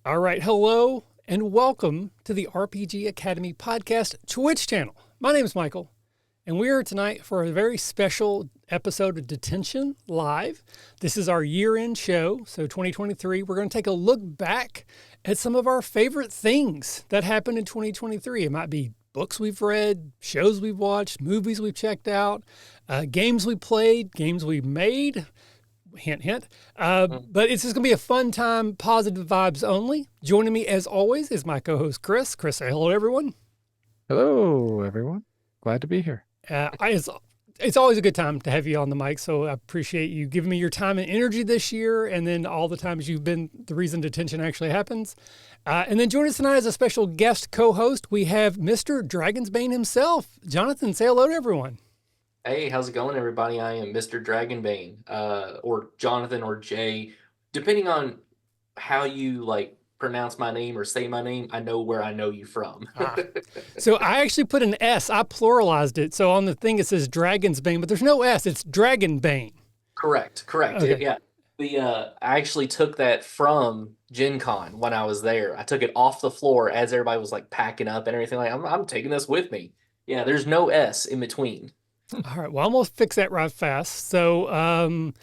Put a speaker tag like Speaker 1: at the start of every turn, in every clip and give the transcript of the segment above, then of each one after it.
Speaker 1: All right, hello and welcome to the RPG Academy podcast Twitch channel. My name is Michael, and we are tonight for a very special episode of Detention Live. This is our year-end show, so 2023. We're going to take a look back at some of our favorite things that happened in 2023. It might be books we've read, shows we've watched, movies we've checked out, games we played, games we made. Hint, hint. But it's just going to be a fun time, positive vibes only. Joining me, as always, is my co-host, Chris. Chris, say hello, everyone.
Speaker 2: Hello, everyone. Glad to be here.
Speaker 1: It's always a good time to have you on the mic, so I appreciate you giving me your time and energy this year, and then all the times you've been the reason Detention actually happens. And then joining us tonight as a special guest co-host, we have Mr. Dragonbane himself. Jonathan, say hello to everyone.
Speaker 3: Hey, how's it going, everybody? I am Mr. Dragonbane, or Jonathan, or Jay. Depending on how you pronounce my name or say my name, I know where I know you from.
Speaker 1: So I actually put an S. I pluralized it. So on the thing it says Dragonsbane, but there's no S. It's Dragonbane.
Speaker 3: Correct.
Speaker 1: Okay.
Speaker 3: Yeah. I actually took that from Gen Con when I was there. I took it off the floor as everybody was packing up and everything. I'm taking this with me. Yeah, there's no S in between.
Speaker 1: All right. Well, I'm going to fix that right fast. So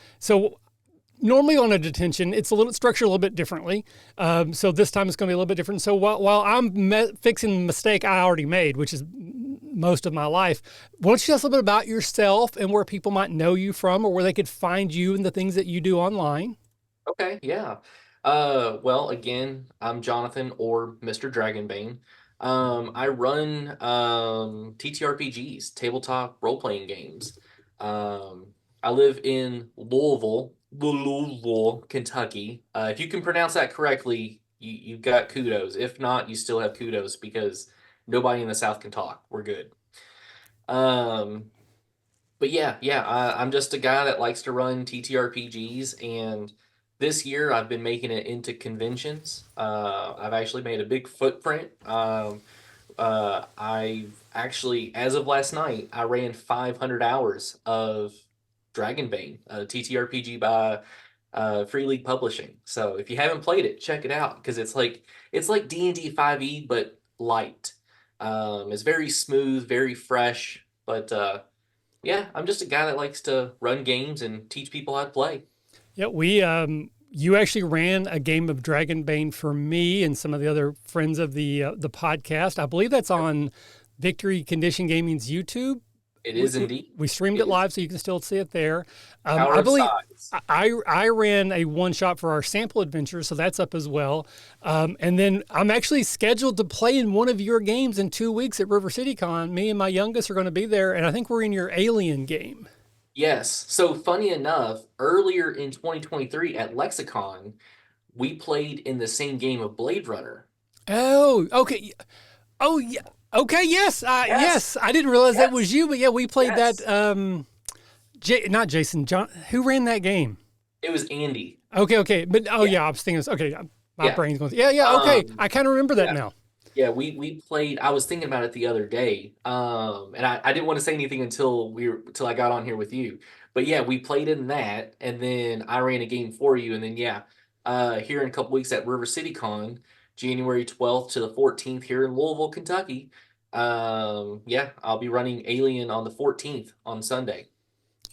Speaker 1: normally on a detention, it's structured a little bit differently. So this time it's going to be a little bit different. So while I'm fixing the mistake I already made, which is most of my life, why don't you tell us a little bit about yourself and where people might know you from or where they could find you and the things that you do online?
Speaker 3: Okay, yeah. Well, again, I'm Jonathan, or Mr. Dragonbane. I run TTRPGs, tabletop role-playing games. I live in Louisville, Kentucky. If you can pronounce that correctly, you've got kudos. If not, you still have kudos because nobody in the South can talk. We're good. But I'm just a guy that likes to run TTRPGs, and this year I've been making it into conventions. I've actually made a big footprint. I've actually, as of last night, I ran 500 hours of Dragonbane, a TTRPG by Free League Publishing. So if you haven't played it, check it out because it's like D&D 5e but light. It's very smooth, very fresh. But I'm just a guy that likes to run games and teach people how to play.
Speaker 1: Yeah, you actually ran a game of Dragonbane for me and some of the other friends of the podcast. I believe that's on Victory Condition Gaming's YouTube.
Speaker 3: It is indeed.
Speaker 1: We streamed it live, so you can still see it there.
Speaker 3: Power
Speaker 1: I believe
Speaker 3: size.
Speaker 1: I ran a one-shot for our sample adventure, so that's up as well. And then I'm actually scheduled to play in one of your games in 2 weeks at River City Con. Me and my youngest are going to be there, and I think we're in your Alien game.
Speaker 3: Yes. So funny enough, earlier in 2023 at Lexicon, we played in the same game of Blade Runner.
Speaker 1: Oh, okay. Oh, yeah. Okay, yes. Yes. I didn't realize that was you, but yeah, we played that. Not Jason, John. Who ran that game?
Speaker 3: It was Andy.
Speaker 1: Okay. But, I was thinking, okay, my brain's going, okay. I kind of remember that now.
Speaker 3: Yeah, we played. I was thinking about it the other day, and I didn't want to say anything until I got on here with you. But yeah, we played in that, and then I ran a game for you, and then here in a couple weeks at River City Con, January 12th to the 14th here in Louisville, Kentucky. I'll be running Alien on the 14th on Sunday.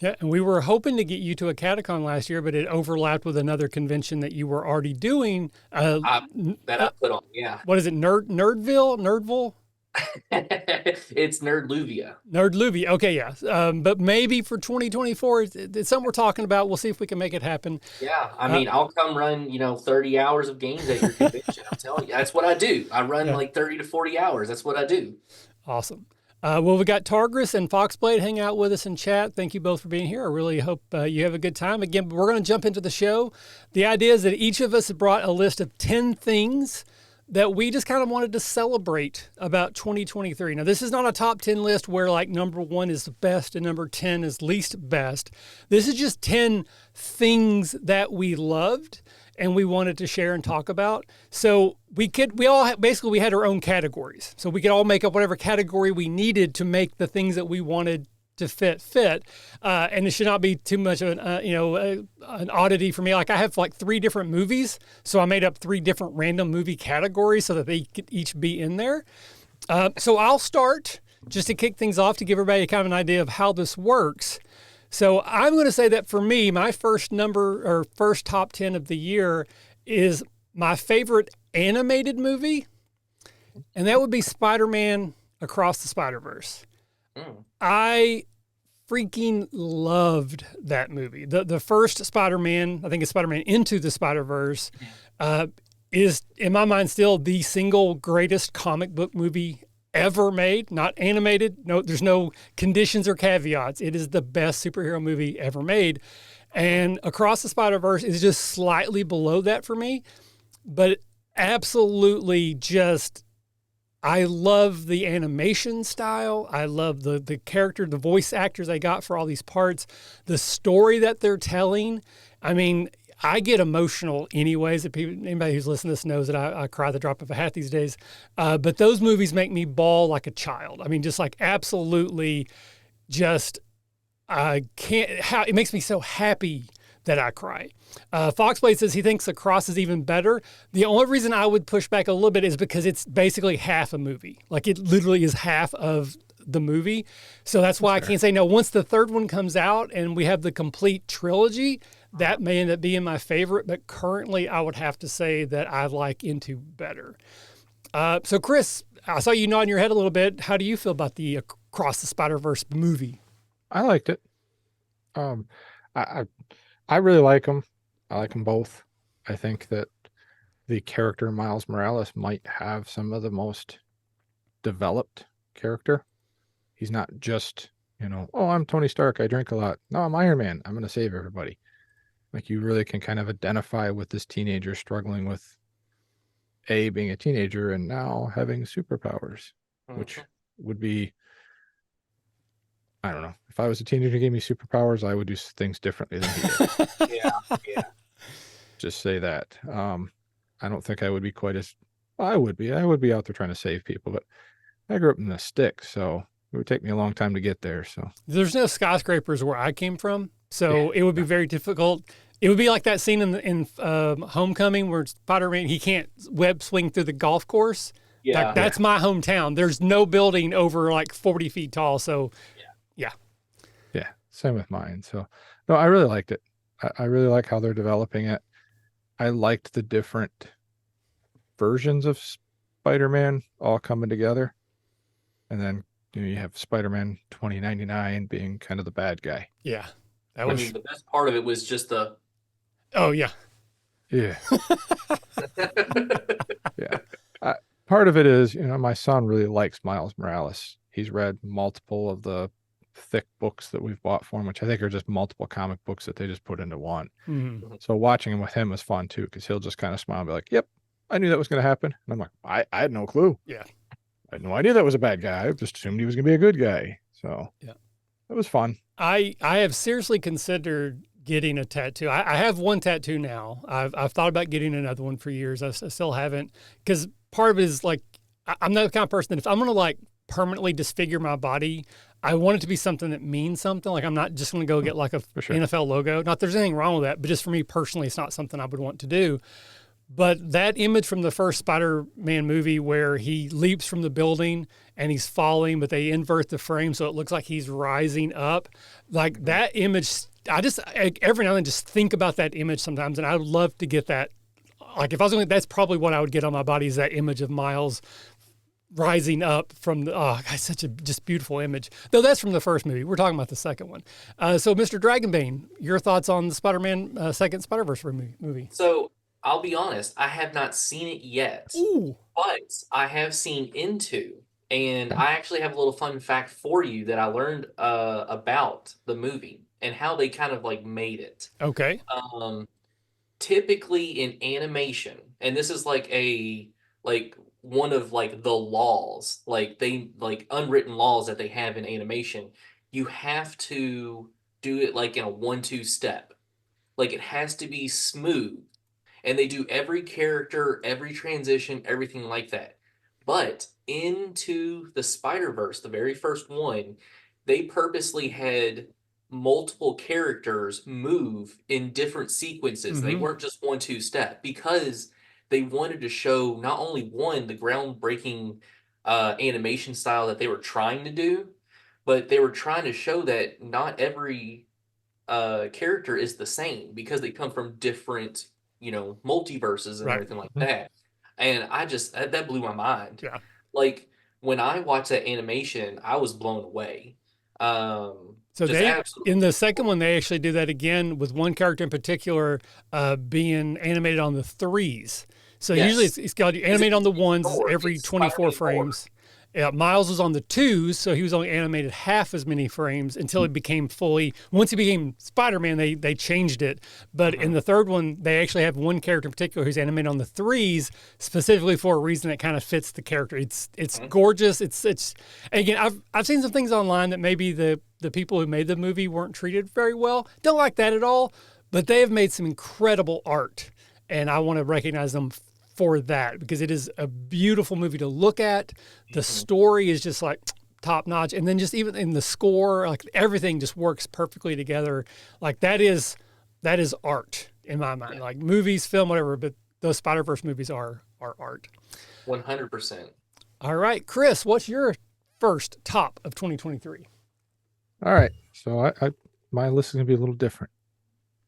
Speaker 1: Yeah, and we were hoping to get you to a Catacon last year, but it overlapped with another convention that you were already doing.
Speaker 3: I put on, yeah.
Speaker 1: What is it, Nerdville?
Speaker 3: It's Nerdluvia.
Speaker 1: Nerdluvia, okay, yeah. But maybe for 2024, it's something we're talking about. We'll see if we can make it happen.
Speaker 3: Yeah, I mean, I'll come run, 30 hours of games at your convention. I'm telling you, that's what I do. I run 30 to 40 hours. That's what I do.
Speaker 1: Awesome. Well, we got Targris and Foxblade hang out with us in chat. Thank you both for being here. I really hope you have a good time. Again, we're going to jump into the show. The idea is that each of us brought a list of 10 things that we just kind of wanted to celebrate about 2023. Now, this is not a top 10 list where number 1 is the best and number 10 is least best. This is just 10 things that we loved and we wanted to share and talk about. So we had our own categories. So we could all make up whatever category we needed to make the things that we wanted to fit, and it should not be too much of an oddity for me. Like I have like 3 different movies, so I made up 3 different random movie categories so that they could each be in there. So I'll start just to kick things off to give everybody kind of an idea of how this works. So I'm going to say that for me, my first top 10 of the year is my favorite animated movie, and that would be Spider-Man Across the Spider-Verse. I freaking loved that movie. The first Spider-Man, I think it's Spider-Man Into the Spider-Verse, is in my mind still the single greatest comic book movie ever made, not animated. No, there's no conditions or caveats. It is the best superhero movie ever made. And Across the Spider-Verse is just slightly below that for me, but absolutely just, I love the animation style. I love the character, the voice actors they got for all these parts, the story that they're telling. I mean, I get emotional anyways. Anybody who's listening to this knows that I cry the drop of a hat these days. But those movies make me bawl like a child. I mean, just like absolutely just, it makes me so happy that I cry. Foxblade says he thinks Across is even better. The only reason I would push back a little bit is because it's basically half a movie. Like it literally is half of the movie. So that's why I can't say no. Once the third one comes out and we have the complete trilogy, that may end up being my favorite. But currently I would have to say that I like Into better. So Chris, I saw you nodding your head a little bit. How do you feel about the Across the Spider-Verse movie?
Speaker 2: I liked it. I really like them. I like them both. I think that the character Miles Morales might have some of the most developed character. He's not just, oh, I'm Tony Stark, I drink a lot. No, I'm Iron Man, I'm going to save everybody. Like you really can kind of identify with this teenager struggling with being a teenager and now having superpowers, which would be, I don't know. If I was a teenager and gave me superpowers, I would do things differently than he did.
Speaker 3: Yeah.
Speaker 2: Just say that. I don't think I would be quite as, well, I would be out there trying to save people, but I grew up in the sticks, so it would take me a long time to get there. So
Speaker 1: there's no skyscrapers where I came from, so it would be very difficult. It would be like that scene in Homecoming where Spider-Man, he can't web swing through the golf course.
Speaker 3: Yeah.
Speaker 1: Like, that's my hometown. There's no building over like 40 feet tall. So
Speaker 2: yeah, same with mine. So no, I really liked it. I really like how they're developing it. I liked the different versions of Spider-Man all coming together. And then you have Spider-Man 2099 being kind of the bad guy.
Speaker 1: Yeah.
Speaker 3: I mean, the best part of it was just the.
Speaker 1: Oh, yeah.
Speaker 2: Yeah. Yeah. Part of it is, my son really likes Miles Morales. He's read multiple of the thick books that we've bought for him, which I think are just multiple comic books that they just put into one.
Speaker 1: Mm-hmm.
Speaker 2: So watching him with him was fun too, because he'll just kind of smile and be like, yep, I knew that was going to happen. And I'm like, I had no clue.
Speaker 1: Yeah.
Speaker 2: I had no idea that was a bad guy. I just assumed he was going to be a good guy. So
Speaker 1: yeah,
Speaker 2: it was fun.
Speaker 1: I have seriously considered getting a tattoo. I have one tattoo now. I've thought about getting another one for years. I still haven't, because part of it is like, I'm not the kind of person that if I'm going to like permanently disfigure my body, I want it to be something that means something. Like I'm not just going to go get like a NFL logo. Not there's anything wrong with that, but just for me personally, it's not something I would want to do. But that image from the first Spider-Man movie where he leaps from the building and he's falling, but they invert the frame so it looks like he's rising up. Like that image, I just every now and then just think about that image sometimes, and I would love to get that. Like if I was going, that's probably what I would get on my body is that image of Miles rising up from the, God, such a just beautiful image. Though that's from the first movie. We're talking about the second one. So Mr. Dragonbane, your thoughts on the Spider-Man second Spider-Verse movie?
Speaker 3: So I'll be honest, I have not seen it yet, but I have seen Into, and I actually have a little fun fact for you that I learned about the movie and how they kind of like made it.
Speaker 1: Okay.
Speaker 3: Typically in animation, and this is like one of like the laws, like they like unwritten laws that they have in animation, you have to do it like in a 1-2 step. Like it has to be smooth. And they do every character, every transition, everything like that. But Into the Spider-Verse, the very first one, they purposely had multiple characters move in different sequences. They weren't just 1-2 step because they wanted to show not only one, the groundbreaking animation style that they were trying to do, but they were trying to show that not every character is the same because they come from different, multiverses and
Speaker 1: Right.
Speaker 3: everything like that. And that blew my mind.
Speaker 1: Yeah.
Speaker 3: Like when I watched that animation, I was blown away.
Speaker 1: So
Speaker 3: Just
Speaker 1: they
Speaker 3: absolutely
Speaker 1: in the second one they actually do that again with one character in particular being animated on the threes. So usually
Speaker 3: yes.
Speaker 1: it's got animated on the ones
Speaker 3: Thor,
Speaker 1: every
Speaker 3: it's
Speaker 1: 24
Speaker 3: Spider-Man Thor.
Speaker 1: frames. Miles was on the twos, so he was only animated half as many frames until he became fully. Once he became Spider-Man, they changed it. But in the third one, they actually have one character in particular who's animated on the threes specifically for a reason that kind of fits the character. It's gorgeous. It's again, I've seen some things online that maybe the people who made the movie weren't treated very well. Don't like that at all. But they have made some incredible art, and I want to recognize them for that because it is a beautiful movie to look at. The story is just like top notch, and then just even in the score, like everything just works perfectly together. Like that is art in my mind. Like movies, film, whatever, but those Spider-Verse movies are art.
Speaker 3: 100%.
Speaker 1: All right, Chris, what's your first top of 2023?
Speaker 2: All right. So I my list is gonna be a little different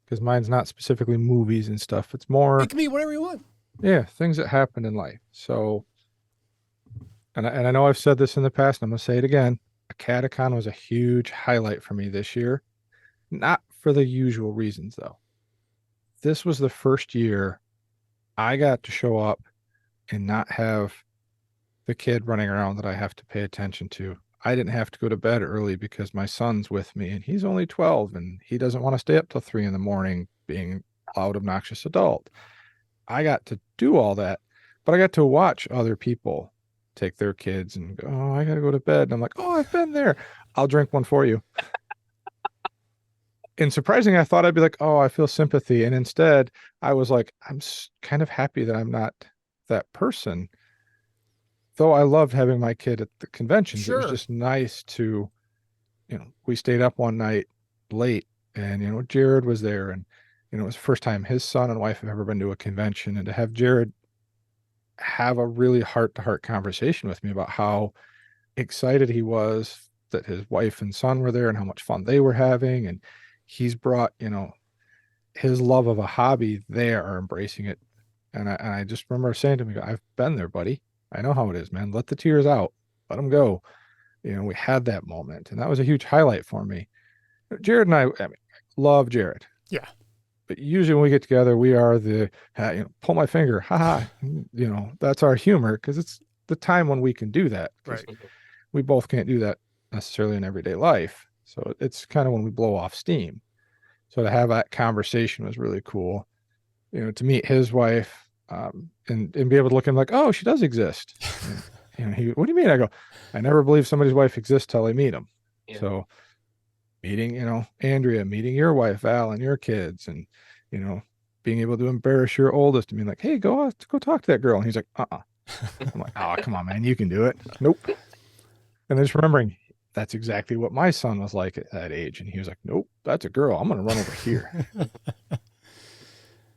Speaker 2: because mine's not specifically movies and stuff. It's more
Speaker 1: It can be whatever you want.
Speaker 2: things that happen in life. So, and I know I've said this in the past, and I'm gonna say it again. Catacon was a huge highlight for me this year, not for the usual reasons though. This was the first year I got to show up and not have the kid running around that I have to pay attention to. I didn't have to go to bed early because my son's with me and he's only 12 and he doesn't want to stay up till 3 a.m. being a loud, obnoxious adult. I got to do all that, but I got to watch other people take their kids and go, oh, I got to go to bed. And I'm like, oh, I've been there. I'll drink one for you. And surprising, I thought I'd be like, oh, I feel sympathy. And instead I was like, I'm kind of happy that I'm not that person. Though I loved having my kid at the conventions. It was just nice to, we stayed up one night late and, Jared was there and, it was the first time his son and wife have ever been to a convention, and to have Jared have a really heart-to-heart conversation with me about how excited he was that his wife and son were there and how much fun they were having. And he's brought, his love of a hobby, they are embracing it. And I just remember saying to him, I've been there, buddy. I know how it is, man. Let the tears out. Let them go. We had that moment. And that was a huge highlight for me. Jared and I mean, love Jared.
Speaker 1: Yeah.
Speaker 2: But usually when we get together, we are pull my finger, haha, that's our humor because it's the time when we can do that.
Speaker 1: Right.
Speaker 2: We both can't do that necessarily in everyday life. So it's kind of when we blow off steam. So to have that conversation was really cool. To meet his wife and be able to look at him like, oh, she does exist. And, what do you mean? I go, I never believe somebody's wife exists till I meet them. Yeah. So meeting, Andrea, meeting your wife, Val, and your kids, and, being able to embarrass your oldest and being like, hey, go talk to that girl. And he's like, I'm like, oh, come on, man, you can do it. Nope. And just remembering that's exactly what my son was like at that age. And he was like, nope, that's a girl. I'm going to run over here.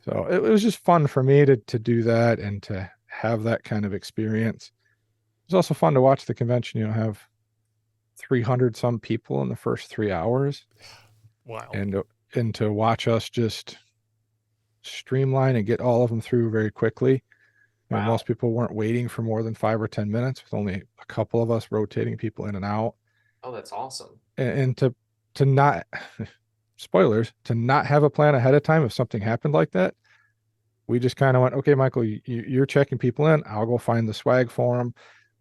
Speaker 2: So it was just fun for me to do that and to have that kind of experience. It was also fun to watch the convention, have 300 some people in the first 3 hours.
Speaker 1: Wow.
Speaker 2: And to watch us just streamline and get all of them through very quickly. Wow. Most people weren't waiting for more than 5 or 10 minutes with only a couple of us rotating people in and out.
Speaker 3: Oh, that's awesome.
Speaker 2: And to not spoilers, to not have a plan ahead of time if something happened like that. We just kind of went, okay, Michael, you're checking people in. I'll go find the swag for them.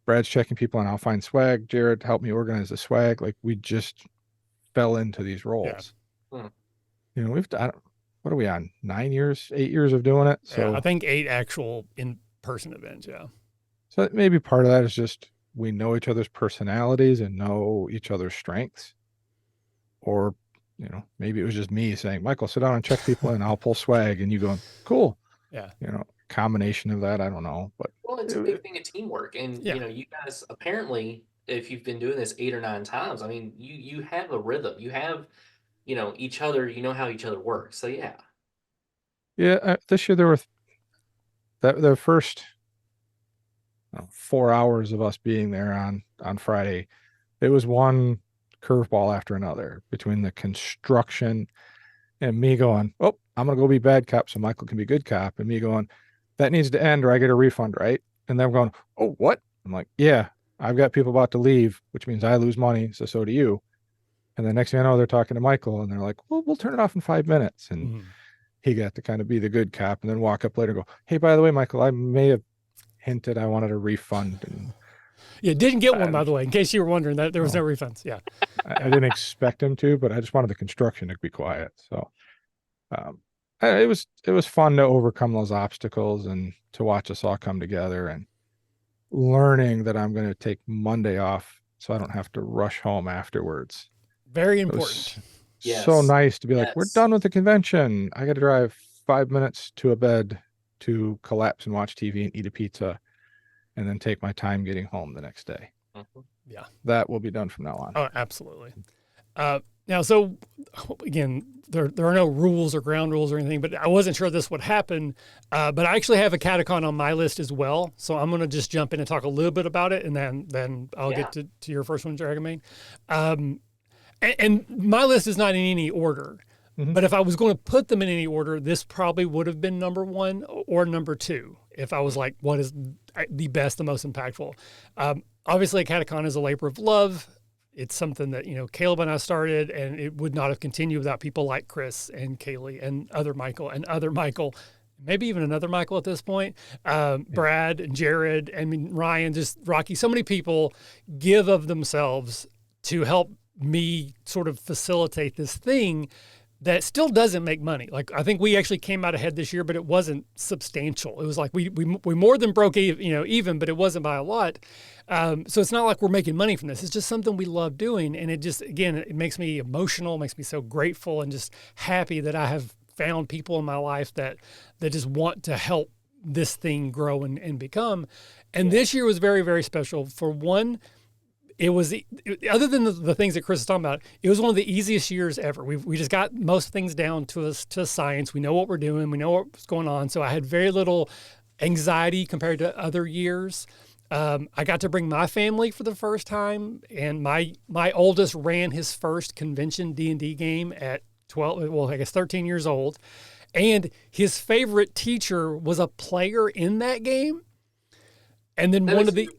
Speaker 2: Brad's checking people in. I'll find swag. Jared, help me organize the swag. Like we just fell into these roles. Yeah. We've done, what are we on? 8 years of doing it. So
Speaker 1: yeah, I think 8 actual in-person events. Yeah.
Speaker 2: So maybe part of that is just, we know each other's personalities and know each other's strengths. Or, maybe it was just me saying, Michael, sit down and check people in. I'll pull swag. And you going, cool.
Speaker 1: Yeah.
Speaker 2: Combination of that. I don't know. But
Speaker 3: well, it's a big thing of teamwork. And,
Speaker 1: yeah.
Speaker 3: You guys apparently if you've been doing this 8 or 9 times, I mean, you have a rhythm. You have, each other. You know how each other works. So yeah,
Speaker 2: Yeah, this year there were that the first 4 hours of us being there on Friday. It was one curveball after another between the construction and me going, "Oh, I'm gonna go be bad cop so Michael can be good cop," and me going, "That needs to end or I get a refund, right?" And them going, "Oh, what?" I'm like, "Yeah, I've got people about to leave, which means I lose money, so do you." And the next thing I know, they're talking to Michael and they're like, "Well, we'll turn it off in 5 minutes." And he got to kind of be the good cop and then walk up later and go, "Hey, by the way, Michael, I may have hinted I wanted a refund." And
Speaker 1: Yeah, didn't get one,
Speaker 2: I,
Speaker 1: by the way, in case you were wondering that there was no refunds. Yeah.
Speaker 2: I didn't expect him to, but I just wanted the construction to be quiet. So um, it was fun to overcome those obstacles and to watch us all come together, and learning that I'm going to take Monday off so I don't have to rush home afterwards.
Speaker 1: Very
Speaker 2: It
Speaker 1: important.
Speaker 2: was so
Speaker 3: yes,
Speaker 2: nice to be like, we're
Speaker 3: yes.
Speaker 2: done with the convention. I got to drive 5 minutes to a bed to collapse and watch TV and eat a pizza and then take my time getting home the next day.
Speaker 3: Mhm.
Speaker 1: Yeah.
Speaker 2: That will be done from now on.
Speaker 1: Oh, absolutely. Now, so again, there are no rules or ground rules or anything, but I wasn't sure this would happen. But I actually have a catacon on my list as well, so I'm going to just jump in and talk a little bit about it, and then I'll
Speaker 3: Yeah.
Speaker 1: get to your first one, Dragonbane. And my list is not in any order,
Speaker 2: Mhm.
Speaker 1: but if I was going to put them in any order, this probably would have been number one or number two. If I was like, what is the best, the most impactful? Obviously, a catacon is a labor of love. It's something that, Caleb and I started, and it would not have continued without people like Chris and Kaylee and other Michael, maybe even another Michael at this point, Brad and Jared, Ryan, just Rocky. So many people give of themselves to help me sort of facilitate this thing that still doesn't make money. Like, I think we actually came out ahead this year, but it wasn't substantial. It was like we more than broke even, but it wasn't by a lot. So it's not like we're making money from this. It's just something we love doing, and it just, again, it makes me emotional, makes me so grateful and just happy that I have found people in my life that just want to help this thing grow and become. And this year was very, very special. For one, it was, other than the things that Chris is talking about, it was one of the easiest years ever. We just got most things down to science. We know what we're doing. We know what's going on. So I had very little anxiety compared to other years. I got to bring my family for the first time, and my oldest ran his first convention D&D game at 12, well, I guess 13 years old. And his favorite teacher was a player in that game. And then one of the,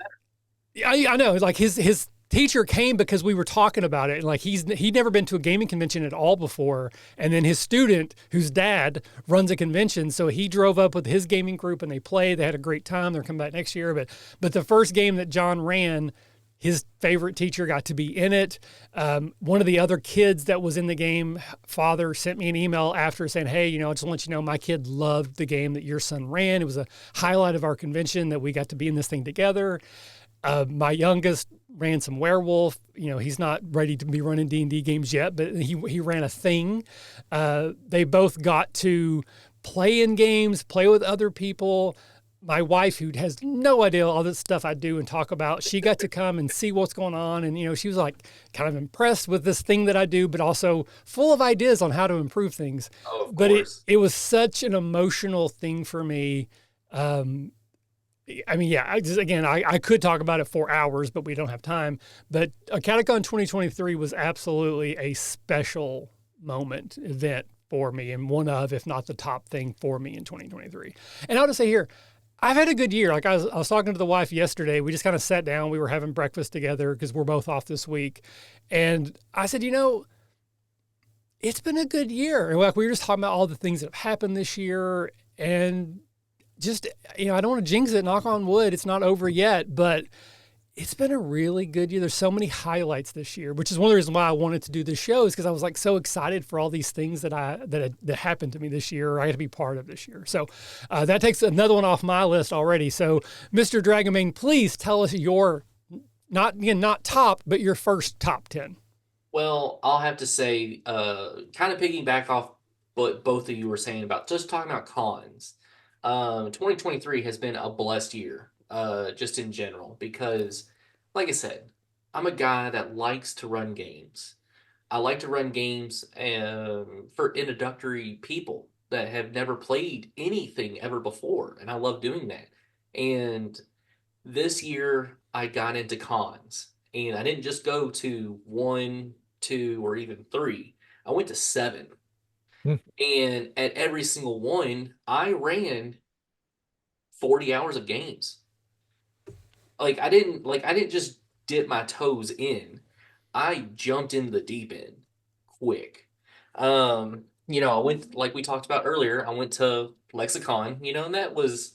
Speaker 1: I know, like his teacher came because we were talking about it, and like he'd never been to a gaming convention at all before, and then his student, whose dad runs a convention, so he drove up with his gaming group and they played. They had a great time. They're coming back next year, but the first game that John ran, his favorite teacher got to be in it. One of the other kids that was in the game, father sent me an email after saying, "Hey, I just want to let you know my kid loved the game that your son ran. It was a highlight of our convention that we got to be in this thing together." My youngest ran some werewolf. He's not ready to be running D&D games yet, but he ran a thing. They both got to play in games, play with other people. My wife, who has no idea all this stuff I do and talk about, she got to come and see what's going on. And, she was like kind of impressed with this thing that I do, but also full of ideas on how to improve things.
Speaker 3: Oh, of
Speaker 1: But
Speaker 3: course.
Speaker 1: it was such an emotional thing for me. I could talk about it for hours, but we don't have time. But Catacon 2023 was absolutely a special event for me, and one of, if not the top thing for me in 2023. And I'll just say here, I've had a good year. Like I was talking to the wife yesterday. We just kind of sat down. We were having breakfast together because we're both off this week. And I said, it's been a good year. And like we were just talking about all the things that have happened this year, and just, I don't want to jinx it, knock on wood, it's not over yet, but it's been a really good year. There's so many highlights this year, which is one of the reasons why I wanted to do this show, is because I was like so excited for all these things that happened to me this year, or I had to be part of this year. So that takes another one off my list already. So Mr. Dragonbane, please tell us your, not top, but your first top 10.
Speaker 3: Well, I'll have to say, kind of piggyback off what both of you were saying about just talking about cons. 2023 has been a blessed year, just in general, because, like I said, I'm a guy that likes to run games. I like to run games for introductory people that have never played anything ever before, and I love doing that. And this year, I got into cons, and I didn't just go to one, two, or even three. I went to seven,
Speaker 2: Hmm.
Speaker 3: and at every single one, I ran 40 hours of games. I didn't just dip my toes in. I jumped in the deep end quick. I went like we talked about earlier, I went to Lexicon, and that was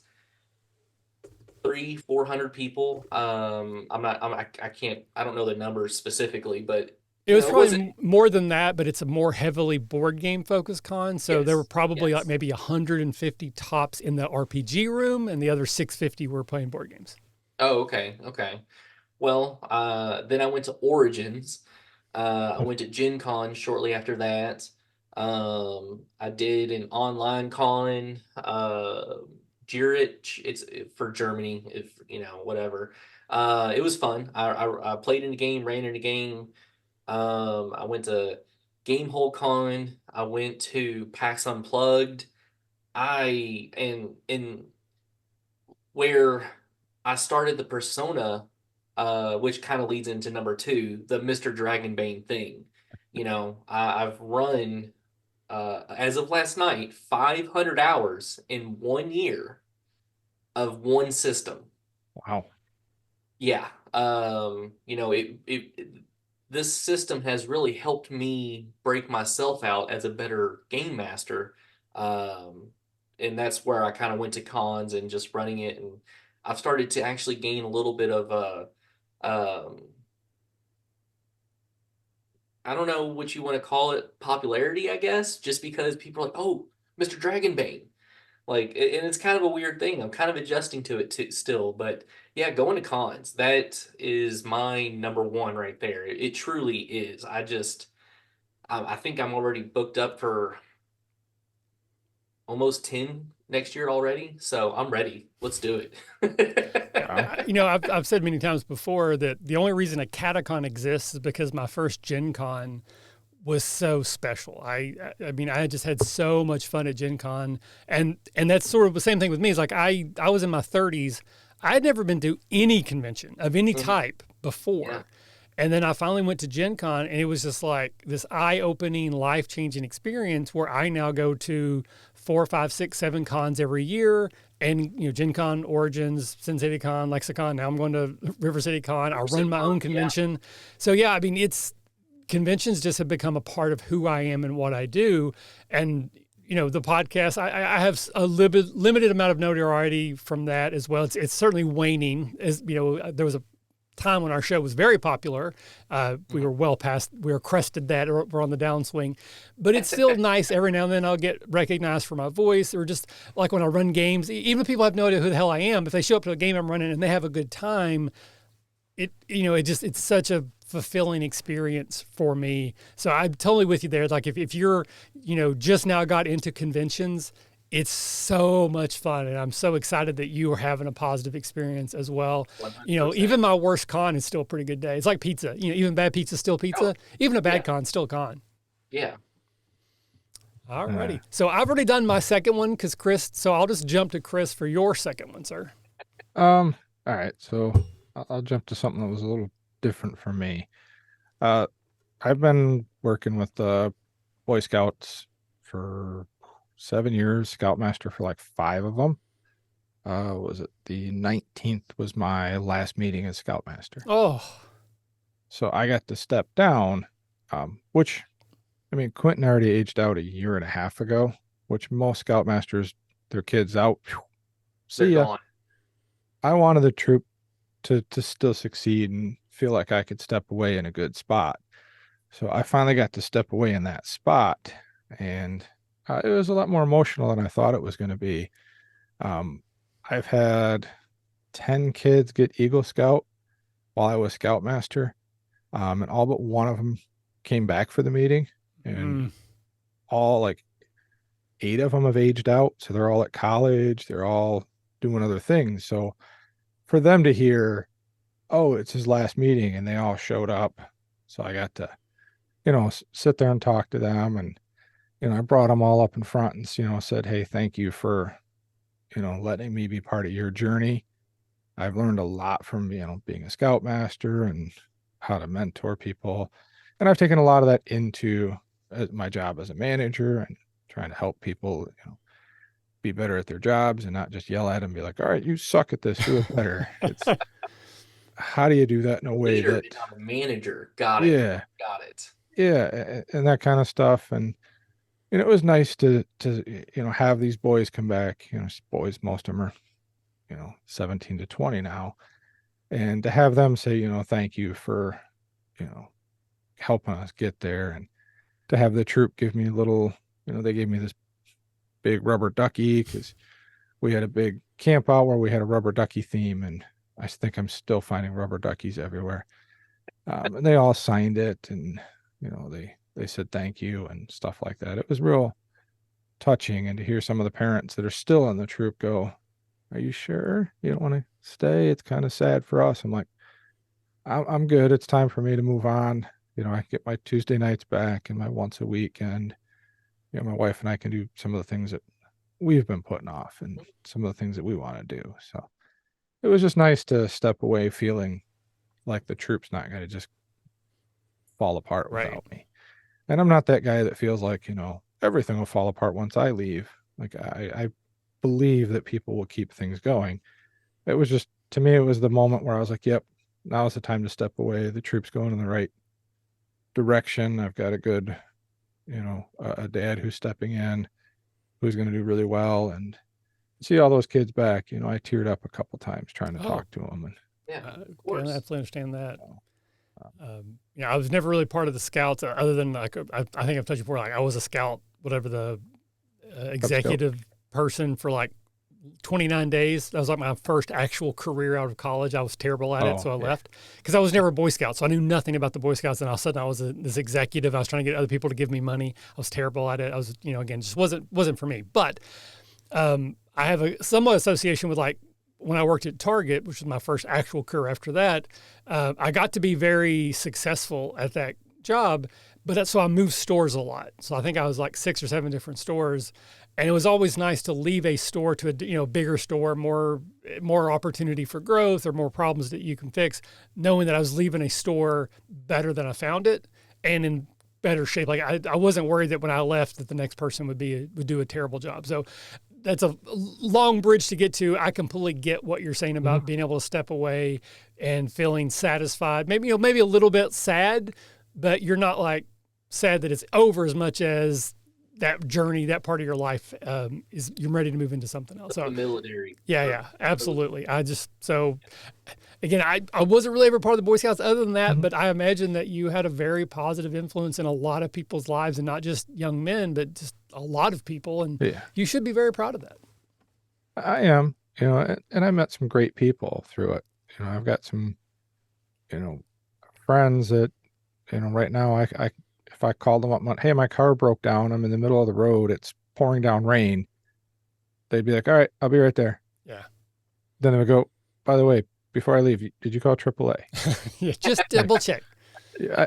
Speaker 3: 400 people. I can't, I don't know the numbers specifically, but
Speaker 1: It was
Speaker 3: it wasn't.
Speaker 1: probably more than that, but it's a more heavily board game focused con. So there were
Speaker 3: Yes,
Speaker 1: probably like
Speaker 3: yes.
Speaker 1: maybe 150 tops in the RPG room, and the other 650 were playing board games.
Speaker 3: Oh, okay, okay. Well, then I went to Origins. I went to Gen Con shortly after that. I did an online con, Zurich. It's for Germany, if whatever. It was fun. I played in the game, ran in the game. I went to Gamehole Con. I went to PAX Unplugged. And where I started the persona, which kind of leads into number two, the Mr. Dragonbane thing. I've run, as of last night, 500 hours in 1 year of one system.
Speaker 2: Wow.
Speaker 3: Yeah. This system has really helped me break myself out as a better game master. Um, and that's where I kind of went to cons and just running it. And I've started to actually gain a little bit of um, I don't know what you want to call it, popularity, I guess, just because people are like, oh, Mr. Dragonbane. Like, and it's kind of a weird thing. I'm kind of adjusting to it too, still, but yeah, going to cons, that is my number one right there. It truly is. I think I'm already booked up for almost 10 next year already, so I'm ready. Let's do
Speaker 2: Wow.
Speaker 3: it.
Speaker 1: I've said many times before that the only reason a catacon exists is because my first Gen Con was so special. I mean, I just had so much fun at Gen Con, and that's sort of the same thing with me. It's like I was in my 30s. I had never been to any convention of any
Speaker 3: Mhm.
Speaker 1: type
Speaker 3: Yeah.
Speaker 1: before. And then I finally went to Gen Con, and it was just like this eye-opening, life-changing experience where I now go to 4, 5, 6, 7 cons every year. And Gen Con, Origins, Sin City Con, Lexicon. Now I'm going to River City Con. I run my own
Speaker 3: Yeah.
Speaker 1: convention. So yeah, I mean, it's conventions just have become a part of who I am and what I do. And the podcast, I have a limited amount of notoriety from that as well. It's certainly waning. As there was a time when our show was very popular. We were well past, we were crested that, or we're on the downswing. But it's still nice every now and then I'll get recognized for my voice, or just like when I run games, even if people have no idea who the hell I am, if they show up to a game I'm running and they have a good time, it's such a fulfilling experience for me. So I'm totally with you there. Like if you're, just now got into conventions, it's so much fun. And I'm so excited that you are having a positive experience as well.
Speaker 3: 100%.
Speaker 1: Even my worst con is still a pretty good day. It's like pizza, even bad pizza is still pizza.
Speaker 3: Oh,
Speaker 1: Even a bad
Speaker 3: yeah.
Speaker 1: con is still a con.
Speaker 3: Yeah.
Speaker 1: Alrighty. So I've already done my second one because Chris, so I'll just jump to Chris for your second one, sir.
Speaker 2: All right. So I'll jump to something that was a little different for me. I've been working with the Boy Scouts for 7 years, Scoutmaster for like 5 of them. Was it the 19th was my last meeting as Scoutmaster.
Speaker 1: Oh,
Speaker 2: So I got to step down, which, I mean, Quentin already aged out a year and a half ago, which most Scoutmasters, their kids out, see
Speaker 3: They're
Speaker 2: ya.
Speaker 3: gone.
Speaker 2: I wanted the troop to still succeed and feel like I could step away in a good spot. So I finally got to step away in that spot, and it was a lot more emotional than I thought it was going to be. I've had 10 kids get Eagle Scout while I was Scoutmaster, and all but one of them came back for the meeting, and all like 8 of them have aged out. So they're all at college, they're all doing other things. So for them to hear oh, it's his last meeting, and they all showed up. So I got to, sit there and talk to them. And, I brought them all up in front and, said, hey, thank you for, letting me be part of your journey. I've learned a lot from, being a scoutmaster and how to mentor people. And I've taken a lot of that into my job as a manager and trying to help people, be better at their jobs and not just yell at them and be like, all right, you suck at this, do it better. It's how do you do that in a way
Speaker 3: Leader,
Speaker 2: that,
Speaker 3: I'm a manager. Got it.
Speaker 2: yeah,
Speaker 3: Got it.
Speaker 2: yeah, and that kind of stuff. And, it was nice to, have these boys come back, boys, most of them are, 17 to 20 now. And to have them say, thank you for, you know, helping us get there. And to have the troop give me a little, they gave me this big rubber ducky because we had a big camp out where we had a rubber ducky theme. And I think I'm still finding rubber duckies everywhere. And they all signed it, and, they said thank you and stuff like that. It was real touching. And to hear some of the parents that are still in the troop go, are you sure you don't want to stay? It's kind of sad for us. I'm like, I'm good. It's time for me to move on. I get my Tuesday nights back and my once a week. And, my wife and I can do some of the things that we've been putting off and some of the things that we want to do. So it was just nice to step away feeling like the troop's not going to just fall apart
Speaker 1: Right.
Speaker 2: without me. And I'm not that guy that feels like, everything will fall apart once I leave. Like I believe that people will keep things going. It was just, to me, it was the moment where I was like, yep, now is the time to step away. The troop's going in the right direction. I've got a good, a dad who's stepping in, who's going to do really well. And see all those kids back, I teared up a couple times trying to talk to them. And
Speaker 3: Yeah, of
Speaker 1: I
Speaker 3: course.
Speaker 1: absolutely understand that.
Speaker 2: um,
Speaker 1: I was never really part of the scouts, other than like I think I've touched before. Like I was a scout, whatever the executive person for like 29 days. That was like my first actual career out of college. I was terrible at it, so I left because I was never a Boy Scout. So I knew nothing about the Boy Scouts. And all of a sudden I was this executive. I was trying to get other people to give me money. I was terrible at it. I was, again, just wasn't for me. But I have a somewhat association with like when I worked at Target, which was my first actual career after that. I got to be very successful at that job, but so I moved stores a lot. So I think I was like 6 or 7 different stores. And it was always nice to leave a store to a bigger store, more opportunity for growth or more problems that you can fix, knowing that I was leaving a store better than I found it and in better shape. Like I wasn't worried that when I left that the next person would do a terrible job. So that's a long bridge to get to. I completely get what you're saying about being able to step away and feeling satisfied. Maybe maybe a little bit sad, but you're not like sad that it's over as much as that journey, that part of your life is you're ready to move into something else. So,
Speaker 3: The military.
Speaker 1: yeah, absolutely. Again, I wasn't really ever part of the Boy Scouts other than that, but I imagine that you had a very positive influence in a lot of people's lives, and not just young men, but just a lot of people. And you should be very proud of that.
Speaker 2: I am, and I met some great people through it. I've got some, friends that, right now I if I called them up, hey, my car broke down. I'm in the middle of the road. It's pouring down rain. They'd be like, all right, I'll be right there.
Speaker 1: Yeah.
Speaker 2: Then they would go, by the way, before I leave, did you call AAA?
Speaker 1: Yeah, just double check.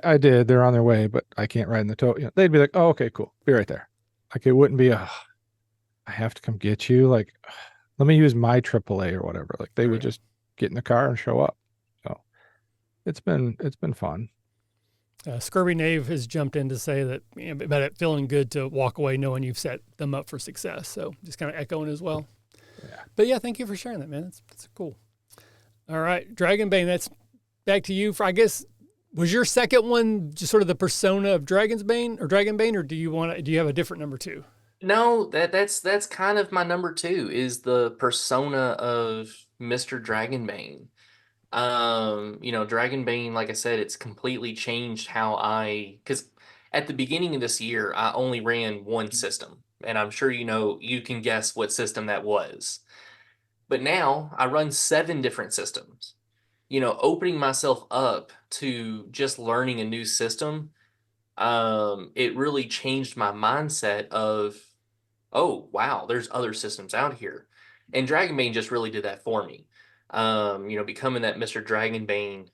Speaker 2: I did. They're on their way, but I can't ride in the tow. They'd be like, oh, okay, cool. Be right there. Like it wouldn't be I have to come get you. Like, let me use my AAA or whatever. Like they would just get in the car and show up. So it's been fun.
Speaker 1: Scurvy Knave has jumped in to say that about it feeling good to walk away knowing you've set them up for success. So just kind of echoing as well.
Speaker 2: Yeah.
Speaker 1: But yeah, thank you for sharing that, man. That's cool. All right, Dragonbane, that's back to you. For I guess was your second one just sort of the persona of Dragonbane, or do you have a different number 2?
Speaker 3: No, that's kind of my number 2 is the persona of Mr. Dragonbane. Dragonbane, like I said, it's completely changed because at the beginning of this year, I only ran one system, and I'm sure you can guess what system that was. But now I run 7 different systems. Opening myself up to just learning a new system, it really changed my mindset of, oh, wow, there's other systems out here. And Dragonbane just really did that for me. Becoming that Mr. Dragonbane.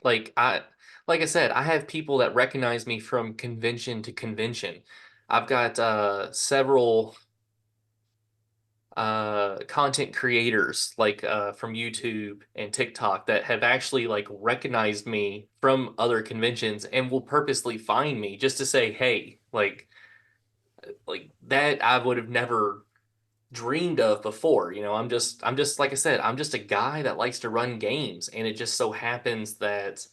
Speaker 3: Like I like I said, I have people that recognize me from convention to convention. I've got several content creators from YouTube and TikTok that have actually like recognized me from other conventions and will purposely find me just to say, hey, like that I would have never dreamed of before. I'm just like I said, I'm just a guy that likes to run games, and it just so happens that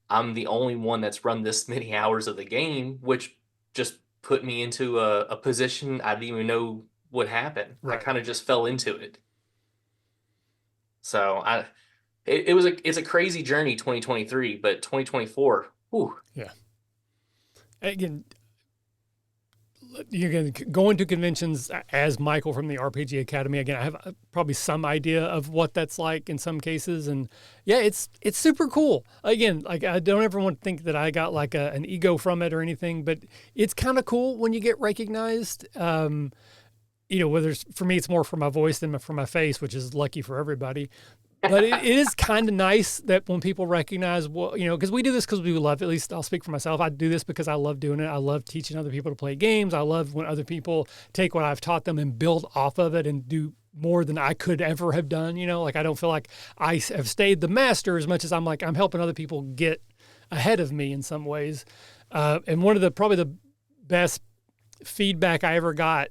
Speaker 3: I'm the only one that's run this many hours of the game, which just put me into a position I didn't even know would happen. I
Speaker 1: Right.
Speaker 3: kind of just fell into it. So it's a crazy journey 2023, but 2024, whew.
Speaker 1: Yeah. Again, you can go into conventions as Michael from the RPG Academy. Again, I have probably some idea of what that's like in some cases, and yeah, it's super cool. Again, like I don't ever want to think that I got like an ego from it or anything, but it's kind of cool when you get recognized. Whether for me it's more for my voice than for my face, which is lucky for everybody. But it is kind of nice that when people recognize, well, because we do this because we love it. At least I'll speak for myself. I do this because I love doing it. I love teaching other people to play games. I love when other people take what I've taught them and build off of it and do more than I could ever have done. Like I don't feel like I have stayed the master as much as I'm helping other people get ahead of me in some ways. And one of probably the best feedback I ever got,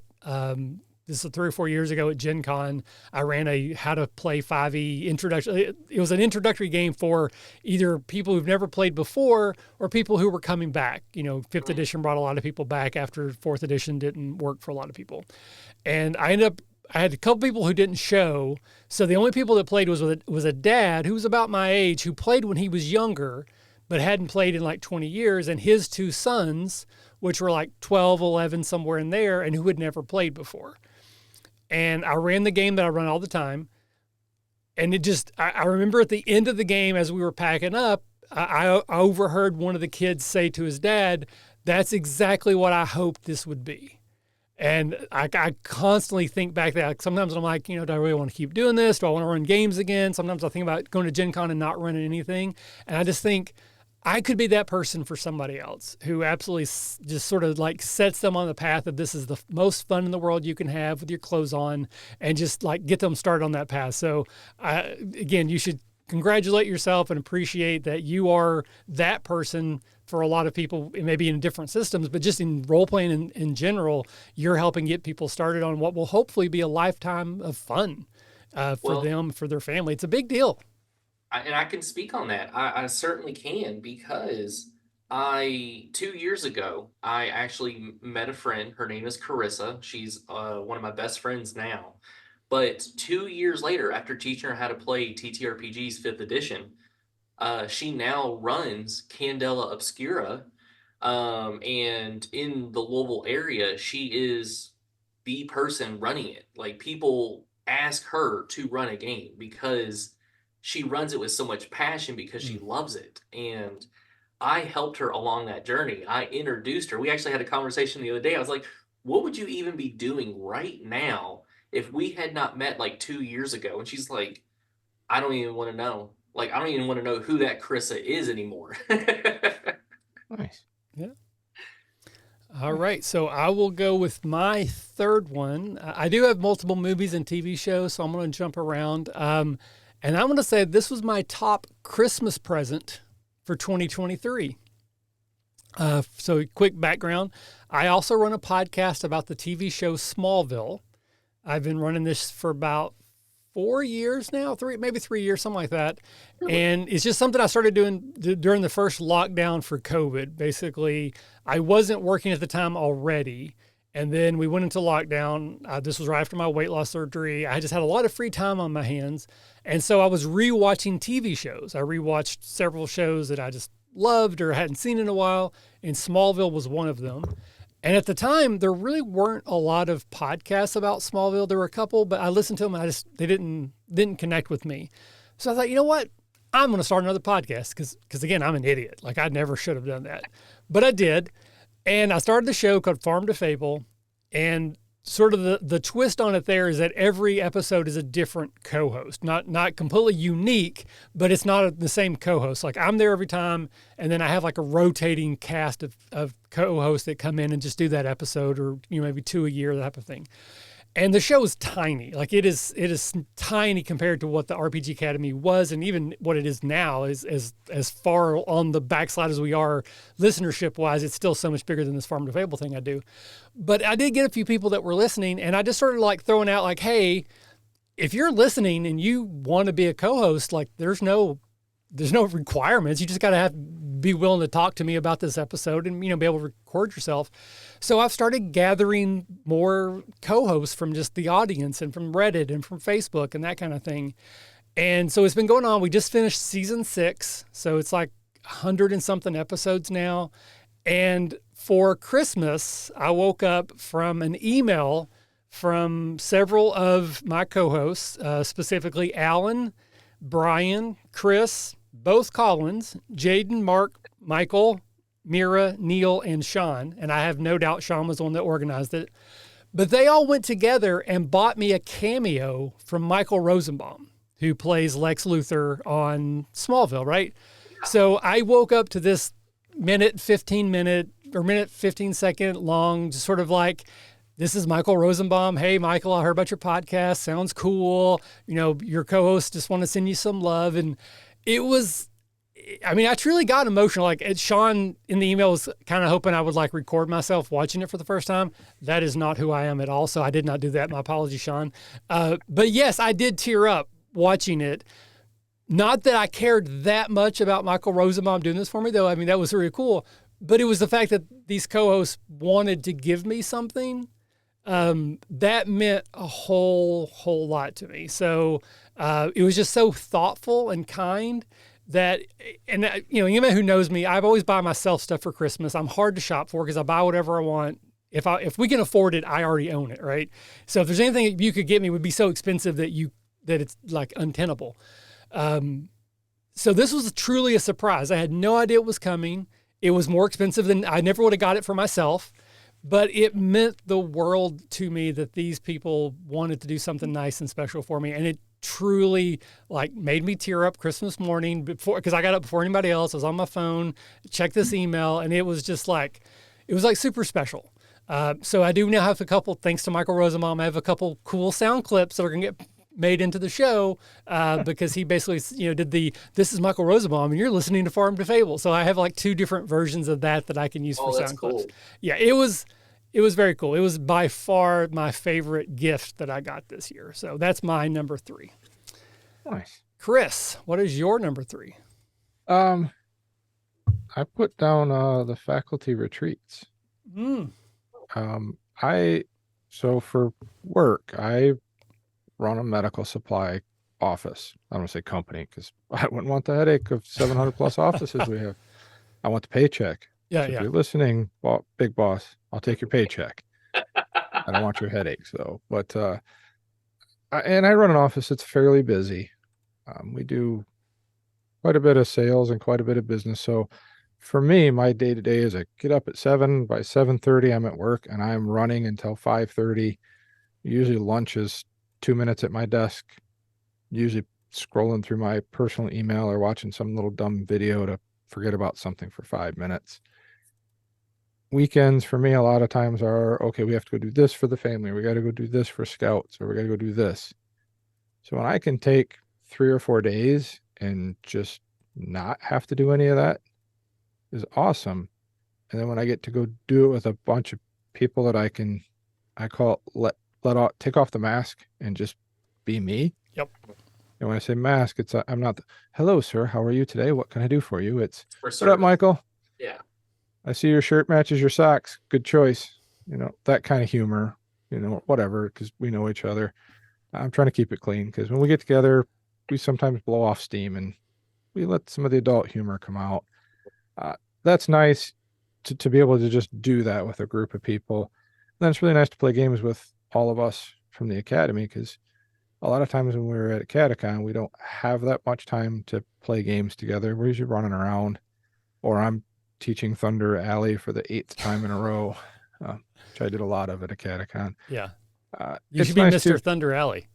Speaker 1: this is 3 or 4 years ago at Gen Con. I ran a how to play 5e introduction. It was an introductory game for either people who've never played before or people who were coming back. 5th edition brought a lot of people back after 4th edition didn't work for a lot of people. And I had a couple people who didn't show. So the only people that played was a dad who was about my age who played when he was younger, but hadn't played in like 20 years, and his 2 sons, which were like 12, 11, somewhere in there, and who had never played before. And I ran the game that I run all the time. And I remember at the end of the game, as we were packing up, I overheard one of the kids say to his dad, "That's exactly what I hoped this would be." And I constantly think back that like, sometimes I'm like, do I really want to keep doing this? Do I want to run games again? Sometimes I think about going to Gen Con and not running anything. And I just think, I could be that person for somebody else who absolutely just sort of like sets them on the path of this is the most fun in the world you can have with your clothes on, and just like get them started on that path. So again, you should congratulate yourself and appreciate that you are that person for a lot of people, maybe in different systems, but just in role playing in general, you're helping get people started on what will hopefully be a lifetime of fun for them, for their family. It's a big deal.
Speaker 3: And I can speak on that. I certainly can, because 2 years ago, I actually met a friend. Her name is Carissa. She's one of my best friends now. But 2 years later, after teaching her how to play TTRPG's 5th edition, she now runs Candela Obscura. And in the Louisville area, she is the person running it. Like, people ask her to run a game because she runs it with so much passion, because she loves it. And I helped her along that journey. I introduced her. We actually had a conversation the other day. I was like, what would you even be doing right now if we had not met like 2 years ago? And she's like, I don't even want to know. Like, I don't even want to know who that Carissa is anymore.
Speaker 2: Nice.
Speaker 1: Yeah. All right. So I will go with my third one. I do have multiple movies and TV shows, so I'm going to jump around. And I'm going to say this was my top Christmas present for 2023. So quick background. I also run a podcast about the TV show Smallville. I've been running this for about 4 years now, maybe 3 years, something like that. And it's just something I started doing during the first lockdown for COVID. Basically, I wasn't working at the time already. And then we went into lockdown. This was right after my weight loss surgery. I just had a lot of free time on my hands. And so I was rewatching TV shows. I rewatched several shows that I just loved or hadn't seen in a while. And Smallville was one of them. And at the time, there really weren't a lot of podcasts about Smallville. There were a couple, but I listened to them and they didn't connect with me. So I thought, you know what? I'm going to start another podcast because again, I'm an idiot. Like, I never should have done that. But I did. And I started the show called Farm to Fable. And sort of the twist on it there is that every episode is a different co-host, not completely unique, but it's not the same co-host. Like I'm there every time, and then I have like a rotating cast of co-hosts that come in and just do that episode, or maybe 2 a year, that type of thing. And the show is tiny. Like it is tiny compared to what the RPG Academy was, and even what it is now. Is as far on the backslide as we are listenership wise, it's still so much bigger than this Farm to Fable thing I do. But I did get a few people that were listening, and I just started like throwing out like, hey, if you're listening and you want to be a co-host, like there's no requirements. You just got to be willing to talk to me about this episode and, be able to record yourself. So I've started gathering more co-hosts from just the audience and from Reddit and from Facebook and that kind of thing. And so it's been going on. We just finished season 6. So it's like 100 and something episodes now. And for Christmas, I woke up from an email from several of my co-hosts, specifically Alan, Brian, Chris, both Collins, Jaden, Mark, Michael, Mira, Neil, and Sean. And I have no doubt Sean was the one that organized it. But they all went together and bought me a cameo from Michael Rosenbaum, who plays Lex Luthor on Smallville, right? So I woke up to this minute 15 second long, just sort of like, this is Michael Rosenbaum. Hey, Michael, I heard about your podcast. Sounds cool. Your co-hosts just want to send you some love. And it was, I truly got emotional. Like Sean in the email was kind of hoping I would like record myself watching it for the first time. That is not who I am at all. So I did not do that. My apologies, Sean. But yes, I did tear up watching it. Not that I cared that much about Michael Rosenbaum doing this for me, though. That was really cool. But it was the fact that these co-hosts wanted to give me something. That meant a whole lot to me. So it was just so thoughtful and kind that, and anyone who knows me, I've always buy myself stuff for Christmas. I'm hard to shop for because I buy whatever I want. If we can afford it, I already own it, right? So if there's anything you could get me, it would be so expensive that it's like untenable. So this was truly a surprise. I had no idea it was coming. It was more expensive than I never would have got it for myself. But it meant the world to me that these people wanted to do something nice and special for me. And it truly like made me tear up Christmas morning because I got up before anybody else. I was on my phone, checked this email, and it was just like, it was like super special. So I do now have a couple, thanks to Michael Rosenbaum, I have a couple cool sound clips that are going to get made into the show because he basically, did this is Michael Rosenbaum and you're listening to Farm to Fable. So I have like 2 different versions of that I can use for sound clips. Cool. Yeah, it was very cool. It was by far my favorite gift that I got this year. So that's my number 3.
Speaker 2: Nice.
Speaker 1: Chris, what is your number 3?
Speaker 2: I put down the faculty retreats. So for work, I run a medical supply office. I don't want to say company because I wouldn't want the headache of 700 plus offices we have. I want the paycheck.
Speaker 1: Yeah,
Speaker 2: so if you're listening, big boss, I'll take your paycheck. I don't want your headaches though. But I run an office that's fairly busy. We do quite a bit of sales and quite a bit of business. So for me, my day to day is I get up at 7. By 7:30, I'm at work and I'm running until 5:30. Usually lunch is 2 minutes at my desk. Usually scrolling through my personal email or watching some little dumb video to forget about something for 5 minutes. Weekends for me a lot of times are, okay, we have to go do this for the family. We got to go do this for scouts, or we got to go do this. So when I can take 3 or 4 days and just not have to do any of that is awesome. And then when I get to go do it with a bunch of people that I call it take off the mask and just be me.
Speaker 1: Yep.
Speaker 2: And when I say mask, it's I'm not hello, sir. How are you today? What can I do for you? It's
Speaker 3: what
Speaker 2: up, Michael?
Speaker 3: Yeah.
Speaker 2: I see your shirt matches your socks. Good choice. That kind of humor, whatever, because we know each other. I'm trying to keep it clean because when we get together, we sometimes blow off steam and we let some of the adult humor come out. That's nice to be able to just do that with a group of people. And then it's really nice to play games with all of us from the academy because a lot of times when we're at Catacon, we don't have that much time to play games together. We're usually running around, or I'm teaching Thunder Alley for the 8th time in a row, which which I did a lot of at a catacon.
Speaker 1: Yeah. You
Speaker 2: It's
Speaker 1: should be
Speaker 2: nice
Speaker 1: Mr.
Speaker 2: to,
Speaker 1: Thunder Alley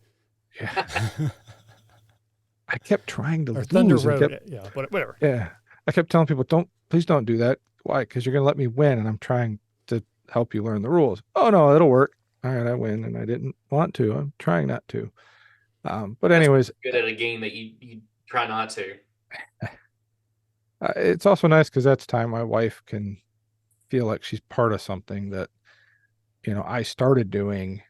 Speaker 2: yeah. I kept trying to
Speaker 1: or Thunder
Speaker 2: lose and
Speaker 1: Road.
Speaker 2: kept,
Speaker 1: Yeah, whatever.
Speaker 2: yeah. I kept telling people, please don't do that. Why? Because you're going to let me win, and I'm trying to help you learn the rules. Oh no, it'll work. All right, I win, and I didn't want to. I'm trying not to. But anyways,
Speaker 3: good at a game that you try not to.
Speaker 2: it's also nice because that's time my wife can feel like she's part of something that, I started doing,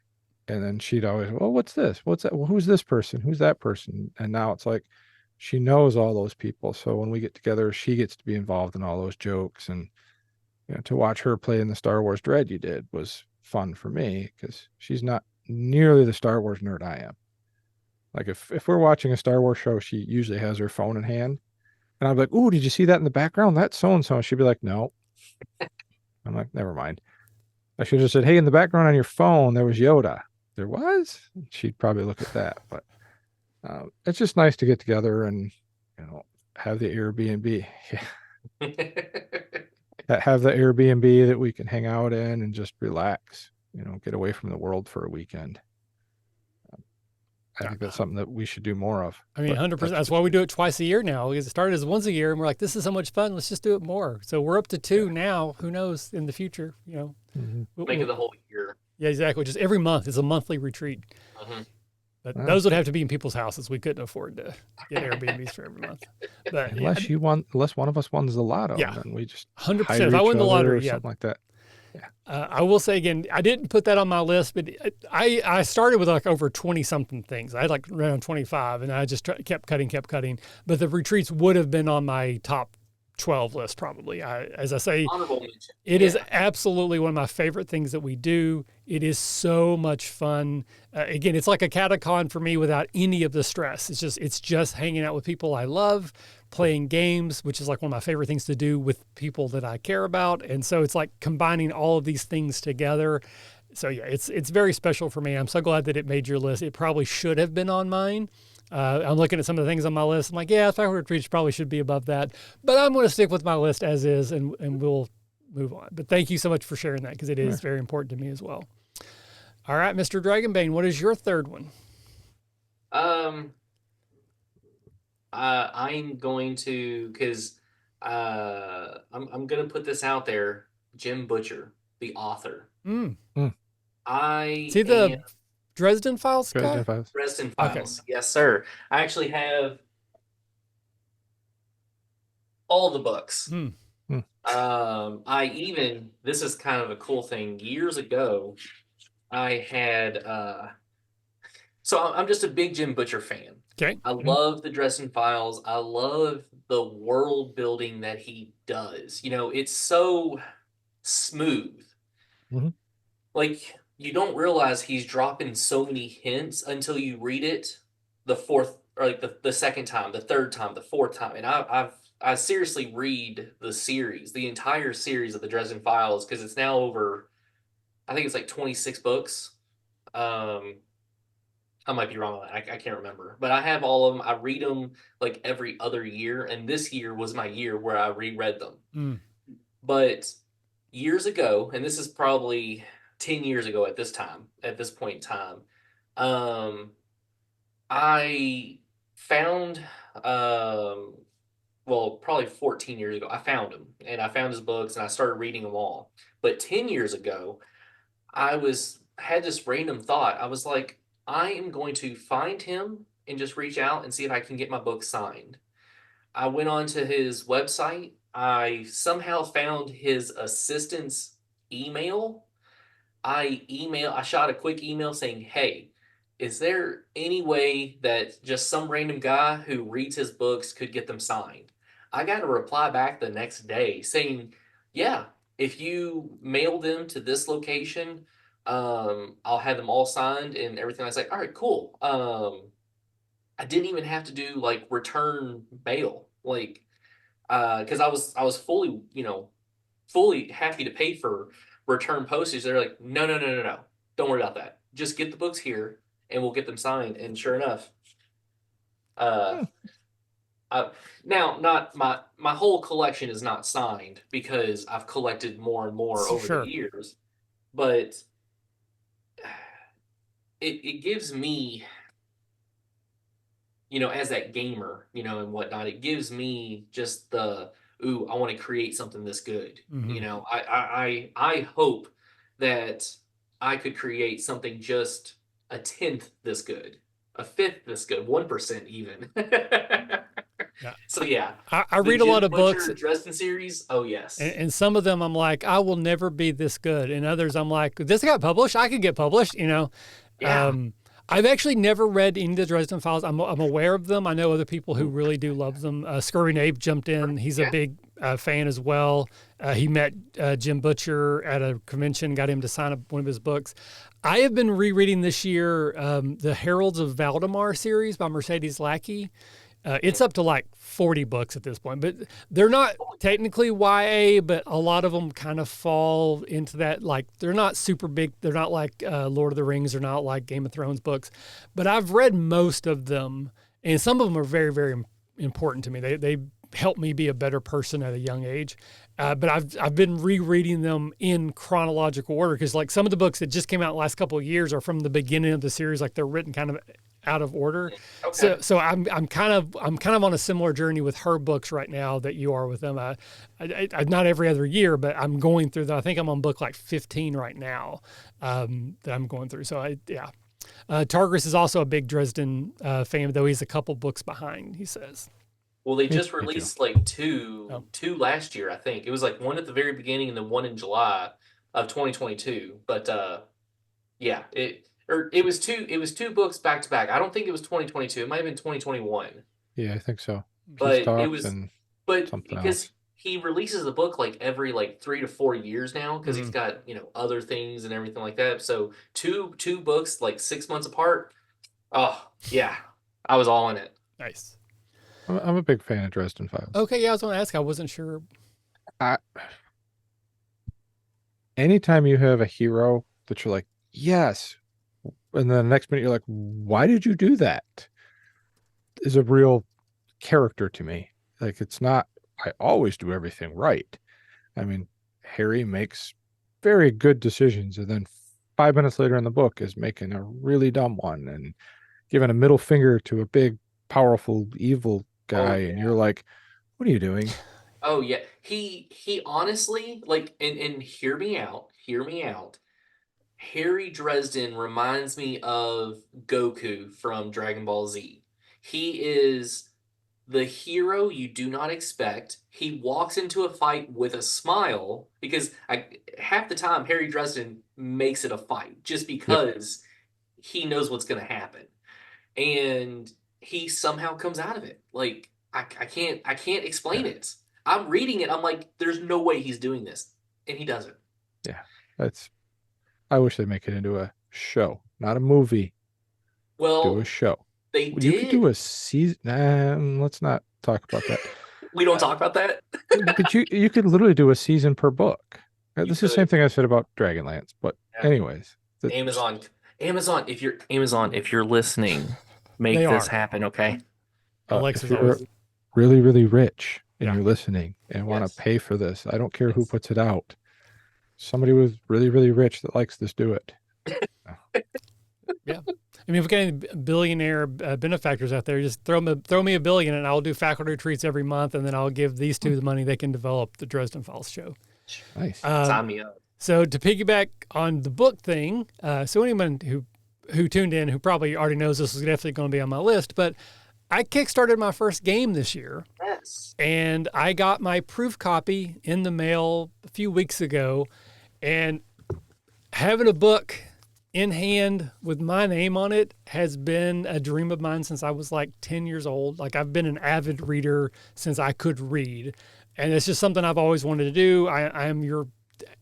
Speaker 2: and then she'd always, well, what's this? What's that? Well, who's this person? Who's that person? And now it's like she knows all those people. So when we get together, she gets to be involved in all those jokes. And to watch her play in the Star Wars Dread you did was fun for me because she's not nearly the Star Wars nerd I am. Like if we're watching a Star Wars show, she usually has her phone in hand. And I'm like, "Ooh, did you see that in the background? That's so-and-so." She'd be like, "No." I'm like, "Never mind." I should have said, "Hey, in the background on your phone, there was Yoda." There was? She'd probably look at that. But it's just nice to get together and, have the Airbnb. Have the Airbnb that we can hang out in and just relax, get away from the world for a weekend. I think that's something that we should do more of.
Speaker 1: I mean, 100%. That's why we do it twice a year now. Because it started as once a year, and we're like, this is so much fun. Let's just do it more. So we're up to 2 now. Who knows in the future?
Speaker 3: Make it the whole year.
Speaker 1: Yeah, exactly. Just every month is a monthly retreat. But those would have to be in people's houses. We couldn't afford to get Airbnbs for every month. But
Speaker 2: unless one of us wins the lotto, then we just
Speaker 1: 100%. If I win the lottery,
Speaker 2: something like that.
Speaker 1: I will say again, I didn't put that on my list, but I started with like over 20 something things. I had like around 25, and I just kept cutting. But the retreats would have been on my top 12 list probably. As I say, it is absolutely one of my favorite things that we do. It is so much fun. Again, it's like a catacon for me without any of the stress. It's just hanging out with people I love, playing games, which is like one of my favorite things to do with people that I care about. And so it's like combining all of these things together. So yeah, it's very special for me. I'm so glad that it made your list. It probably should have been on mine. I'm looking at some of the things on my list. I'm like, yeah, 500 retreats probably should be above that, but I'm going to stick with my list as is, and we'll move on. But thank you so much for sharing that, because it is very important to me as well. All right, Mr. Dragonbane, what is your third one?
Speaker 3: I'm going to, because I'm going to put this out there. Jim Butcher, the author. I
Speaker 1: see the Dresden Files guy?
Speaker 3: Dresden Files. Okay. Yes, sir. I actually have all the books. This is kind of a cool thing. Years ago, I had so I'm just a big Jim Butcher fan.
Speaker 1: Okay.
Speaker 3: I love the Dresden Files. I love the world building that he does. It's so smooth. Like, you don't realize he's dropping so many hints until you read it the fourth, or like the second time, the third time, the fourth time. And I seriously read the entire series of the Dresden Files, because it's now over, I think it's like 26 books. I might be wrong on that. I can't remember. But I have all of them. I read them like every other year. And this year was my year where I reread them. But years ago, and this is probably 10 years ago at this point in time, I found, probably 14 years ago, I found him, and I found his books, and I started reading them all. But 10 years ago, had this random thought. I was like, I am going to find him and just reach out and see if I can get my book signed. I went onto his website. I somehow found his assistant's email. I shot a quick email saying, hey, is there any way that just some random guy who reads his books could get them signed? I got a reply back the next day saying, yeah, if you mail them to this location, I'll have them all signed and everything. I was like, all right, cool. I didn't even have to do like return mail, like, because I was fully, fully happy to pay for return postage. They're like, no, don't worry about that. Just get the books here and we'll get them signed. And sure enough, now not my whole collection is not signed, because I've collected more and more over the years. but it gives me, as that gamer, and whatnot, it gives me just ooh, I want to create something this good.
Speaker 1: Mhm.
Speaker 3: I hope that I could create something just a tenth this good, a fifth this good, 1% even.
Speaker 1: Yeah.
Speaker 3: So yeah,
Speaker 1: I
Speaker 3: the
Speaker 1: read a lot
Speaker 3: Jim
Speaker 1: of books,
Speaker 3: Butcher Dresden series. Oh yes,
Speaker 1: and some of them I'm like, I will never be this good. And others I'm like, this got published, I could get published,
Speaker 3: yeah.
Speaker 1: I've actually never read any of the Dresden Files. I'm aware of them. I know other people who really do love them. Scurvy Nape jumped in. He's a
Speaker 3: Yeah.
Speaker 1: big fan as well. He met Jim Butcher at a convention, got him to sign up one of his books. I have been rereading this year the Heralds of Valdemar series by Mercedes Lackey. It's up to like 40 books at this point, but they're not technically YA, but a lot of them kind of fall into that. Like they're not super big. They're not like Lord of the Rings. They're not like Game of Thrones books, but I've read most of them, and some of them are very, very important to me. They help me be a better person at a young age. But I've been rereading them in chronological order because like some of the books that just came out the last couple of years are from the beginning of the series. Like they're written kind of out of order.
Speaker 3: Okay.
Speaker 1: So I'm kind of on a similar journey with her books right now that you are with them. I not every other year, but I'm going through that. I think I'm on book like 15 right now that I'm going through. So yeah. Targus is also a big Dresden fan, though he's a couple books behind, he says.
Speaker 3: Well, they
Speaker 2: Me
Speaker 3: just
Speaker 2: too.
Speaker 3: released like two
Speaker 1: Oh.
Speaker 3: two last year, I think. It was like one at the very beginning and then one in July of 2022. But yeah, it was two books back to back. I don't think it was 2022. It might have been 2021.
Speaker 2: Yeah, I think so. Peace
Speaker 3: But it
Speaker 2: talks
Speaker 3: was
Speaker 2: and
Speaker 3: but
Speaker 2: something
Speaker 3: because
Speaker 2: else.
Speaker 3: he releases the book like every like 3 to 4 years now because he's
Speaker 1: Mhm.
Speaker 3: got, other things and everything like that. So two books like 6 months apart. Oh, yeah. I was all in it.
Speaker 1: Nice.
Speaker 2: I'm a big fan of Dresden Files.
Speaker 1: Okay, yeah, I was going to ask. I wasn't sure.
Speaker 2: I, anytime you have a hero that you're like, yes, and then the next minute you're like, why did you do that? Is a real character to me. Like it's not, I always do everything right. I mean, Harry makes very good decisions, and then 5 minutes later in the book is making a really dumb one and giving a middle finger to a big, powerful, evil
Speaker 3: Oh
Speaker 2: guy, and
Speaker 3: yeah.
Speaker 2: you're like, what are you doing?
Speaker 3: Oh yeah. He honestly like and hear me out. Hear me out. Harry Dresden reminds me of Goku from Dragon Ball Z. He is the hero you do not expect. He walks into a fight with a smile because half the time Harry Dresden makes it a fight just
Speaker 2: Yep.
Speaker 3: because he knows what's going to happen, and he somehow comes out of it. Like I can't explain
Speaker 2: Yeah.
Speaker 3: it. I'm reading it. I'm like, there's no way he's doing this, and he doesn't.
Speaker 2: Yeah. That's, I wish they'd make it into a show, not a movie. Do a
Speaker 3: Well,
Speaker 2: show.
Speaker 3: they
Speaker 2: You could do
Speaker 3: did.
Speaker 2: a season. Nah, let's not talk about that.
Speaker 3: We don't talk about that.
Speaker 2: But you could literally do a season per book.
Speaker 3: You
Speaker 2: This is the same
Speaker 3: could.
Speaker 2: thing I said about Dragonlance. But
Speaker 3: Yeah.
Speaker 2: anyways,
Speaker 3: Amazon, if you're listening, make
Speaker 1: They
Speaker 3: this
Speaker 1: are.
Speaker 3: happen, okay?
Speaker 1: Alexa's
Speaker 2: if you're
Speaker 1: always.
Speaker 2: really, really rich and
Speaker 1: Yeah.
Speaker 2: you're listening and want
Speaker 3: Yes.
Speaker 2: to pay for this, I don't care who
Speaker 3: Yes.
Speaker 2: puts it out. Somebody was really, really rich that likes this, do it.
Speaker 1: Yeah. I mean, if we got any billionaire benefactors out there, just throw me $1 billion and I'll do faculty retreats every month, and then I'll give these two the money they can develop the Dresden Files show.
Speaker 2: Nice.
Speaker 3: Sign me up.
Speaker 1: So to piggyback on the book thing, so anyone who tuned in who probably already knows this is definitely going to be on my list, but I kickstarted my first game this year,
Speaker 3: Yes.
Speaker 1: and I got my proof copy in the mail a few weeks ago, and having a book in hand with my name on it has been a dream of mine since I was like 10 years old. Like I've been an avid reader since I could read, and it's just something I've always wanted to do. I am your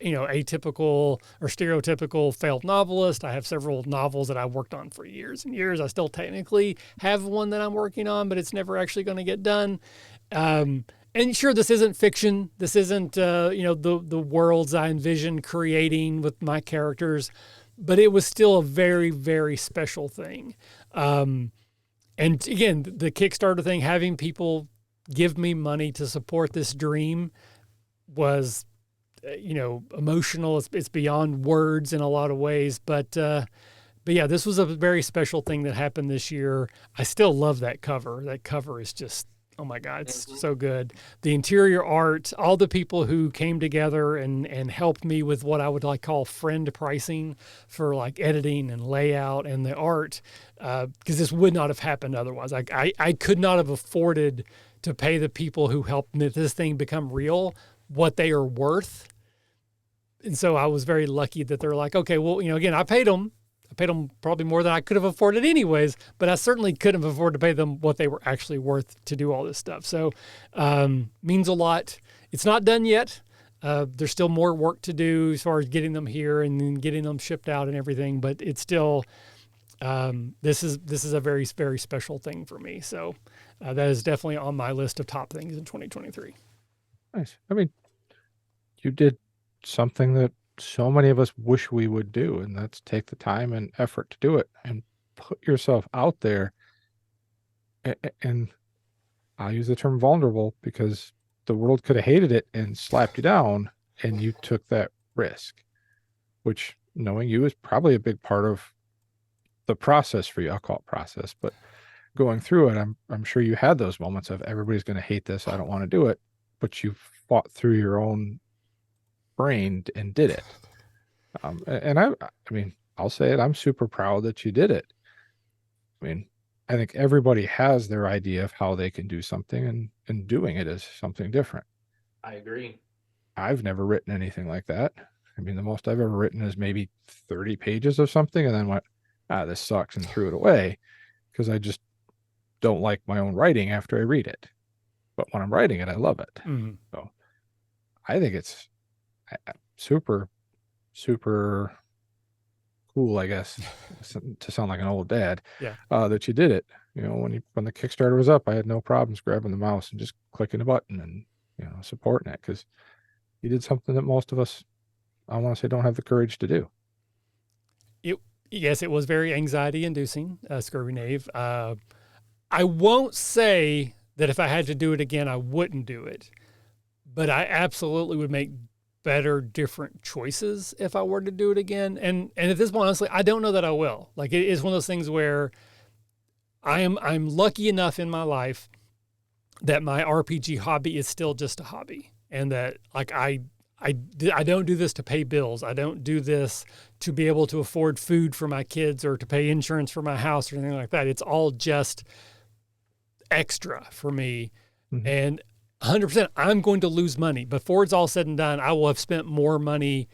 Speaker 1: atypical or stereotypical failed novelist. I have several novels that I've worked on for years and years. I still technically have one that I'm working on, but it's never actually going to get done. And sure, this isn't fiction. This isn't, the worlds I envision creating with my characters, but it was still a very, very special thing. And again, the Kickstarter thing, having people give me money to support this dream was emotional. It's beyond words in a lot of ways. But yeah, this was a very special thing that happened this year. I still love that cover. That cover is just, oh my God, it's so good. The interior art, all the people who came together and helped me with what I would call friend pricing for like editing and layout and the art, because this would not have happened otherwise. I could not have afforded to pay the people who helped this thing become real what they are worth. And so I was very lucky that they're like, okay, well, again, I paid them probably more than I could have afforded anyways, but I certainly couldn't have afforded to pay them what they were actually worth to do all this stuff. So means a lot. It's not done yet. There's still more work to do as far as getting them here and then getting them shipped out and everything, but it's still, this is a very, very special thing for me. So that is definitely on my list of top things in 2023.
Speaker 2: Nice. I mean, you did something that so many of us wish we would do, and that's take the time and effort to do it and put yourself out there. And I'll use the term vulnerable because the world could have hated it and slapped you down, and you took that risk, which, knowing you, is probably a big part of the process for you. I'll call it process, but going through it, I'm sure you had those moments of everybody's going to hate this, I don't want to do it, but you fought through your own brain and did it. And I mean, I'll say it, I'm super proud that you did it. I mean, I think everybody has their idea of how they can do something, and doing it is something different.
Speaker 3: I agree.
Speaker 2: I've never written anything like that. I mean, the most I've ever written is maybe 30 pages of something and then went, this sucks, and threw it away because I just don't like my own writing after I read it. But when I'm writing it, I love it.
Speaker 1: Mm-hmm.
Speaker 2: So I think it's super, super cool, I guess, to sound like an old dad, that you did it. When the Kickstarter was up, I had no problems grabbing the mouse and just clicking a button and, supporting it, because you did something that most of us, I want to say, don't have the courage to do.
Speaker 1: Yes, it was very anxiety inducing, Scurvy Knave. I won't say that if I had to do it again, I wouldn't do it, but I absolutely would make better, different choices if I were to do it again. And at this point, honestly, I don't know that I will. Like, it is one of those things where I'm lucky enough in my life that my RPG hobby is still just a hobby, and that I don't do this to pay bills. I don't do this to be able to afford food for my kids or to pay insurance for my house or anything like that. It's all just extra for me. Mm-hmm. And 100%, I'm going to lose money. Before it's all said and done, I will have spent more money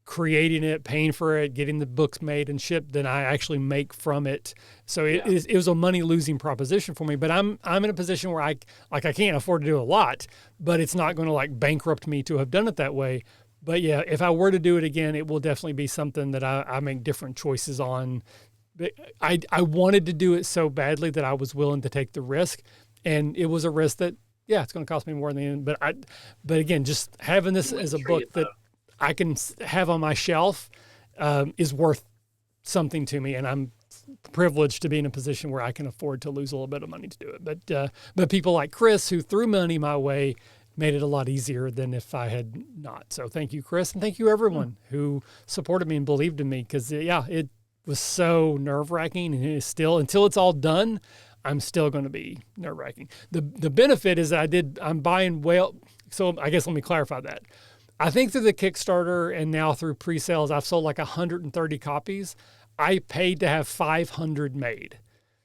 Speaker 1: creating it, paying for it, getting the books made and shipped than I actually make from it. So it was a money losing proposition for me, but I'm in a position where I can't afford to do a lot, but it's not going to bankrupt me to have done it that way. But yeah, if I were to do it again, it will definitely be something that I make different choices on. But I wanted to do it so badly that I was willing to take the risk, and it was a risk that, it's going to cost me more in the end. But again, just having this as a book that I can have on my shelf is worth something to me, and I'm privileged to be in a position where I can afford to lose a little bit of money to do it. But people like Chris, who threw money my way, made it a lot easier than if I had not. So thank you, Chris, and thank you everyone who supported me and believed in me, because it was so nerve-wracking, and it is still, until it's all done, I'm still going to be nerve-wracking. The benefit is that I'm buying so I guess let me clarify that. I think through the Kickstarter and now through pre-sales, I've sold 130 copies. I paid to have 500 made.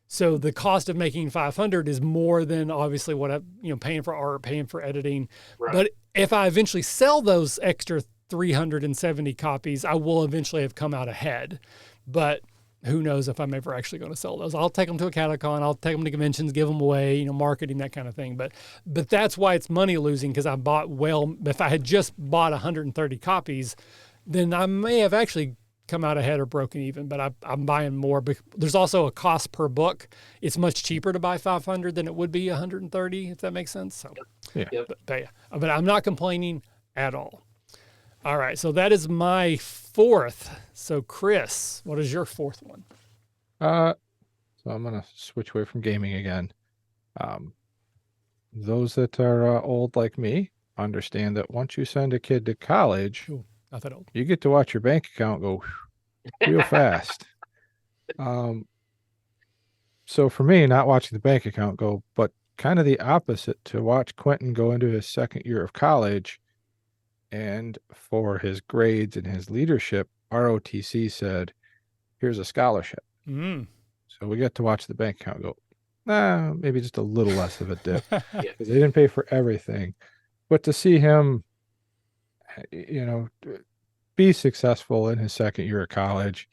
Speaker 1: So the cost of making 500 is more than obviously what I'm paying for art, paying for editing. Right. But if I eventually sell those extra 370 copies, I will eventually have come out ahead. But who knows if I'm ever actually going to sell those. I'll take them to a catacon. I'll take them to conventions, give them away, marketing, that kind of thing. But that's why it's money losing, because I bought if I had just bought 130 copies, then I may have actually come out ahead or broken even, but I'm buying more. There's also a cost per book. It's much cheaper to buy 500 than it would be 130, if that makes sense. So, but I'm not complaining at all. All right, so that is my fourth. So, Chris, what is your fourth one?
Speaker 2: So I'm going to switch away from gaming again. Those that are old like me understand that once you send a kid to college,
Speaker 1: Ooh, not that old.
Speaker 2: you get to watch your bank account go real fast. So for me, not watching the bank account go, but kind of the opposite, to watch Quentin go into his second year of college, and for his grades and his leadership, ROTC said, here's a scholarship.
Speaker 1: Mm.
Speaker 2: So we get to watch the bank account go, maybe just a little less of a dip,
Speaker 3: Yeah.
Speaker 2: because they didn't pay for everything. But to see him, you know, be successful in his second year of college,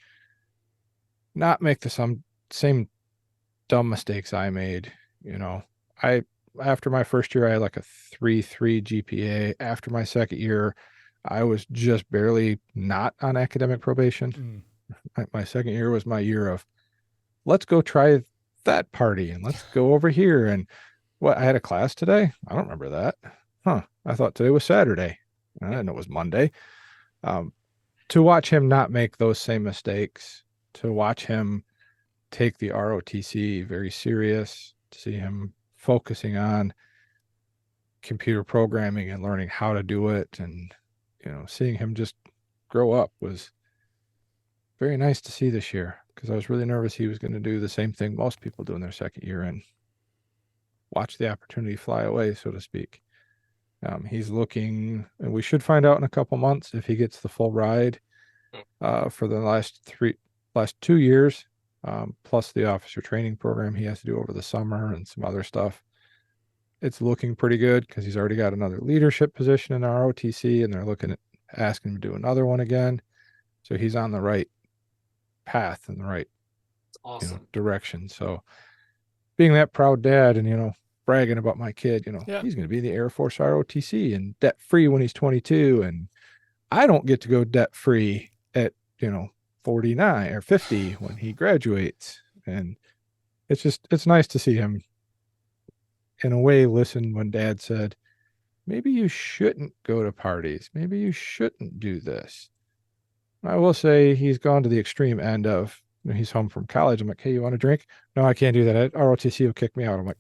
Speaker 2: not make the same dumb mistakes I made. I after my first year I had like a 3.3 GPA. After my second year, I was just barely not on academic probation. My second year was my year of, let's go try that party and let's go over here. And what, I had a class today? I don't remember that. I thought today was Saturday. I didn't know it was Monday. To watch him not make those same mistakes, to watch him take the ROTC very serious, to see him focusing on computer programming and learning how to do it, and seeing him just grow up was very nice to see this year, because I was really nervous he was going to do the same thing most people do in their second year and watch the opportunity fly away, so to speak. He's looking, and we should find out in a couple months if he gets the full ride for the last 2 years, plus the officer training program he has to do over the summer and some other stuff. It's looking pretty good because he's already got another leadership position in ROTC, and they're looking at asking him to do another one again. So he's on the right path and the right
Speaker 3: Awesome.
Speaker 2: direction. So being that proud dad and bragging about my kid,
Speaker 1: Yeah.
Speaker 2: he's going to be in the Air Force ROTC and debt free when he's 22, and I don't get to go debt free at 49 or 50 when he graduates. And it's nice to see him in a way listen when dad said, maybe you shouldn't go to parties, maybe you shouldn't do this. I will say he's gone to the extreme end of, he's home from college. I'm like, hey, you want a drink? No, I can't do that. ROTC will kick me out. I'm like,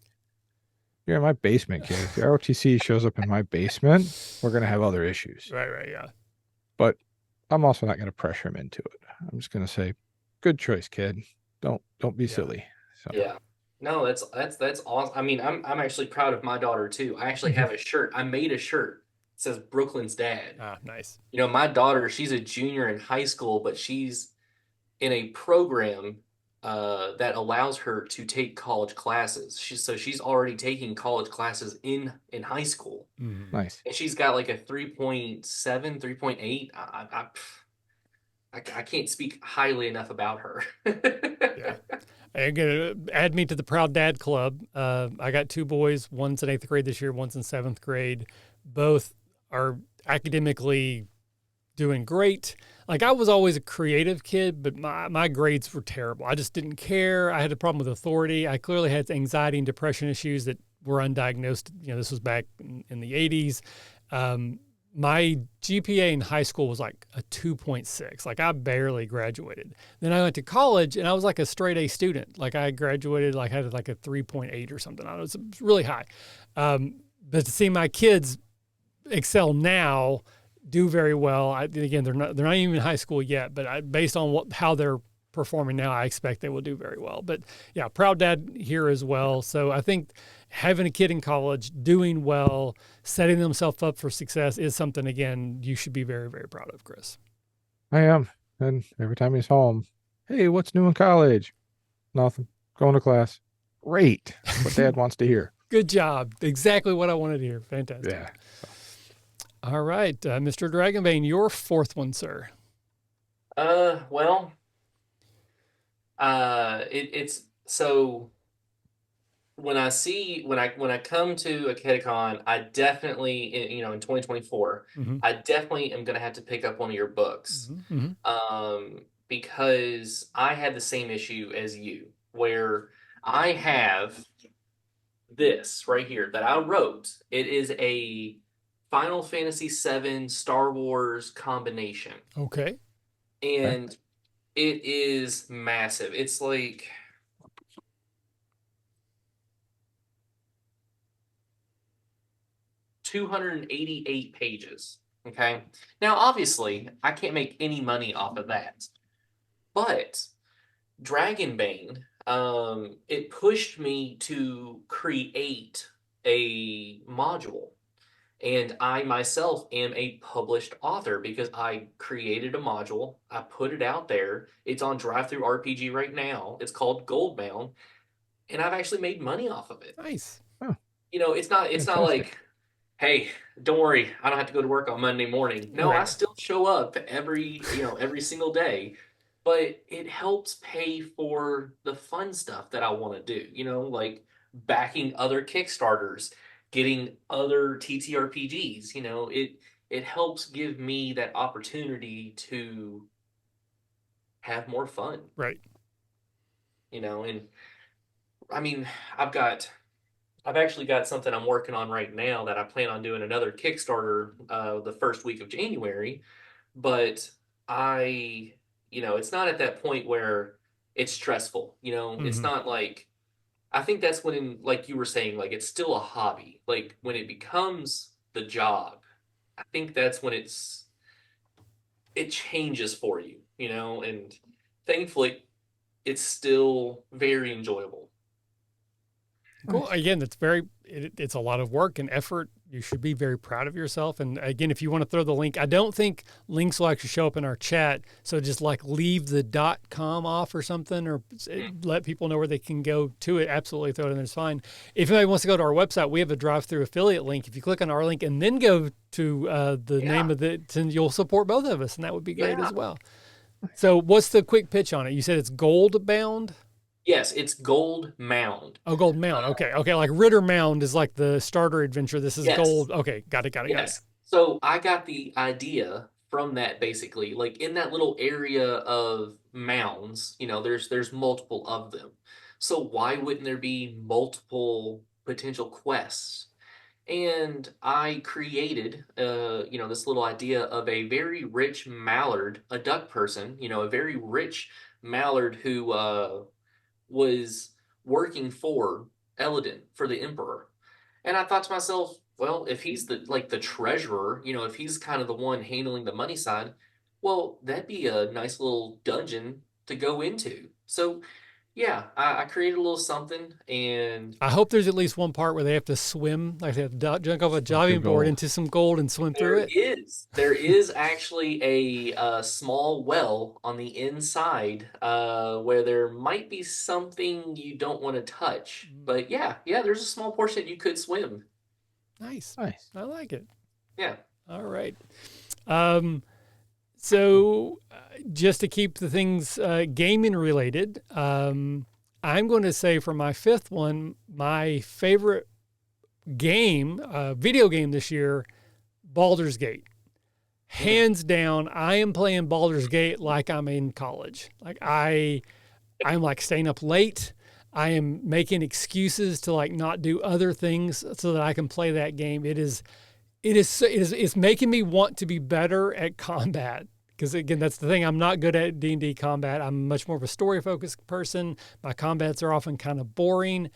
Speaker 2: you're in my basement, kid. If the ROTC shows up in my basement, we're going to have other issues.
Speaker 1: Right, yeah.
Speaker 2: But I'm also not going to pressure him into it. I'm just going to say, good choice, kid. Don't be silly. So.
Speaker 3: Yeah. No, that's awesome. I mean, I'm actually proud of my daughter too. I actually have a shirt. I made a shirt. It says Brooklyn's dad.
Speaker 1: Ah, nice.
Speaker 3: My daughter, she's a junior in high school, but she's in a program that allows her to take college classes. She's already taking college classes in high school.
Speaker 2: Nice.
Speaker 3: And she's got like a 3.7, 3.8. I can't speak highly enough about her.
Speaker 1: Yeah. I'm gonna add me to the Proud Dad Club. I got 2 boys. One's in 8th grade this year. One's in 7th grade. Both are academically doing great. Like, I was always a creative kid, but my grades were terrible. I just didn't care. I had a problem with authority. I clearly had anxiety and depression issues that were undiagnosed. This was back in the 80s. My GPA in high school was like a 2.6. Like, I barely graduated. Then I went to college and I was like a straight A student. Like, I graduated, like I had like a 3.8 or something. It was really high. But to see my kids excel now, do very well. Again, they're not even in high school yet, but based on how they're performing now, I expect they will do very well. But yeah, proud dad here as well. So I think having a kid in college, doing well, setting themselves up for success is something, again, you should be very, very proud of, Chris.
Speaker 2: I am. And every time he's home, hey, what's new in college? Nothing. Going to class. Great. What dad wants to hear.
Speaker 1: Good job. Exactly what I wanted to hear. Fantastic.
Speaker 2: Yeah.
Speaker 1: All right, Mr. Dragonbane, your 4th one, sir.
Speaker 3: Well, it's so when I come to a CatechCon, I definitely, in 2024, I definitely am gonna have to pick up one of your books, because I had the same issue as you, where I have this right here that I wrote. It is a Final Fantasy VII Star Wars combination.
Speaker 1: Okay.
Speaker 3: And it is massive. It's like 288 pages. Okay. Now, obviously, I can't make any money off of that. But Dragonbane, it pushed me to create a module. And I myself am a published author because I created a module. I put it out there. It's on DriveThruRPG right now. It's called Goldbound, and I've actually made money off of it.
Speaker 1: Nice.
Speaker 2: Oh,
Speaker 3: It's not
Speaker 2: fantastic.
Speaker 3: like, hey, don't worry, I don't have to go to work on Monday morning. No, I
Speaker 1: Right.
Speaker 3: still show up every single day, but it helps pay for the fun stuff that I want to do, like backing other Kickstarters, getting other TTRPGs, it helps give me that opportunity to have more fun,
Speaker 1: Right.
Speaker 3: and I mean, I've actually got something I'm working on right now that I plan on doing another Kickstarter the first week of January, but it's not at that point where it's stressful. It's
Speaker 1: Mm-hmm.
Speaker 3: not like, I think that's when, like you were saying, like it's still a hobby. Like when it becomes the job, I think that's when it changes for you, and thankfully it's still very enjoyable.
Speaker 1: Cool.
Speaker 2: Nice.
Speaker 1: Again, it's a lot of work and effort. You should be very proud of yourself. And again, if you want to throw the link, I don't think links will actually show up in our chat. So just like leave the .com off or something, or let people know where they can go to it. Absolutely throw it in there. It's fine. If anybody wants to go to our website, we have a drive-through affiliate link. If you click on our link and then go to the name of it, then you'll support both of us. And that would be great as well. So what's the quick pitch on it? You said it's gold bound?
Speaker 3: Yes, it's Gold Mound.
Speaker 1: Oh, Gold Mound. Okay. Okay. Like Ritter Mound is like the starter adventure. This is
Speaker 3: Yes.
Speaker 1: Gold. Okay. Got it.
Speaker 3: Yes. So I got the idea from that basically. Like in that little area of mounds, there's multiple of them. So why wouldn't there be multiple potential quests? And I created, this little idea of a very rich mallard, a duck person, a very rich mallard who was working for Eladin, for the Emperor. And I thought to myself, well, if he's the treasurer, if he's kind of the one handling the money side, well, that'd be a nice little dungeon to go into. So yeah, I created a little something, and
Speaker 1: I hope there's at least one part where they have to swim, like they have to jump off a diving board
Speaker 2: gold.
Speaker 1: into some gold and swim through it.
Speaker 3: there is actually a small well on the inside where there might be something you don't want to touch. But yeah, there's a small portion that you could swim.
Speaker 1: Nice.
Speaker 2: Nice.
Speaker 1: I like it.
Speaker 3: Yeah.
Speaker 1: All right. So just to keep the things gaming related, I'm going to say for my fifth one, my favorite game, video game this year, Baldur's Gate. Hands down, I am playing Baldur's Gate like I'm in college. Like I'm like staying up late. I am making excuses to like not do other things so that I can play that game. It's making me want to be better at combat. Because again, that's the thing. I'm not good at D&D combat. I'm much more of a story-focused person. My combats are often kind of boring.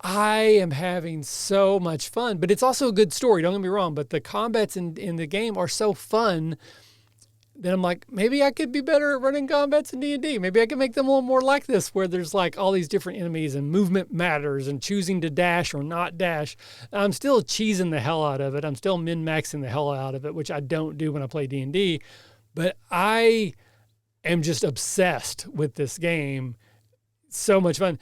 Speaker 1: I am having so much fun, but it's also a good story. Don't get me wrong. But the combats in the game are so fun that I'm like, maybe I could be better at running combats in D&D. Maybe I could make them a little more like this, where there's like all these different enemies and movement matters and choosing to dash or not dash. I'm still cheesing the hell out of it. I'm still min-maxing the hell out of it, which I don't do when I play D&D. But I am just obsessed with this game. So much fun.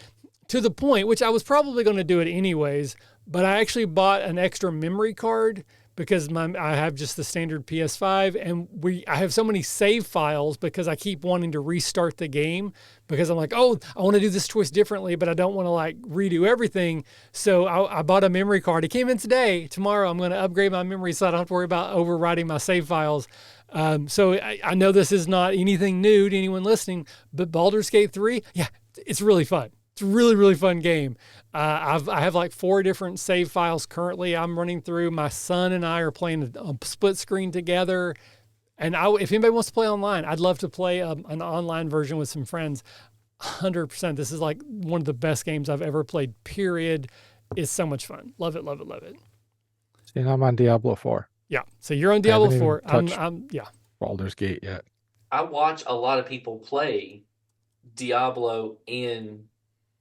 Speaker 1: To the point, which I was probably going to do it anyways, but I actually bought an extra memory card because I have just the standard PS5, and I have so many save files because I keep wanting to restart the game because I'm like, oh, I want to do this choice differently, but I don't want to like redo everything. So I bought a memory card. It came in today. Tomorrow I'm going to upgrade my memory so I don't have to worry about overwriting my save files. So I know this is not anything new to anyone listening, but Baldur's Gate 3, yeah, it's really fun. It's a really, really fun game. I have like 4 different save files currently I'm running through. My son and I are playing a split screen together. And if anybody wants to play online, I'd love to play an online version with some friends. 100%. This is like one of the best games I've ever played, period. It's so much fun. Love it, love it, love it.
Speaker 2: And I'm on Diablo 4.
Speaker 1: Yeah. So you're on
Speaker 2: I
Speaker 1: Diablo
Speaker 2: haven't even
Speaker 1: 4.
Speaker 2: touched
Speaker 1: Yeah.
Speaker 2: Baldur's Gate yet.
Speaker 3: I watch a lot of people play Diablo and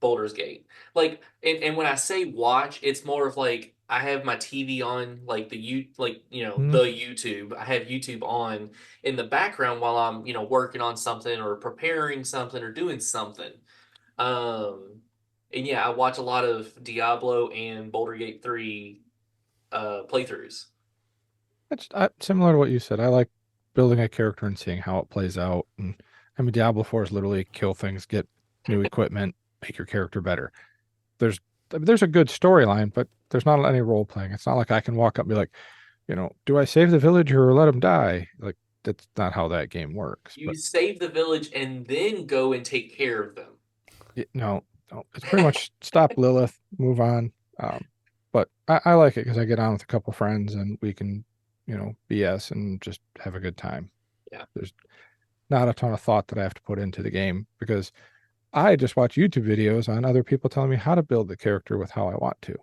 Speaker 3: Baldur's Gate. Like, and when I say watch, it's more of like I have my TV on, like
Speaker 2: Hmm.
Speaker 3: the YouTube. I have YouTube on in the background while I'm working on something or preparing something or doing something. And yeah, I watch a lot of Diablo and Baldur's Gate 3 playthroughs.
Speaker 2: It's similar to what you said. I like building a character and seeing how it plays out. And I mean, Diablo 4 is literally kill things, get new equipment, make your character better. There's a good storyline, but there's not any role playing. It's not like I can walk up and be like, do I save the village or let them die? Like, that's not how that game works.
Speaker 3: You
Speaker 2: But
Speaker 3: save the village and then go and take care of them.
Speaker 2: no, it's pretty much stop Lilith, move on. But I like it because I get on with a couple friends and we can, BS and just have a good time.
Speaker 3: Yeah.
Speaker 2: There's not a ton of thought that I have to put into the game because I just watch YouTube videos on other people telling me how to build the character with how I want to.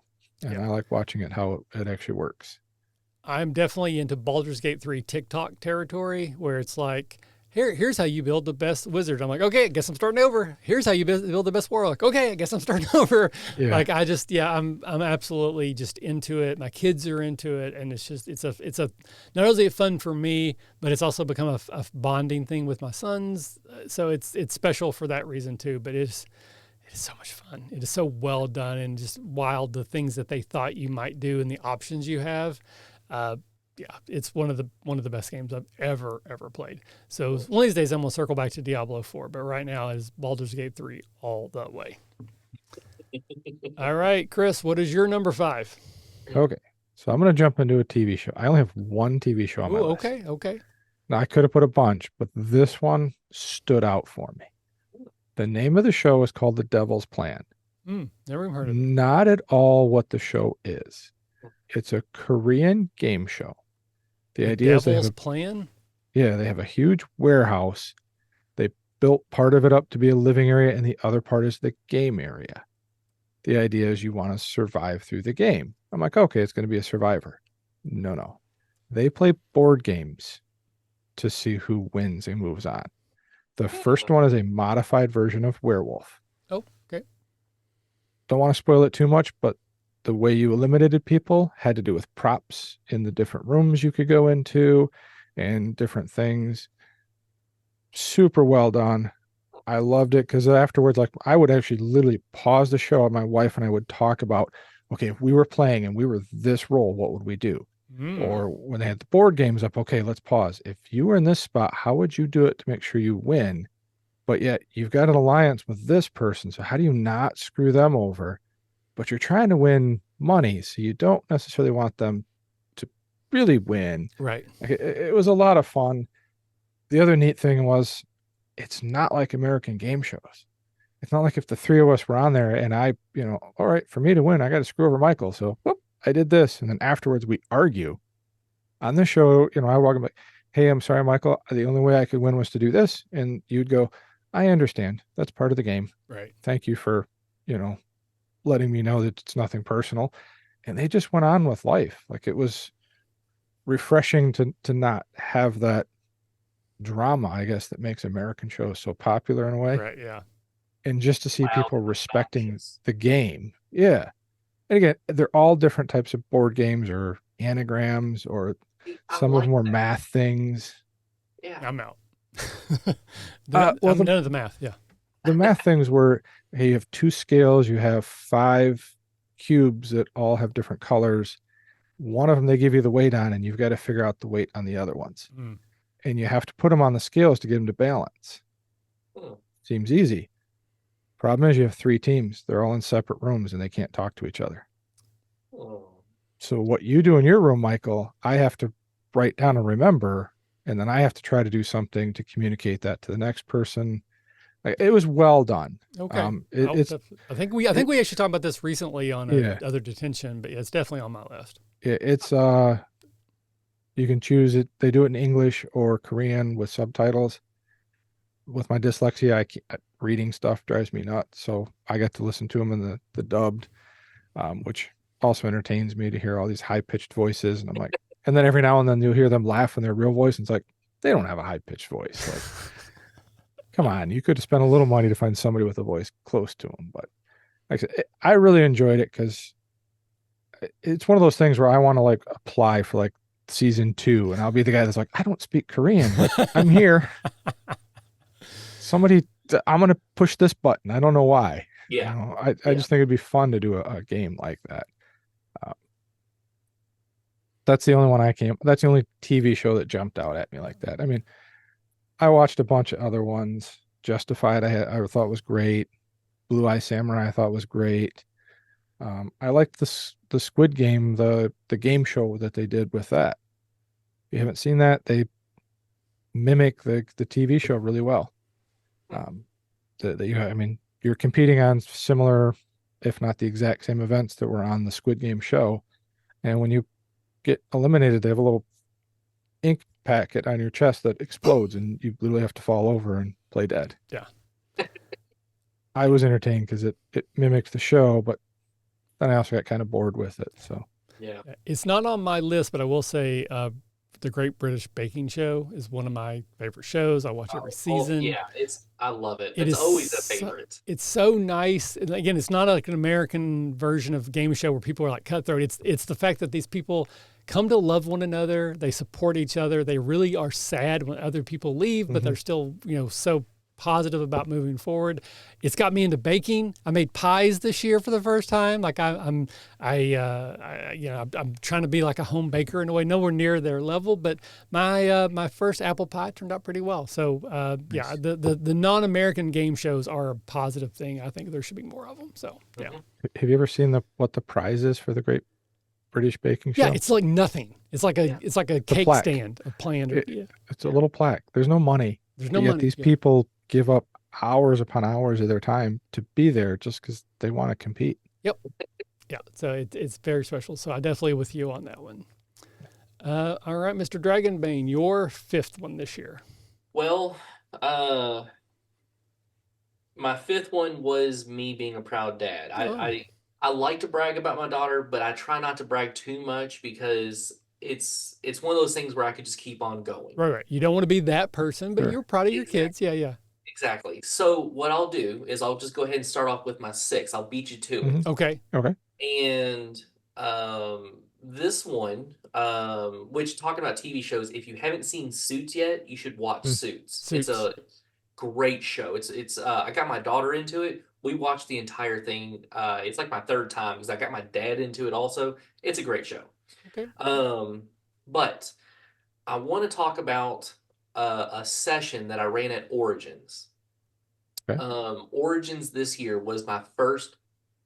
Speaker 2: And I like watching it how it actually works.
Speaker 1: I'm definitely into Baldur's Gate 3 TikTok territory where it's like, here's how you build the best wizard. I'm like, okay, I guess I'm starting over. Here's how you build the best warlock. Okay, I guess I'm starting over.
Speaker 2: Yeah.
Speaker 1: Like I'm absolutely just into it. My kids are into it, and it's a not only fun for me, but it's also become a bonding thing with my sons. So it's special for that reason too. But it is so much fun. It is so well done and just wild, the things that they thought you might do and the options you have. Yeah, it's one of the best games I've ever played. So one of these days I'm gonna circle back to Diablo 4, but right now is Baldur's Gate 3 all the way. All right, Chris, what is your number 5?
Speaker 2: Okay. So I'm going to jump into a TV show. I only have one TV show on my list.
Speaker 1: Okay.
Speaker 2: Now I could have put a bunch, but this one stood out for me. The name of the show is called The Devil's Plan.
Speaker 1: Never even heard of it.
Speaker 2: Not at all what the show is. It's a Korean game show. The idea is
Speaker 1: Devil's Plan?
Speaker 2: Yeah, they have a huge warehouse. They built part of it up to be a living area, and the other part is the game area. The idea is you want to survive through the game. I'm like, okay, it's going to be a survivor. No. They play board games to see who wins and moves on. The first one is a modified version of Werewolf.
Speaker 1: Oh, okay.
Speaker 2: Don't want to spoil it too much, but the way you eliminated people had to do with props in the different rooms you could go into and different things. Super well done. I loved it because afterwards, like I would actually literally pause the show and my wife and I would talk about, okay, if we were playing and we were this role, what would we do? Or when they had the board games up, okay, let's pause. If you were in this spot, how would you do it to make sure you win? But yet you've got an alliance with this person. So how do you not screw them over? But you're trying to win money. So you don't necessarily want them to really win.
Speaker 1: Right.
Speaker 2: Like it was a lot of fun. The other neat thing was it's not like American game shows. It's not like if the three of us were on there and I, all right, for me to win, I got to screw over Michael. So whoop, I did this. And then afterwards we argue. On the show, I walk in like, hey, I'm sorry, Michael. The only way I could win was to do this. And you'd go, I understand. That's part of the game.
Speaker 1: Right.
Speaker 2: Thank you for, letting me know that it's nothing personal. And they just went on with life. Like it was refreshing to not have that drama, I guess, that makes American shows so popular in a way.
Speaker 1: Right, yeah.
Speaker 2: And just to see people respecting the game. Yeah. And again, they're all different types of board games or anagrams or some of them are math things.
Speaker 3: Yeah.
Speaker 1: I'm out.
Speaker 2: Well,
Speaker 1: none of the math, yeah.
Speaker 2: The math things were, hey, you have 2 scales, you have 5 cubes that all have different colors. One of them they give you the weight on, and you've got to figure out the weight on the other ones. And you have to put them on the scales to get them to balance. Seems easy. Problem is you have 3 teams. They're all in separate rooms, and they can't talk to each other. So what you do in your room, Michael, I have to write down and remember, and then I have to try to do something to communicate that to the next person. It was well done.
Speaker 1: Okay. I think we actually talked about this recently on other Detention, but it's definitely on my list.
Speaker 2: It's you can choose it. They do it in English or Korean with subtitles. With my dyslexia, reading stuff drives me nuts. So I got to listen to them in the dubbed, which also entertains me to hear all these high pitched voices, and I'm like, and then every now and then you'll hear them laugh in their real voice, and it's like they don't have a high pitched voice. Like, come on, you could have spent a little money to find somebody with a voice close to them. But like I said, I really enjoyed it because it's one of those things where I want to like apply for like season 2, and I'll be the guy that's like, I don't speak Korean, but I'm here. Somebody, I'm gonna push this button. I don't know why.
Speaker 3: Yeah.
Speaker 2: I just think it'd be fun to do a game like that. Uh, that's the only one that's the only TV show that jumped out at me like that. I mean, I watched a bunch of other ones. Justified, I thought was great. Blue Eye Samurai, I thought was great. I liked the Squid Game, the game show that they did with that. If you haven't seen that, they mimic the TV show really well. I mean, you're competing on similar, if not the exact same events that were on the Squid Game show. And when you get eliminated, they have a little ink packet on your chest that explodes, and you literally have to fall over and play dead.
Speaker 1: Yeah.
Speaker 2: I was entertained because it mimicked the show, but then I also got kind of bored with it. So
Speaker 3: Yeah.
Speaker 1: It's not on my list, but I will say the Great British Baking Show is one of my favorite shows. I watch every season.
Speaker 3: Yeah, I love it. It's always a favorite.
Speaker 1: It's so nice. And again, it's not like an American version of game show where people are like cutthroat. It's the fact that these people come to love one another. They support each other. They really are sad when other people leave, but they're still, so positive about moving forward. It's got me into baking. I made pies this year for the first time. Like I'm trying to be like a home baker in a way, nowhere near their level, but my first apple pie turned out pretty well. So
Speaker 2: nice.
Speaker 1: yeah, the non-American game shows are a positive thing. I think there should be more of them. So yeah.
Speaker 2: Have you ever seen what the prize is for the Great British Baking Show?
Speaker 1: Yeah, it's like nothing. It's like a cake
Speaker 2: plaque.
Speaker 1: stand, a plan.
Speaker 2: It's a little plaque. There's no money.
Speaker 1: There's no
Speaker 2: yet
Speaker 1: money.
Speaker 2: These people give up hours upon hours of their time to be there just because they want to compete.
Speaker 1: Yep. Yeah. So it's very special. So I definitely with you on that one. All right, Mr. Dragonbane, your 5th one this year.
Speaker 3: Well, my 5th one was me being a proud dad. I like to brag about my daughter, but I try not to brag too much because it's one of those things where I could just keep on going.
Speaker 1: Right. You don't want to be that person, but
Speaker 2: Sure.
Speaker 1: you're proud of your kids. Yeah.
Speaker 3: Exactly. So what I'll do is I'll just go ahead and start off with my 6. I'll beat you to it.
Speaker 1: Okay.
Speaker 3: And this one, which talking about TV shows, if you haven't seen Suits yet, you should watch Suits. It's a great show. It's I got my daughter into it. We watched the entire thing. It's like my 3rd time because I got my dad into it also. It's a great show.
Speaker 1: Okay.
Speaker 3: But I want to talk about a session that I ran at Origins.
Speaker 2: Okay.
Speaker 3: Origins this year was my first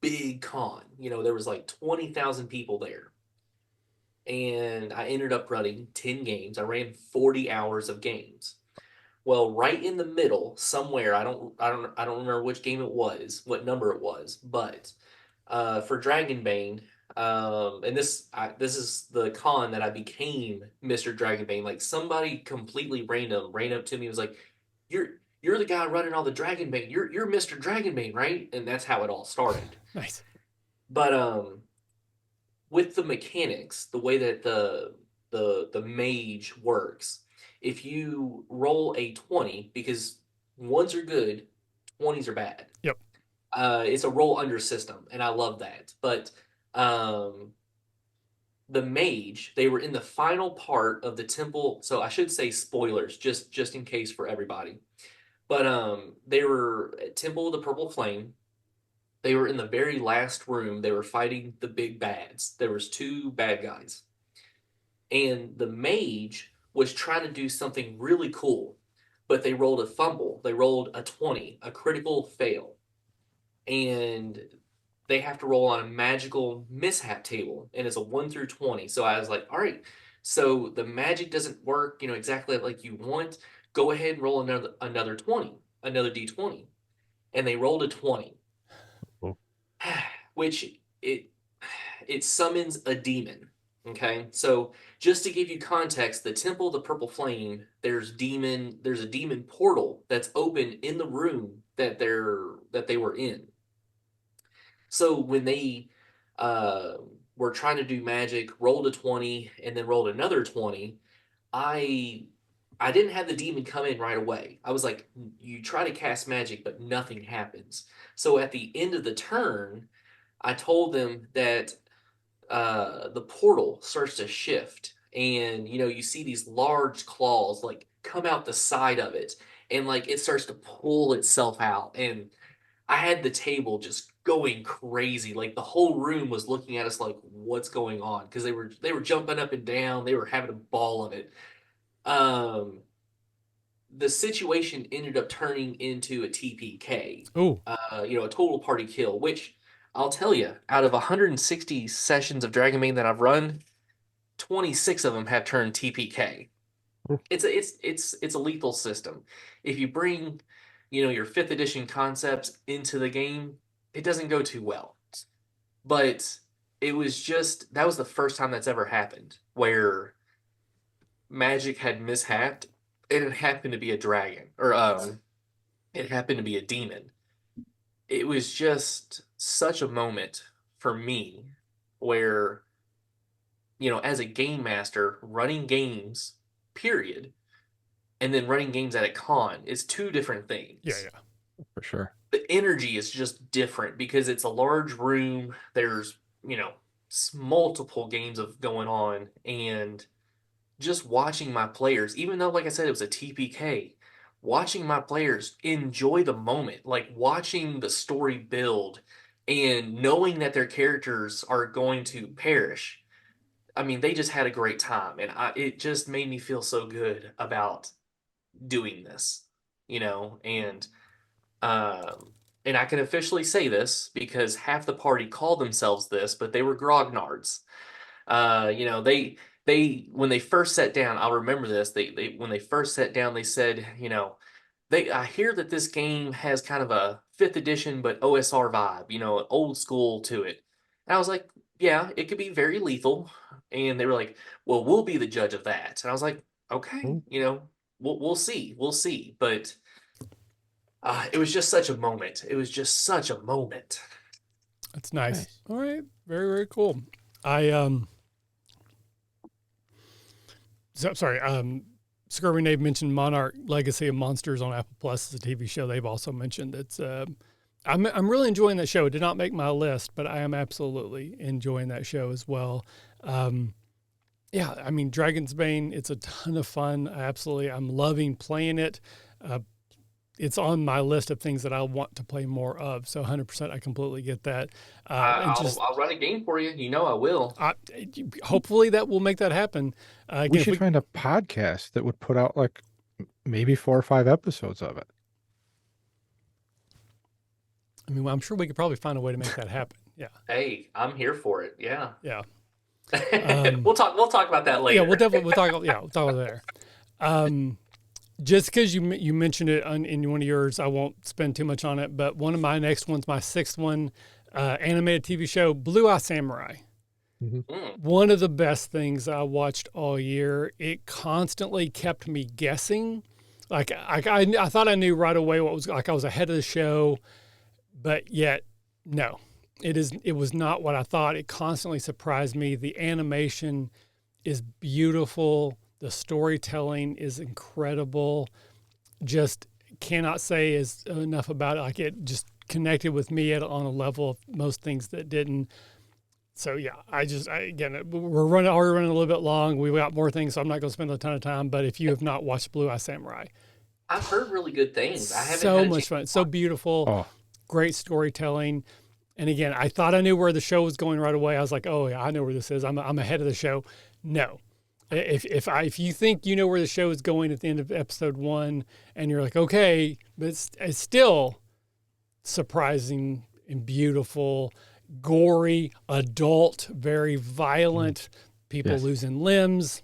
Speaker 3: big con. There was like 20,000 people there. And I ended up running 10 games. I ran 40 hours of games. Well, right in the middle, somewhere, I don't remember which game it was, what number it was, but for Dragonbane, and this is the con that I became Mr. Dragonbane. Like somebody completely random ran up to me and was like, "You're the guy running all the Dragonbane. You're Mr. Dragonbane, right?" And that's how it all started.
Speaker 1: Nice.
Speaker 3: But with the mechanics, the way that the mage works, if you roll a 20, because ones are good, 20s are bad.
Speaker 1: Yep.
Speaker 3: It's a roll under system, and I love that. But the mage, they were in the final part of the temple, so I should say spoilers, just in case for everybody. But they were at Temple of the Purple Flame. They were in the very last room. They were fighting the big bads. There was 2 bad guys. And the mage was trying to do something really cool, but they rolled a fumble. They rolled a 20, a critical fail. And they have to roll on a magical mishap table, and it's a 1 through 20. So I was like, all right, so the magic doesn't work, exactly like you want. Go ahead and roll another 20, another D20. And they rolled a 20.
Speaker 2: Cool.
Speaker 3: Which it summons a demon. Okay, so just to give you context, the Temple of the Purple Flame, there's a demon portal that's open in the room that they were in. So when they were trying to do magic, rolled a 20, and then rolled another 20, I didn't have the demon come in right away. I was like, you try to cast magic, but nothing happens. So at the end of the turn, I told them that the portal starts to shift, and you see these large claws like come out the side of it, and like it starts to pull itself out, and I had the table just going crazy. Like the whole room was looking at us like, what's going on? Because they were jumping up and down, they were having a ball of it. Um, the situation ended up turning into a TPK,
Speaker 1: Oh,
Speaker 3: a total party kill, which I'll tell you, out of 160 sessions of Dragonbane that I've run, 26 of them have turned TPK. It's a lethal system. If you bring, your fifth edition concepts into the game, it doesn't go too well. But that was the first time that's ever happened where magic had mishapped and it happened to be a dragon or it happened to be a demon. It was just such a moment for me where, as a game master, running games, period, and then running games at a con is two different things.
Speaker 1: yeah.
Speaker 2: For sure.
Speaker 3: The energy is just different because it's a large room. There's, multiple games of going on, and just watching my players, even though, like I said, it was a TPK, watching my players enjoy the moment, like watching the story build and knowing that their characters are going to perish. I mean, they just had a great time, and it just made me feel so good about doing this, um, and I can officially say this because half the party called themselves this, but they were grognards. They when they first sat down, I'll remember this. They when they first sat down, they said, I hear that this game has kind of a fifth edition but OSR vibe, old school to it. And I was like, yeah, it could be very lethal. And they were like, well, we'll be the judge of that. And I was like, okay,
Speaker 2: Ooh.
Speaker 3: we'll see, we'll see. But it was just such a moment. It was just such a moment.
Speaker 1: That's nice.
Speaker 2: Nice.
Speaker 1: All right. Very, very cool. Sorry. Scurvy Nave mentioned Monarch Legacy of Monsters on Apple Plus as a TV show. They've also mentioned it's. I'm really enjoying that show. It did not make my list, but I am absolutely enjoying that show as well. Yeah, I mean, Dragonbane, it's a ton of fun. I'm loving playing it. It's on my list of things that I want to play more of. So 100%, I completely get that.
Speaker 3: I'll run a game for you. I will.
Speaker 1: Hopefully that will make that happen.
Speaker 2: We should find a podcast that would put out like maybe 4 or 5 episodes of it.
Speaker 1: I mean, I'm sure we could probably find a way to make that happen. Yeah.
Speaker 3: Hey, I'm here for it. Yeah.
Speaker 1: Yeah.
Speaker 3: We'll talk about that later.
Speaker 1: Yeah, we'll talk about that there. Just because you mentioned it in one of yours, I won't spend too much on it. But one of my next ones, my sixth one, animated TV show, Blue Eye Samurai.
Speaker 2: Mm-hmm.
Speaker 1: One of the best things I watched all year. It constantly kept me guessing. Like I thought I knew right away what was like. I was ahead of the show, but yet no, it was not what I thought. It constantly surprised me. The animation is beautiful. The storytelling is incredible. Just cannot say enough about it. Like it just connected with me on a level of most things that didn't. So yeah, again, we're already running a little bit long. We've got more things, so I'm not going to spend a ton of time. But if you have not watched Blue Eye Samurai,
Speaker 3: I've heard really good things. I haven't
Speaker 1: so
Speaker 3: had a
Speaker 1: much
Speaker 3: chance
Speaker 1: fun.
Speaker 3: to
Speaker 1: It's so
Speaker 3: watch.
Speaker 1: beautiful, great storytelling. And again, I thought I knew where the show was going right away. I was like, oh yeah, I know where this is. I'm ahead of the show. No. If you think you know where the show is going at the end of episode 1 and you're like, okay, but it's still surprising and beautiful, gory, adult, very violent, people
Speaker 2: Yes.
Speaker 1: losing limbs.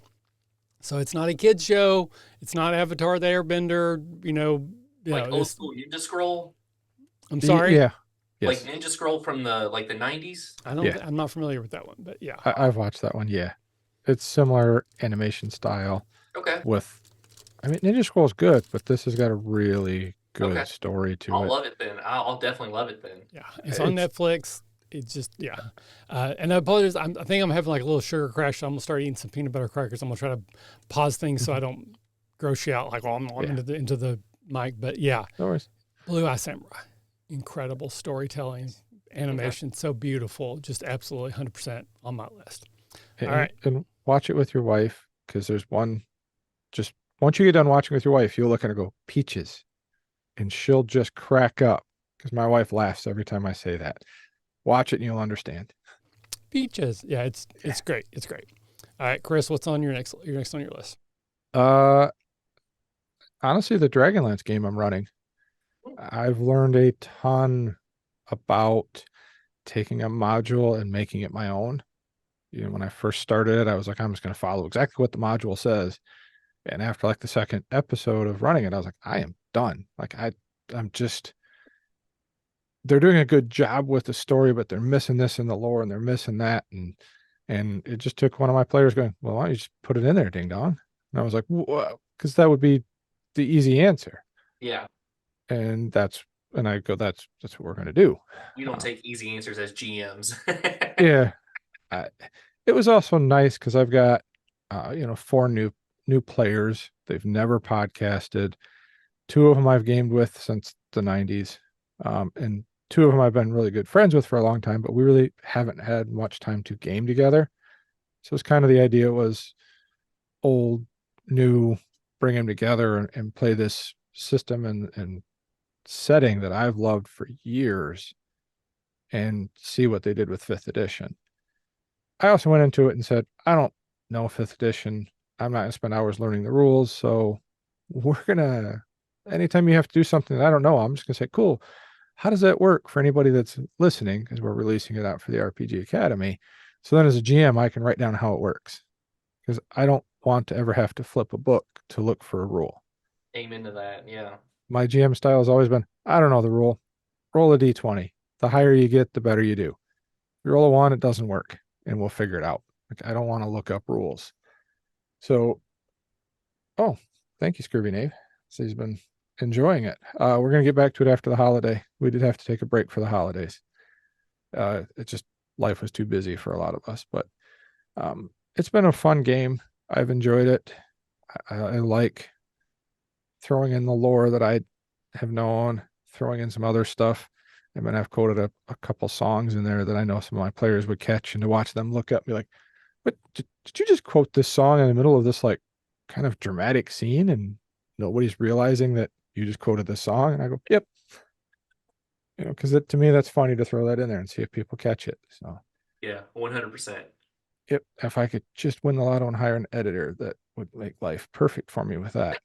Speaker 1: So it's not a kid's show. It's not Avatar the Airbender,
Speaker 3: Like old school Ninja Scroll,
Speaker 1: I'm sorry.
Speaker 2: Yeah.
Speaker 3: like
Speaker 2: Yes.
Speaker 3: Ninja Scroll from the 90s.
Speaker 1: I'm not familiar with that one, but yeah.
Speaker 2: I've watched that one. Yeah. It's similar animation style
Speaker 3: Okay,
Speaker 2: Ninja Scroll is good, but this has got a really good
Speaker 3: Okay.
Speaker 2: story to
Speaker 3: I'll
Speaker 2: it.
Speaker 3: love it then. I'll definitely love it then.
Speaker 1: Yeah. It's on Netflix. It's just, yeah. And I apologize. I think I'm having like a little sugar crash. So I'm gonna start eating some peanut butter crackers. I'm gonna try to pause things so I don't gross you out like while I'm
Speaker 2: Yeah.
Speaker 1: into the mic. But yeah,
Speaker 2: No worries.
Speaker 1: Blue Eye Samurai, incredible storytelling,
Speaker 3: Okay.
Speaker 1: animation, so beautiful. Just absolutely 100% on my list. All
Speaker 2: And,
Speaker 1: right.
Speaker 2: and watch it with your wife because there's one. Just once you get done watching with your wife, you'll look at her and go Peaches, and she'll just crack up because my wife laughs every time I say that. Watch it and you'll understand.
Speaker 1: Beaches. Yeah, it's great. It's great. All right, Chris, what's on your next on your list?
Speaker 2: Uh, Honestly, the Dragonlance game I'm running, I've learned a ton about taking a module and making it my own. When I first started it, I was like, I'm just going to follow exactly what the module says. And after like the second episode of running it, I was like, I am done. I'm just, they're doing a good job with the story, but they're missing this in the lore and they're missing that. And it just took one of my players going, well, why don't you just put it in there, ding dong? And I was like, whoa, because that would be the easy answer.
Speaker 3: Yeah.
Speaker 2: And I go, that's what we're going to do.
Speaker 3: We don't take easy answers as GMs.
Speaker 2: Yeah. I, it was also nice because I've got, four new players. They've never podcasted. Two of them I've gamed with since the 90s. And two of them I've been really good friends with for a long time, but we really haven't had much time to game together. So it's kind of the idea was old, new, bring them together and play this system and setting that I've loved for years and see what they did with fifth edition. I also went into it and said, I don't know fifth edition. I'm not going to spend hours learning the rules. So we're going to, anytime you have to do something that I don't know, I'm just going to say, cool. How does that work for anybody that's listening? Because we're releasing it out for the RPG Academy. So then as a GM, I can write down how it works because I don't want to ever have to flip a book to look for a rule.
Speaker 3: Amen to that. Yeah.
Speaker 2: My GM style has always been, I don't know the rule. Roll a D20. The higher you get, the better you do. If you roll a one, it doesn't work and we'll figure it out. Like I don't want to look up rules. So, oh, thank you, Scurvy Knave. So he's been enjoying it. We're going to get back to it after the holiday. We did have to take a break for the holidays. It just, life was too busy for a lot of us, but it's been a fun game. I've enjoyed it. I like throwing in the lore that I have known, throwing in some other stuff. I mean, I've quoted a couple songs in there that I know some of my players would catch, and to watch them look up and be like, "What did you just quote this song in the middle of this like kind of dramatic scene?" And nobody's realizing that you just quoted this song. And I go, "Yep." Because to me, that's funny to throw that in there and see if people catch it. So,
Speaker 3: Yeah. 100%.
Speaker 2: yep, if I could just win the lotto and hire an editor, that would make life perfect for me with that.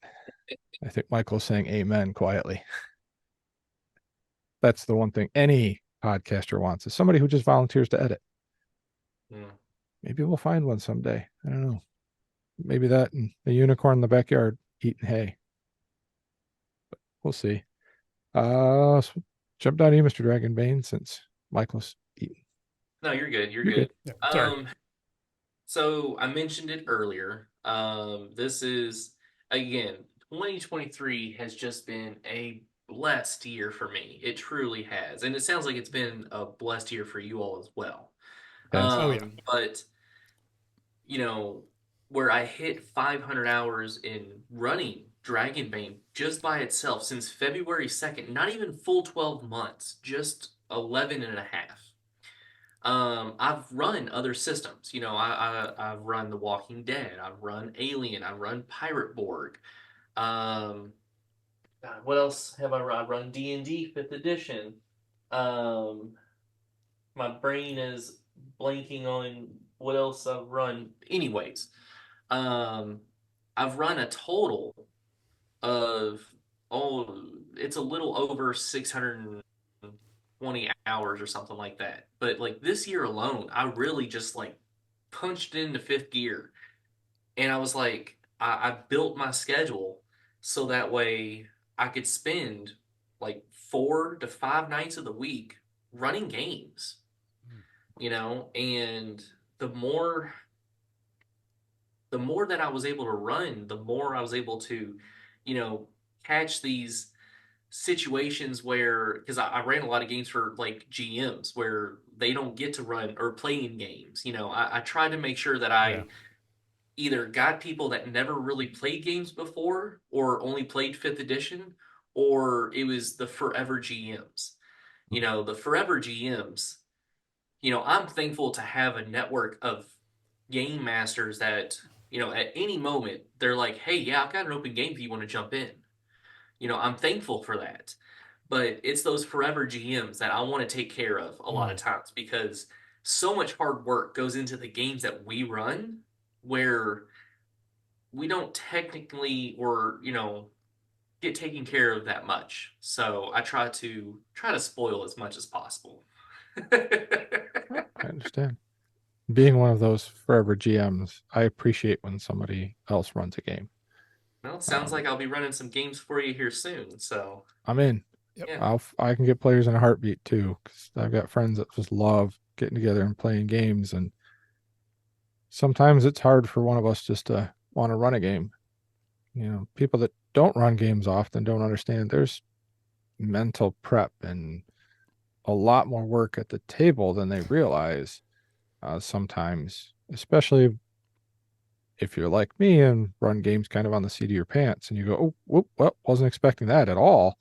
Speaker 2: I think Michael's saying amen quietly. That's the one thing any podcaster wants is somebody who just volunteers to edit.
Speaker 3: Mm.
Speaker 2: Maybe we'll find one someday. I don't know. Maybe that and a unicorn in the backyard eating hay. But we'll see. So jump down to you, Mr. Dragonbane, since Michael's eating.
Speaker 3: No, you're good. You're
Speaker 2: You're good.
Speaker 3: good.
Speaker 1: Yeah, sorry.
Speaker 3: So I mentioned it earlier. This is again, 2023 has just been a blessed year for me. It truly has, and it sounds like it's been a blessed year for you all as well.
Speaker 2: Yes.
Speaker 1: Oh yeah.
Speaker 3: But you know, where I hit 500 hours in running Dragonbane just by itself since February 2nd, not even full 12 months, just 11 and a half. I've run other systems. I've run The Walking Dead. I've run Alien. I've run Pirate Borg. Um, God, what else have I run? I've run D&D Fifth Edition. Um, my brain is blanking on what else I've run. Anyways, um, I've run a total of it's a little over 620 hours or something like that. But like this year alone, I really just like punched into fifth gear, and I was like, I built my schedule so that way I could spend like 4 to 5 nights of the week running games, and the more the more that I was able to run, the more I was able to, you know, catch these situations where, because I ran a lot of games for like GMs where they don't get to run or play in games. I try to make sure that
Speaker 1: Yeah.
Speaker 3: I either got people that never really played games before or only played fifth edition, or it was the forever GMs. The forever GMs, I'm thankful to have a network of game masters that, at any moment they're like, hey, yeah, I've got an open game if you want to jump in. I'm thankful for that. But it's those forever GMs that I want to take care of a lot of times, because so much hard work goes into the games that we run where we don't technically, or get taken care of that much. So I try to spoil as much as possible.
Speaker 2: I understand. Being one of those forever GMs, I appreciate when somebody else runs a game.
Speaker 3: Well, it sounds like I'll be running some games for you here soon. So
Speaker 2: I'm in.
Speaker 1: Yep.
Speaker 3: yeah,
Speaker 2: I can get players in a heartbeat too, because I've got friends that just love getting together and playing games, and sometimes it's hard for one of us just to want to run a game. People that don't run games often don't understand there's mental prep and a lot more work at the table than they realize sometimes, especially if you're like me and run games kind of on the seat of your pants and you go, oh, whoop, well, wasn't expecting that at all.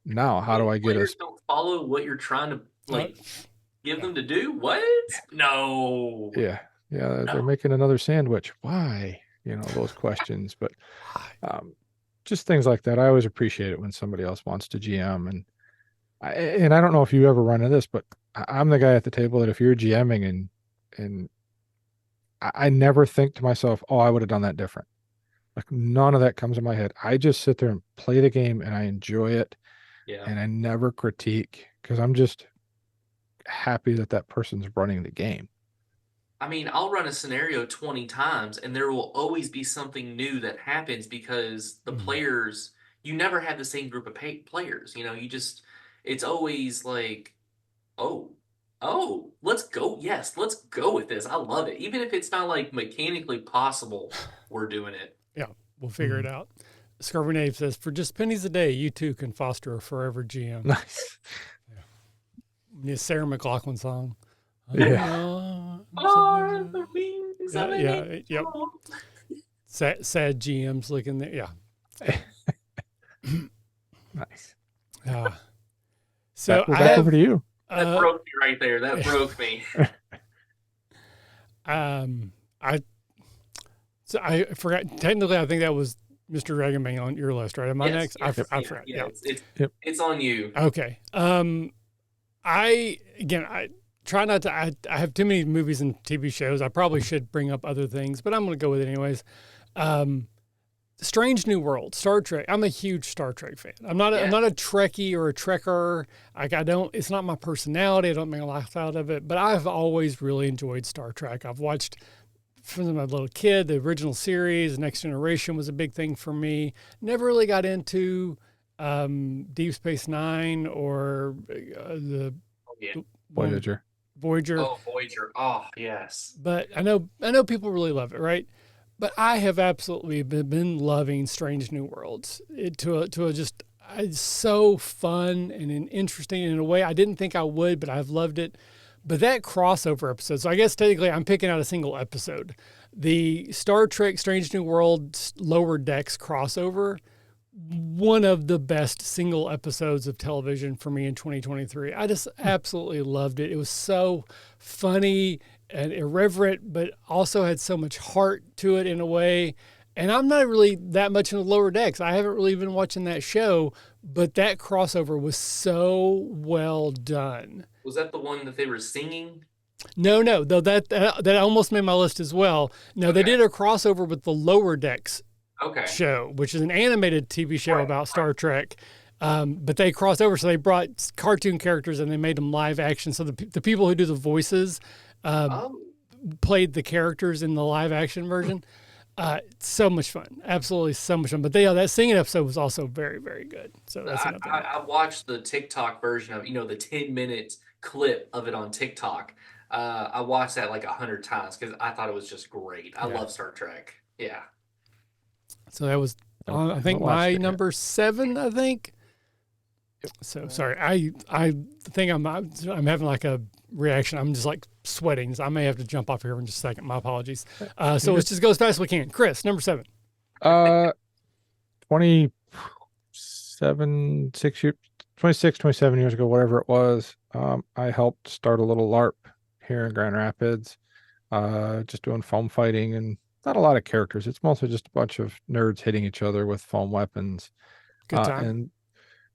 Speaker 2: Now, how do I get
Speaker 3: players
Speaker 2: us?
Speaker 3: don't follow what you're trying to like give them to do? What? No.
Speaker 2: Yeah, they're
Speaker 3: No.
Speaker 2: making another sandwich. Why? Those questions. But just things like that. I always appreciate it when somebody else wants to GM. And I don't know if you ever run into this, but I'm the guy at the table that if you're GMing and I never think to myself, oh, I would have done that different. Like none of that comes in my head. I just sit there and play the game and I enjoy it.
Speaker 3: Yeah.
Speaker 2: And I never critique because I'm just happy that that person's running the game.
Speaker 3: I mean, I'll run a scenario 20 times and there will always be something new that happens because the players, you never have the same group of players. It's always like, oh, let's go. Yes, let's go with this. I love it. Even if it's not like mechanically possible, we're doing it.
Speaker 1: Yeah, we'll figure it out. Scarvernave says, for just pennies a day, you too can foster a forever GM.
Speaker 2: Nice.
Speaker 1: Yeah, Sarah McLachlan song.
Speaker 2: Yeah.
Speaker 3: The wings of an
Speaker 1: Yep.
Speaker 3: angel.
Speaker 1: Sad GMs looking there. Yeah.
Speaker 2: Nice.
Speaker 1: So
Speaker 2: back over to you.
Speaker 3: That broke me right there. That broke me.
Speaker 1: I forgot. Technically, I think that was Mr. Dragonbane on your list, right? Am I next?
Speaker 3: Yes,
Speaker 1: I forgot.
Speaker 3: Yeah. It's on you.
Speaker 1: Okay. I try not to. I have too many movies and TV shows. I probably should bring up other things, but I'm going to go with it anyways. Strange New World, Star Trek. I'm a huge Star Trek fan. I'm not a Trekkie or a Trekker. It's not my personality. I don't make a laugh out of it, but I've always really enjoyed Star Trek. I've watched from my little kid, the original series, Next Generation was a big thing for me. Never really got into Deep Space Nine or the
Speaker 2: Voyager.
Speaker 3: Oh, Voyager. Oh, yes.
Speaker 1: But I know people really love it, right? But I have absolutely been loving Strange New Worlds. It's so fun and interesting in a way I didn't think I would, but I've loved it. But that crossover episode, so I guess technically I'm picking out a single episode. The Star Trek Strange New Worlds Lower Decks crossover, one of the best single episodes of television for me in 2023. I just absolutely loved it. It was so funny and irreverent, but also had so much heart to it in a way. And I'm not really that much in the Lower Decks. I haven't really been watching that show, but that crossover was so well done.
Speaker 3: Was that the one that they were singing?
Speaker 1: No, though that almost made my list as well. No, They did a crossover with the Lower Decks show, which is an animated TV show about Star Trek. But they crossed over, so they brought cartoon characters and they made them live action. So the people who do the voices played the characters in the live action version. So much fun, absolutely so much fun. But that singing episode was also very, very good. So that's another.
Speaker 3: I watched the TikTok version of the 10-minute clip of it on TikTok. I watched that like 100 times because I thought it was just great. I love Star Trek. Yeah.
Speaker 1: So that was, I think, my number 7. I think So sorry, I think I'm having like a reaction. I'm just like sweating. So I may have to jump off here in just a second. My apologies. So let's just go as fast as we can. Chris, number 7.
Speaker 2: 27, 6 years, 26, 27 years ago, whatever it was. I helped start a little LARP here in Grand Rapids, just doing foam fighting and not a lot of characters. It's mostly just a bunch of nerds hitting each other with foam weapons.
Speaker 1: Good time.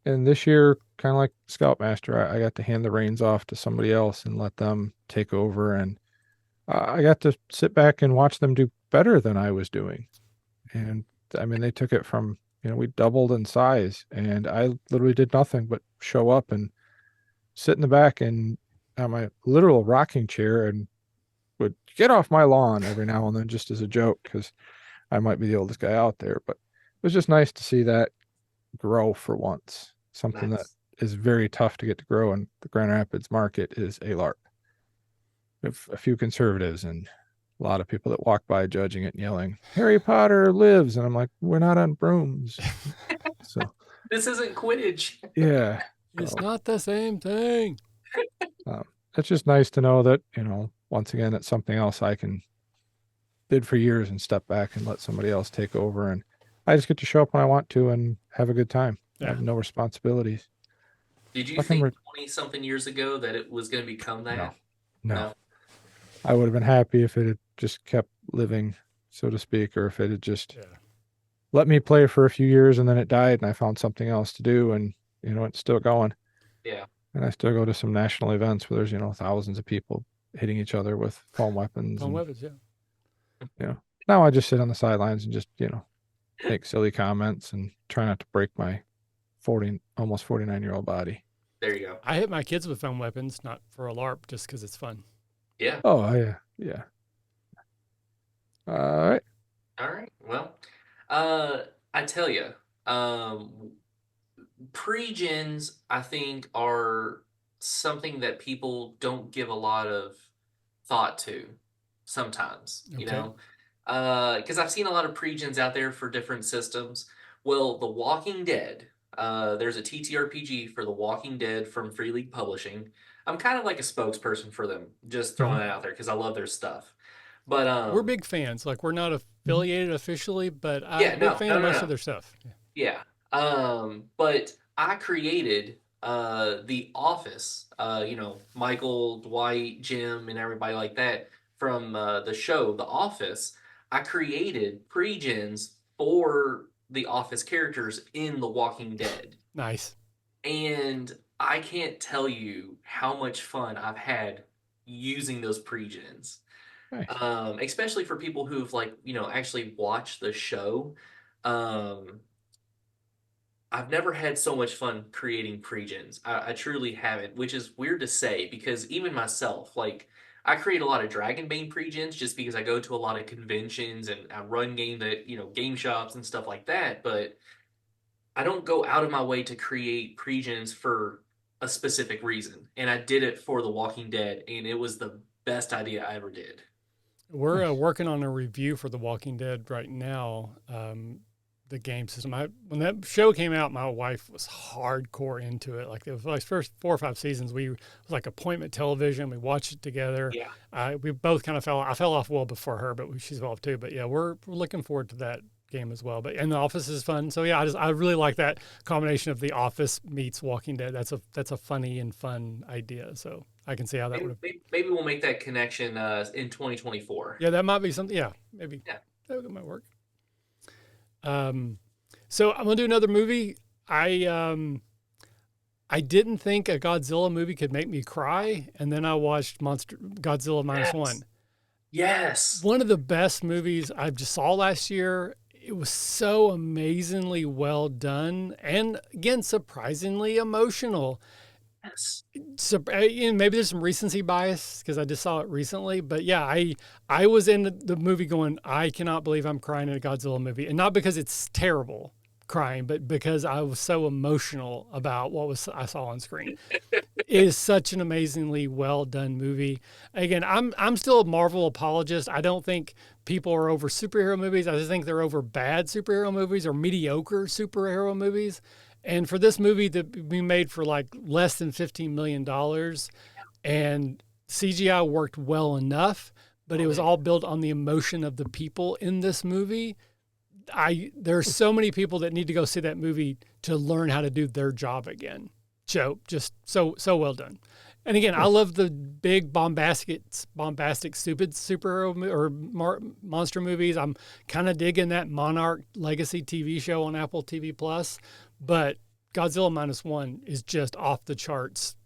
Speaker 2: And this year, kind of like Scoutmaster, I got to hand the reins off to somebody else and let them take over. And I got to sit back and watch them do better than I was doing. And I mean, they took it from, we doubled in size, and I literally did nothing but show up and sit in the back and on my literal rocking chair and would get off my lawn every now and then just as a joke, because I might be the oldest guy out there. But it was just nice to see that grow for once. Something that is very tough to get to grow in the Grand Rapids market is a LARP. We have a few conservatives and a lot of people that walk by judging it and yelling, Harry Potter lives. And I'm like, we're not on brooms. So
Speaker 3: this isn't Quidditch.
Speaker 2: Yeah.
Speaker 1: It's not the same thing.
Speaker 2: It's just nice to know that, once again, it's something else I did for years and step back and let somebody else take over. And I just get to show up when I want to and have a good time. Yeah. I have no responsibilities.
Speaker 3: Did you think 20-something years ago that it was going to become that?
Speaker 2: No. I would have been happy if it had just kept living, so to speak, or if it had just let me play for a few years and then it died and I found something else to do and, it's still going.
Speaker 3: Yeah.
Speaker 2: And I still go to some national events where there's, thousands of people hitting each other with foam weapons. Now I just sit on the sidelines and just, make silly comments and try not to break my almost 49-year-old body.
Speaker 3: There you go.
Speaker 1: I hit my kids with foam weapons, not for a LARP, just because it's fun.
Speaker 3: Yeah.
Speaker 2: Oh, yeah. Yeah. All right.
Speaker 3: Well, I tell you, pre-gens, I think, are something that people don't give a lot of thought to sometimes, because I've seen a lot of pre-gens out there for different systems. Well, The Walking Dead, there's a TTRPG for The Walking Dead from Free League Publishing. I'm kind of like a spokesperson for them, just throwing it out there because I love their stuff. But
Speaker 1: we're big fans. Like, we're not affiliated officially, but I'm a big fan of most of their stuff.
Speaker 3: Yeah. But I created The Office, Michael, Dwight, Jim, and everybody like that from the show The Office. I created pre-gens for The Office characters in The Walking Dead.
Speaker 1: Nice.
Speaker 3: And I can't tell you how much fun I've had using those pre-gens. Nice. Especially for people who've actually watched the show. I've never had so much fun creating pre-gens. I truly haven't, which is weird to say because even myself, I create a lot of Dragonbane pre-gens just because I go to a lot of conventions and I run game shops and stuff like that, but I don't go out of my way to create pre-gens for a specific reason. And I did it for The Walking Dead, and it was the best idea I ever did.
Speaker 1: We're working on a review for The Walking Dead right now. The game system. When that show came out, my wife was hardcore into it. Like, the first 4 or 5 seasons, it was like appointment television. We watched it together.
Speaker 3: Yeah.
Speaker 1: We both kind of I fell off well before her, but she's involved too. But yeah, we're looking forward to that game as well. And The Office is fun. So yeah, I really like that combination of The Office meets Walking Dead. That's a funny and fun idea. So I can see how that would.
Speaker 3: Maybe we'll make that connection in 2024.
Speaker 1: Yeah, that might be something. Yeah, maybe.
Speaker 3: Yeah,
Speaker 1: that might work. So I'm gonna do another movie. I didn't think a Godzilla movie could make me cry, and then I watched Godzilla -1.
Speaker 3: Yes.
Speaker 1: One of the best movies I just saw last year. It was so amazingly well done, and again, surprisingly emotional.
Speaker 3: Yes.
Speaker 1: So, maybe there's some recency bias because I just saw it recently, but yeah, I was in the movie going, I cannot believe I'm crying in a Godzilla movie, and not because it's terrible crying, but because I was so emotional about I saw on screen. It is such an amazingly well done movie. Again, I'm still a Marvel apologist. I don't think people are over superhero movies. I just think they're over bad superhero movies or mediocre superhero movies. And for this movie to be made for like less than $15 million, and CGI worked well enough, but it was all built on the emotion of the people in this movie. There's so many people that need to go see that movie to learn how to do their job again. So just so well done. And again, I love the big bombastic, stupid superhero monster movies. I'm kind of digging that Monarch Legacy TV show on Apple TV Plus, but Godzilla Minus One is just off the charts,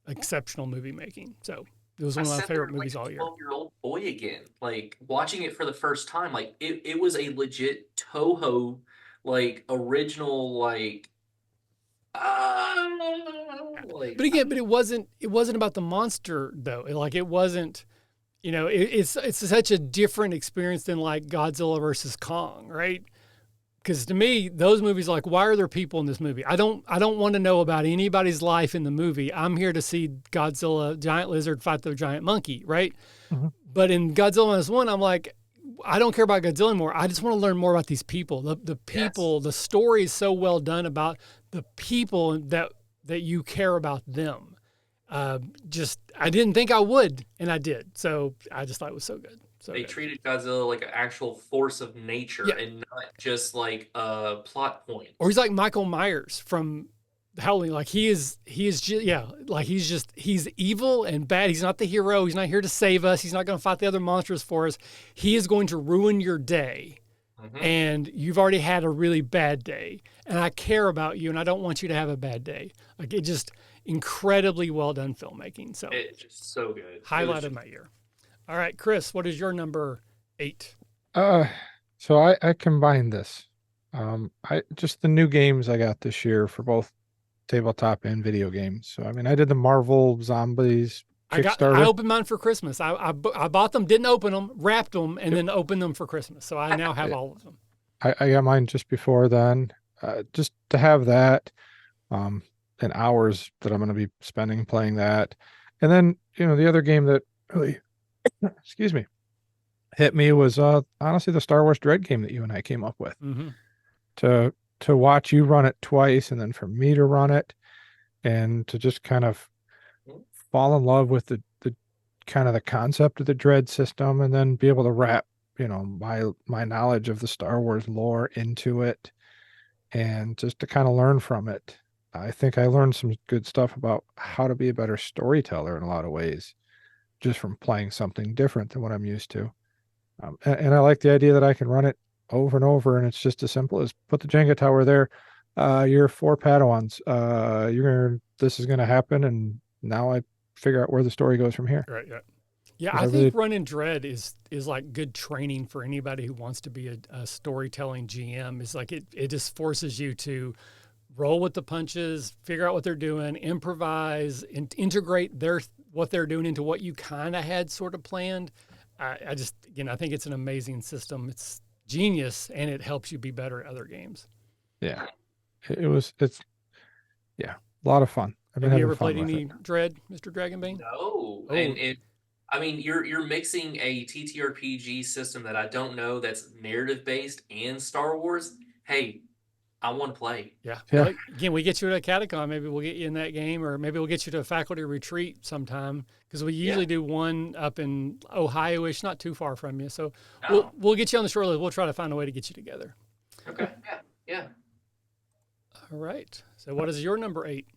Speaker 1: exceptional movie making. So it was one of my favorite movies all year.
Speaker 3: 12-year-old boy again, like watching it for the first time, like it was a legit Toho, like original, like.
Speaker 1: But again, it wasn't about the monster though. It wasn't, it's such a different experience than like Godzilla versus Kong, right? Because to me, those movies, like, why are there people in this movie? I don't want to know about anybody's life in the movie. I'm here to see Godzilla, giant lizard, fight the giant monkey, right? Mm-hmm. But in Godzilla Minus One, I'm like, I don't care about Godzilla anymore. I just want to learn more about these people. The people, yes. The story is so well done about the people that you care about them. I didn't think I would, and I did. So I just thought it was so good. So
Speaker 3: they treated Godzilla like an actual force of nature and not just like a plot point.
Speaker 1: Or he's like Michael Myers from Halloween. Like he's evil and bad. He's not the hero. He's not here to save us. He's not going to fight the other monsters for us. He is going to ruin your day. Mm-hmm. And you've already had a really bad day. And I care about you, and I don't want you to have a bad day. Like, it just incredibly well done filmmaking. So
Speaker 3: it's just so good.
Speaker 1: Highlight of my year. All right, Chris, what is your number 8?
Speaker 2: So I combined this. I just the new games I got this year for both tabletop and video games. So I mean, I did the Marvel Zombies Kickstarter.
Speaker 1: I opened mine for Christmas. I bought them, didn't open them, wrapped them, and then opened them for Christmas. So I now have all of them.
Speaker 2: I got mine just before then, just to have that, and hours that I'm going to be spending playing that. And then, the other game that really, excuse me, hit me was honestly the Star Wars Dread game that you and I came up with. Mm-hmm. To watch you run it twice, and then for me to run it, and to just kind of fall in love with the kind of the concept of the Dread system, and then be able to wrap my knowledge of the Star Wars lore into it, and just to kind of learn from it. I think I learned some good stuff about how to be a better storyteller in a lot of ways, just from playing something different than what I'm used to. And I like the idea that I can run it over and over, and it's just as simple as put the Jenga tower there. You're 4 Padawans. This is going to happen, and now I figure out where the story goes from here.
Speaker 1: Right. Yeah. Yeah, I think running Dread is like good training for anybody who wants to be a storytelling GM. Is like it just forces you to roll with the punches, figure out what they're doing, improvise, and integrate what they're doing into what you kind of had sort of planned. I think it's an amazing system. It's genius, and it helps you be better at other games.
Speaker 2: Yeah, it's a lot of fun.
Speaker 1: Have you ever played any Dread, Mr. Dragonbane?
Speaker 3: No, and you're mixing a TTRPG system that I don't know that's narrative based and Star Wars. Hey, I want to play.
Speaker 1: Yeah. Well, again, we get you to a catacomb. Maybe we'll get you in that game, or maybe we'll get you to a faculty retreat sometime, because we usually do one up in Ohio-ish, not too far from you. So we'll get you on the short list. We'll try to find a way to get you together.
Speaker 3: Okay. Yeah.
Speaker 1: All right. So what is your number 8?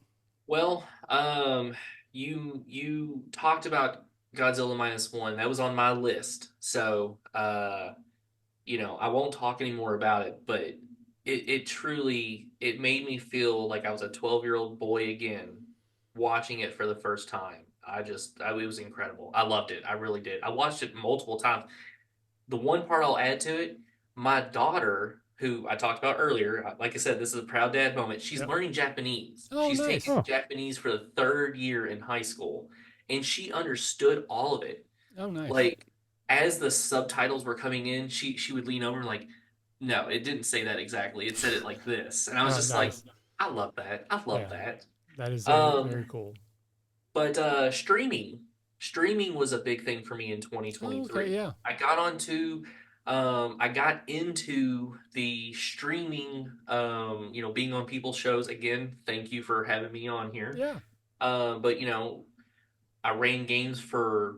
Speaker 3: Well, you talked about Godzilla Minus One. That was on my list. So, I won't talk anymore about it, but it truly made me feel like I was a 12-year-old boy again, watching it for the first time. It was incredible. I loved it. I really did. I watched it multiple times. The one part I'll add to it, my daughter, who I talked about earlier, like I said, this is a proud dad moment. She's learning Japanese. She's taking Japanese for the 3rd year in high school, and she understood all of it.
Speaker 1: Oh, nice.
Speaker 3: Like, as the subtitles were coming in, she would lean over and like, no, it didn't say that exactly. It said it like this. And I was like, I love that. I love that.
Speaker 1: That is very cool.
Speaker 3: But streaming was a big thing for me in 2023.
Speaker 1: Okay, yeah.
Speaker 3: I got onto I got into the streaming, being on people's shows again. Thank you for having me on here.
Speaker 1: Yeah.
Speaker 3: But I ran games for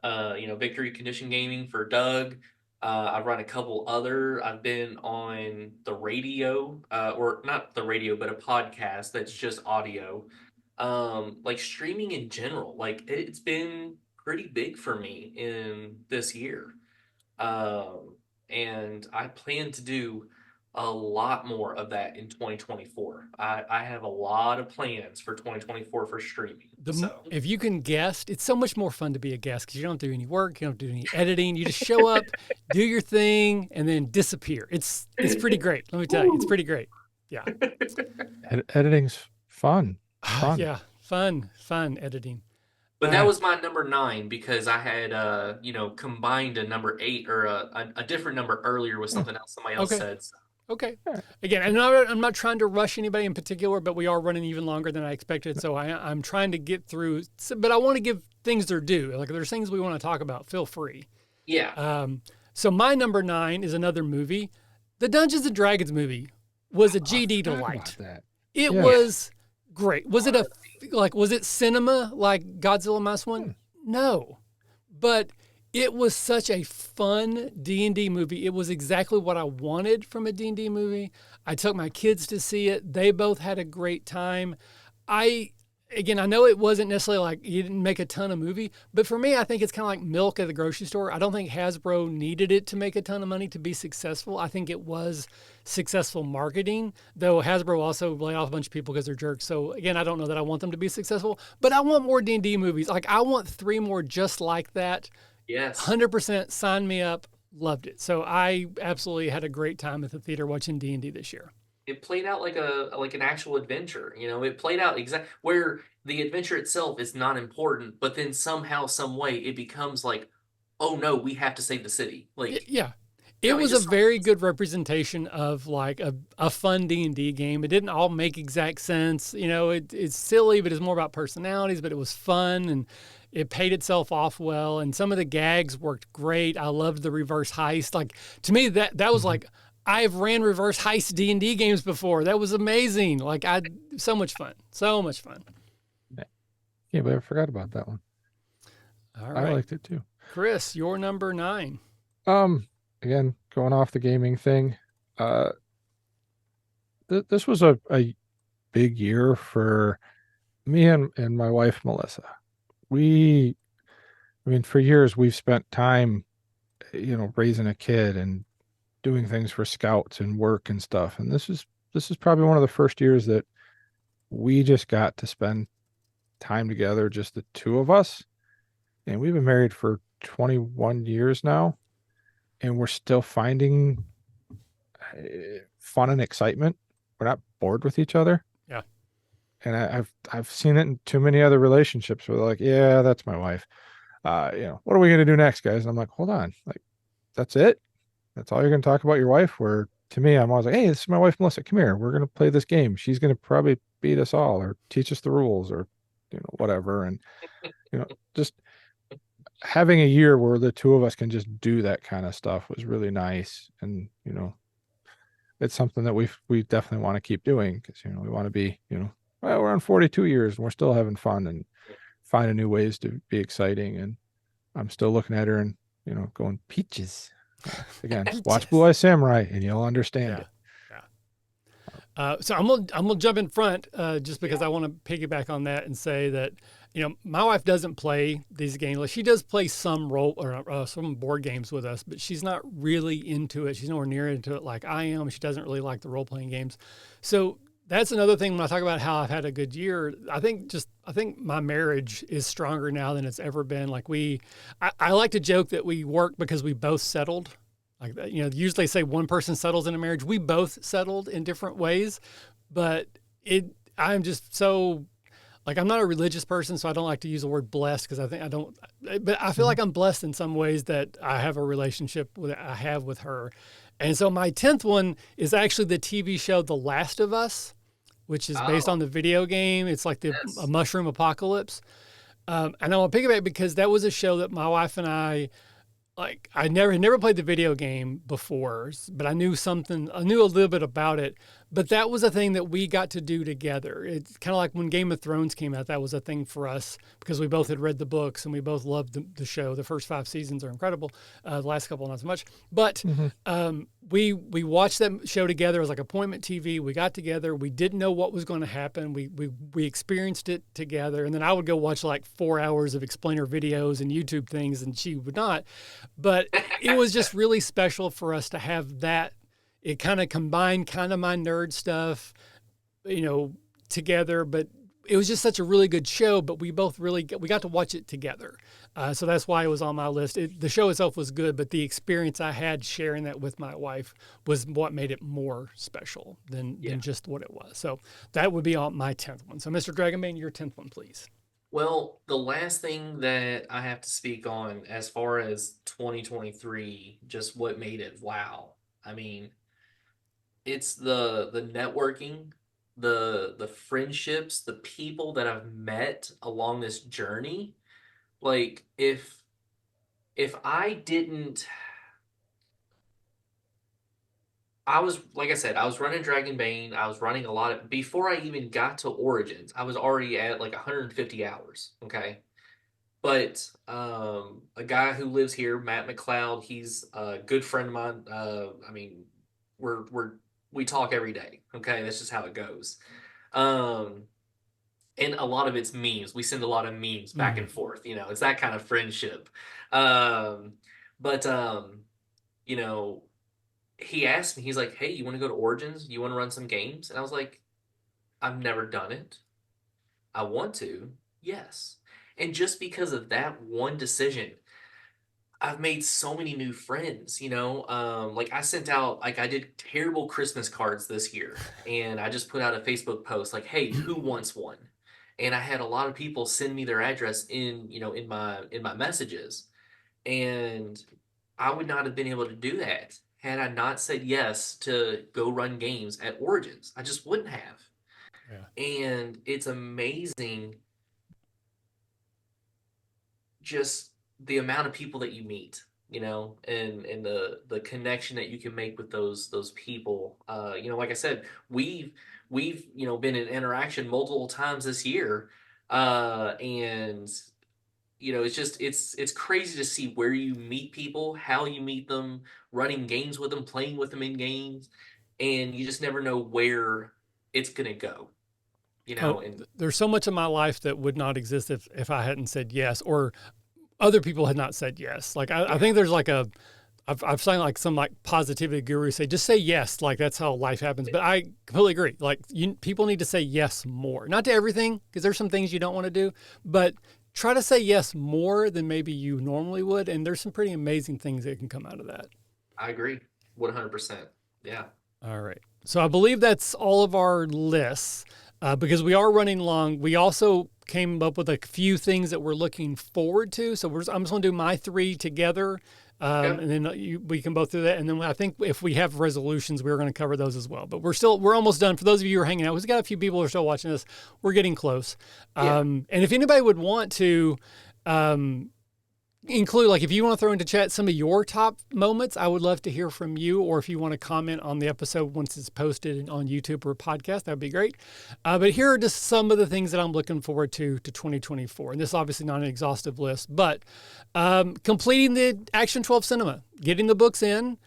Speaker 3: Victory Condition Gaming for Doug. I've run a couple other. I've been on the radio, or not the radio, but a podcast that's just audio. Like streaming in general, like it's been pretty big for me in this year. Um, and I plan to do a lot more of that in 2024. I have a lot of plans for 2024 for streaming. So
Speaker 1: If you can guest, it's so much more fun to be a guest because you don't do any work, you don't do any editing. You just show up, do your thing, and then disappear. It's pretty great. Let me tell you, it's pretty great. Yeah.
Speaker 2: Editing's fun. Fun.
Speaker 1: Yeah. Fun editing.
Speaker 3: But that was my number 9 because I had, combined a number 8 or a different number earlier with something else somebody else
Speaker 1: Okay.
Speaker 3: said. So.
Speaker 1: Okay. Again, I'm not trying to rush anybody in particular, but we are running even longer than I expected. So I'm trying to get through, but I want to give things their due. Like if there's things we want to talk about, feel free.
Speaker 3: Yeah.
Speaker 1: So my number 9 is another movie. The Dungeons and Dragons movie was a GD delight. It was great. Was it cinema like Godzilla Minus One? No, but it was such a fun D&D movie. It was exactly what I wanted from a D&D movie. I took my kids to see it. They both had a great time. I know it wasn't necessarily like you didn't make a ton of movie, but for me, I think it's kind of like milk at the grocery store. I don't think Hasbro needed it to make a ton of money to be successful. I think it was successful marketing, though Hasbro also laid off a bunch of people because they're jerks. So again, I don't know that I want them to be successful, but I want more D&D movies. Like I want 3 more just like that.
Speaker 3: Yes.
Speaker 1: 100% sign me up. Loved it. So I absolutely had a great time at the theater watching D&D this year.
Speaker 3: It played out like an actual adventure. It played out exactly where the adventure itself is not important, but then somehow, some way, it becomes like, oh no, we have to save the city. Like,
Speaker 1: yeah, it was a very good representation of like a fun D&D game. It didn't all make exact sense. It's silly, but it's more about personalities. But it was fun and it paid itself off well. And some of the gags worked great. I loved the reverse heist. Like to me, that was like. I've ran reverse heist D&D games before. That was amazing. Like so much fun.
Speaker 2: Yeah, but I forgot about that one.
Speaker 1: All right.
Speaker 2: I liked it too.
Speaker 1: Chris, your number 9.
Speaker 2: Again, going off the gaming thing. This was a big year for me and my wife, Melissa. For years we've spent time, raising a kid and doing things for scouts and work and stuff. And this is probably one of the first years that we just got to spend time together, just the 2 of us. And we've been married for 21 years now, and we're still finding fun and excitement. We're not bored with each other.
Speaker 1: Yeah.
Speaker 2: And I've seen it in too many other relationships where they're like, yeah, that's my wife. What are we going to do next, guys? And I'm like, hold on. Like, that's it? That's all you're going to talk about your wife? Where to me, I'm always like, hey, this is my wife, Melissa. Come here. We're going to play this game. She's going to probably beat us all or teach us the rules or, whatever. And, just having a year where the 2 of us can just do that kind of stuff was really nice. And, it's something that we definitely want to keep doing because, we want to be, we're on 42 years and we're still having fun and finding new ways to be exciting. And I'm still looking at her and, going peaches. Again, watch Blue Eye Samurai and you'll understand it.
Speaker 1: Yeah. So I'm gonna jump in front just because I want to piggyback on that and say that my wife doesn't play these games. Like she does play some some board games with us, but she's not really into it. She's nowhere near into it like I am. She doesn't really like the role playing games. So that's another thing when I talk about how I've had a good year. I think my marriage is stronger now than it's ever been. Like I like to joke that we work because we both settled. Like, usually say one person settles in a marriage. We both settled in different ways, but I'm just so like, I'm not a religious person, so I don't like to use the word blessed because but I feel like I'm blessed in some ways that I have a relationship I have with her. And so my 10th one is actually the TV show The Last of Us, which is based on the video game. It's like a mushroom apocalypse. And I want to piggyback because that was a show that my wife and I like I never played the video game before, but I knew a little bit about it. But that was a thing that we got to do together. It's kind of like when Game of Thrones came out, that was a thing for us because we both had read the books and we both loved the show. The first 5 seasons are incredible. The last couple, not so much. But we watched that show together. It was like appointment TV. We got together. We didn't know what was going to happen. We experienced it together. And then I would go watch like 4 hours of explainer videos and YouTube things, and she would not. But it was just really special for us to have that. It kind of combined kind of my nerd stuff, together. But it was just such a really good show. But we both we got to watch it together. So that's why it was on my list. The show itself was good, but the experience I had sharing that with my wife was what made it more special than just what it was. So that would be on my 10th one. So Mr. Dragonbane, your 10th one, please.
Speaker 3: Well, the last thing that I have to speak on as far as 2023, just what made it wow. I mean, it's the networking, the friendships, the people that I've met along this journey. Like if I didn't I was like I said, I was running Dragonbane. I was running a lot of before I even got to Origins. I was already at like 150 hours. Okay, but a guy who lives here, Matt McLeod, he's a good friend of mine. I mean, we talk every day. Okay, that's just how it goes. Um, and a lot of it's memes. We send a lot of memes back and forth. It's that kind of friendship. Um, but you know he asked me, he's like, hey, you want to go to Origins? You want to run some games? And I was like, I've never done it. I want to, yes. And just because of that one decision, I've made so many new friends. Like I did terrible Christmas cards this year, and I just put out a Facebook post like, hey, who wants one? And I had a lot of people send me their address in my messages. And I would not have been able to do that had I not said yes to go run games at Origins. I just wouldn't have. Yeah. And it's amazing just the amount of people that you meet, and the connection that you can make with those people. Like I said, we've been in interaction multiple times this year, and it's crazy to see where you meet people, how you meet them, running games with them, playing with them in games, and you just never know where it's gonna go. And
Speaker 1: there's so much of my life that would not exist if I hadn't said yes, or other people had not said yes. Like I think there's like I've seen like some like positivity guru say, just say yes. Like that's how life happens. But I completely agree. Like people need to say yes more, not to everything, because there's some things you don't want to do, but try to say yes more than maybe you normally would. And there's some pretty amazing things that can come out of that.
Speaker 3: I agree. 100%. Yeah.
Speaker 1: All right. So I believe that's all of our lists. Because we are running long, we also came up with a few things that we're looking forward to. So I'm just going to do my 3 together, and then we can both do that. And then I think if we have resolutions, we're going to cover those as well. But we're almost done. For those of you who are hanging out, we've got a few people who are still watching this. We're getting close. And if anybody would want to include, like if you want to throw into chat some of your top moments, I would love to hear from you. Or if you want to comment on the episode once it's posted on YouTube or podcast, that'd be great. But here are just some of the things that I'm looking forward to 2024. And this is obviously not an exhaustive list, but completing the Action 12 Cinema, getting the books in,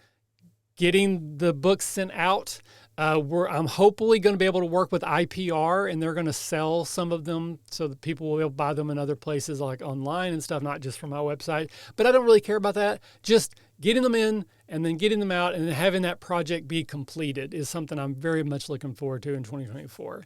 Speaker 1: getting the books sent out. I'm hopefully going to be able to work with IPR, and they're going to sell some of them so that people will be able to buy them in other places like online and stuff, not just from my website. But I don't really care about that. Just getting them in and then getting them out and then having that project be completed is something I'm very much looking forward to in 2024.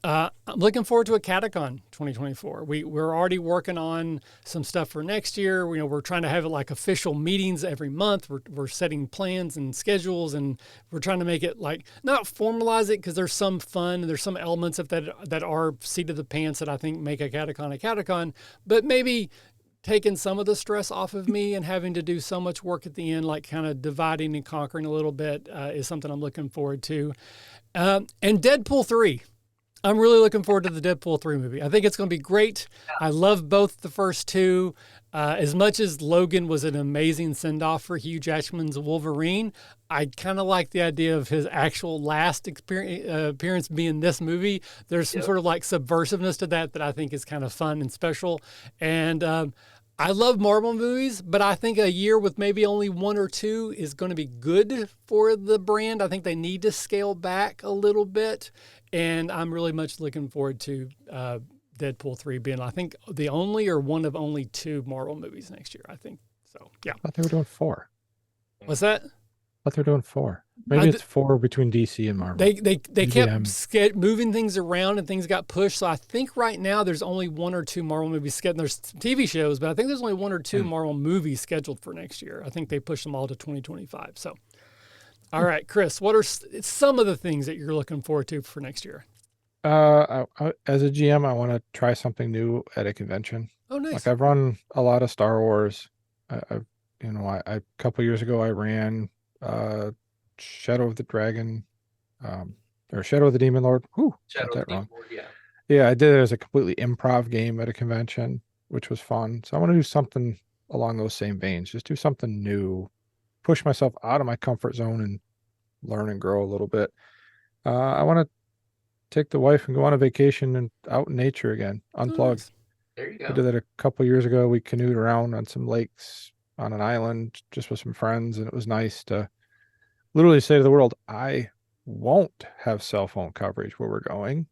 Speaker 1: I'm looking forward to a Catacon 2024. We're already working on some stuff for next year. We're trying to have like official meetings every month. We're setting plans and schedules, and we're trying to make it like not formalize it, because there's some fun and there's some elements of that are seat of the pants that I think make a Catacon, but maybe taking some of the stress off of me and having to do so much work at the end, like kind of dividing and conquering a little bit, is something I'm looking forward to. And Deadpool 3. I'm really looking forward to the Deadpool 3 movie. I think it's going to be great. I love both the first two. As much as Logan was an amazing send off for Hugh Jackman's Wolverine, I kind of like the idea of his actual last appearance being this movie. There's some
Speaker 3: Yep.
Speaker 1: sort of like subversiveness to that I think is kind of fun and special. And I love Marvel movies, but I think a year with maybe only one or two is going to be good for the brand. I think they need to scale back a little bit. And I'm really much looking forward to Deadpool 3 being, I think, the only or one of only two Marvel movies next year, I think. So, yeah.
Speaker 2: I thought they were doing 4.
Speaker 1: What's that?
Speaker 2: I thought they were doing 4. Maybe it's 4 between DC and Marvel.
Speaker 1: They
Speaker 2: Maybe
Speaker 1: kept moving things around and things got pushed. So I think right now there's only one or two Marvel movies scheduled. There's TV shows, but I think there's only one or two Marvel movies scheduled for next year. I think they pushed them all to 2025. So, all right, Chris, what are some of the things that you're looking forward to for next year?
Speaker 2: As a GM, I want to try something new at a convention.
Speaker 1: Oh, nice.
Speaker 2: Like I've run a lot of Star Wars. A couple years ago I ran Shadow of the Dragon, or Shadow of the Demon Lord. Whew,
Speaker 3: Shadow
Speaker 2: got
Speaker 3: of
Speaker 2: that
Speaker 3: the
Speaker 2: wrong.
Speaker 3: Demon Lord, yeah.
Speaker 2: Yeah, I did it as a completely improv game at a convention, which was fun. So I want to do something along those same veins. Just do something new, push myself out of my comfort zone and learn and grow a little bit. I want to take the wife and go on a vacation and out in nature again, unplug.
Speaker 1: Nice.
Speaker 3: There you
Speaker 2: I
Speaker 3: go.
Speaker 2: did that a couple years ago. We canoed around on some lakes on an island just with some friends, and it was nice to literally say to the world, I won't have cell phone coverage where we're going.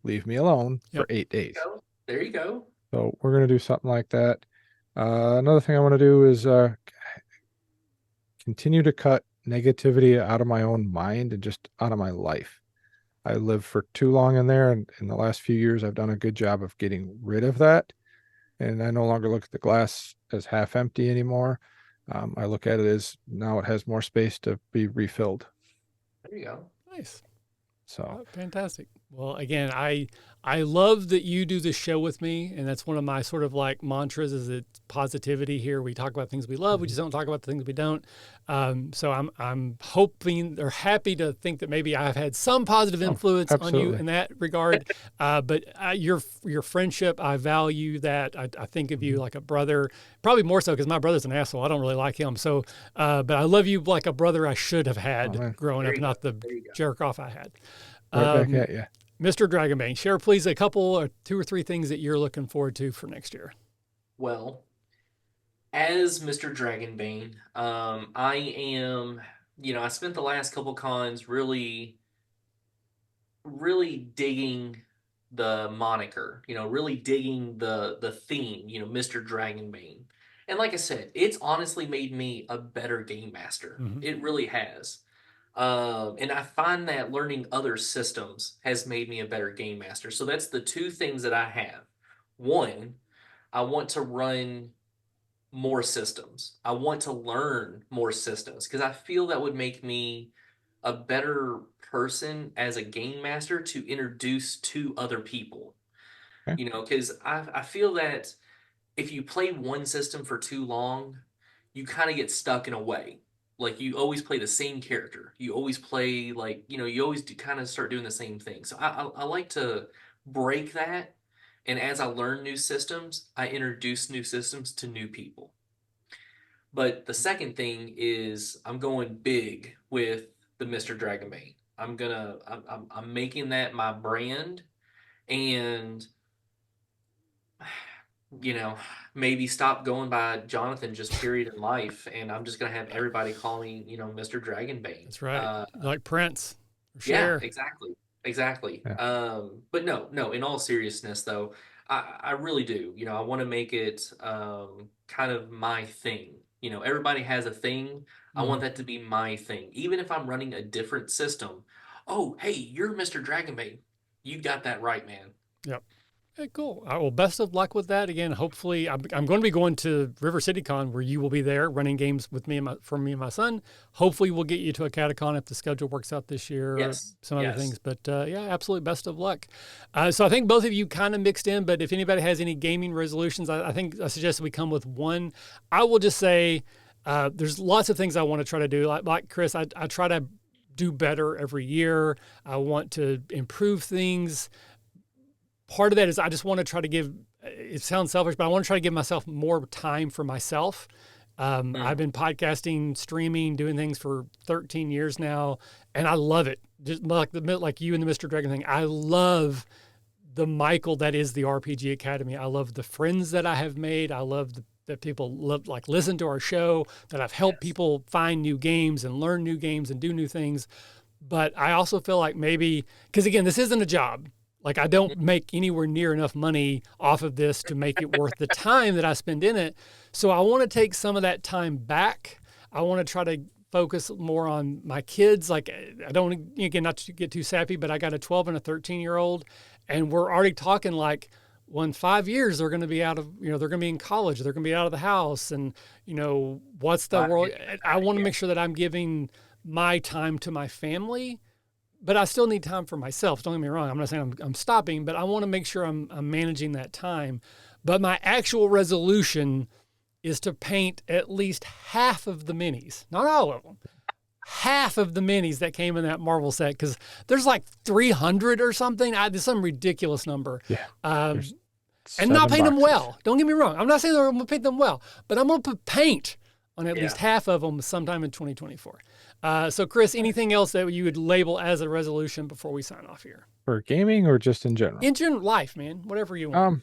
Speaker 2: Leave me alone for
Speaker 1: Yep.
Speaker 2: 8 days.
Speaker 3: There you go.
Speaker 2: So we're going to do something like that. Another thing I want to do is continue to cut negativity out of my own mind and just out of my life. I lived for too long in there, and in the last few years, I've done a good job of getting rid of that. And I no longer look at the glass as half empty anymore. I look at it as now it has more space to be refilled.
Speaker 3: There you go.
Speaker 1: Nice.
Speaker 2: So
Speaker 1: Oh, fantastic. Well, again, I love that you do this show with me, and that's one of my sort of like mantras is it's positivity here. We talk about things we love, we just don't talk about the things we don't. So I'm hoping or happy to think that maybe I've had some positive influence on you in that regard. But your friendship, I value that. I think of you like a brother, probably more so because my brother's an asshole. I don't really like him. So, but I love you like a brother I should have had growing up, not the jerk off I had.
Speaker 2: right back at you.
Speaker 1: Mr. Dragonbane, share please a couple or 2 or 3 things that you're looking forward to for next year.
Speaker 3: Well, as Mr. Dragonbane, I am, I spent the last couple cons really digging the moniker, really digging the theme, Mr. Dragonbane. And like I said, it's honestly made me a better game master.
Speaker 1: Mhm.
Speaker 3: It really has. And I find that learning other systems has made me a better game master. So that's the 2 things that I have. One, I want to run more systems. I want to learn more systems because I feel that would make me a better person as a game master to introduce to other people.
Speaker 2: Okay.
Speaker 3: Because I feel that if you play one system for too long, you kind of get stuck in a way. Like you always play the same character. You always play like, you always kind of start doing the same thing. So I like to break that. And as I learn new systems, I introduce new systems to new people. But the second thing is I'm going big with the Mr. Dragonbane. I'm making that my brand, and maybe stop going by Jonathan just period in life, and I'm just gonna have everybody call me, Mr. Dragonbane.
Speaker 1: That's right. Like Prince or
Speaker 3: Yeah,
Speaker 1: Cher.
Speaker 3: exactly.
Speaker 2: Yeah.
Speaker 3: But no, in all seriousness though, I really do. I want to make it kind of my thing. Everybody has a thing. I want that to be my thing. Even if I'm running a different system. Oh, hey, you're Mr. Dragonbane. You got that right, man.
Speaker 1: Yep. Hey, cool. Well, best of luck with that. Again, hopefully, I'm going to be going to River City Con where you will be there running games with me and my son. Hopefully, we'll get you to a Catacon if the schedule works out this year.
Speaker 3: Yes.
Speaker 1: Or some other things. But yeah, absolutely, best of luck. So I think both of you kind of mixed in. But if anybody has any gaming resolutions, I suggest we come with one. I will just say there's lots of things I want to try to do. Like Chris, I try to do better every year. I want to improve things. Part of that is I just want to try to give, it sounds selfish, but I want to try to give myself more time for myself. I've been podcasting, streaming, doing things for 13 years now, and I love it. Just like you and the Mr. Dragon thing. I love the Michael that is the RPG Academy. I love the friends that I have made. I love that people listen to our show, that I've helped people find new games and learn new games and do new things. But I also feel like maybe, because again, this isn't a job. Like I don't make anywhere near enough money off of this to make it worth the time that I spend in it. So I want to take some of that time back. I want to try to focus more on my kids. Like I don't, again, not to get too sappy, but I got a 12 and a 13-year-old, and we're already talking like, well, in 5 years, they're going to be out of, they're going to be in college. They're going to be out of the house. And, what's the world? I want to make sure that I'm giving my time to my family, but I still need time for myself. Don't get me wrong. I'm not saying I'm stopping, but I want to make sure I'm managing that time. But my actual resolution is to paint at least half of the minis, not all of them, half of the minis that came in that Marvel set. Cause there's like 300 or something. There's some ridiculous number.
Speaker 2: Yeah.
Speaker 1: And not paint them well. Don't get me wrong. I'm not saying that I'm going to paint them well, but I'm going to put paint on at least half of them sometime in 2024. So Chris, anything else that you would label as a resolution before we sign off here?
Speaker 2: For gaming or just in general?
Speaker 1: In general, life, man, whatever you want.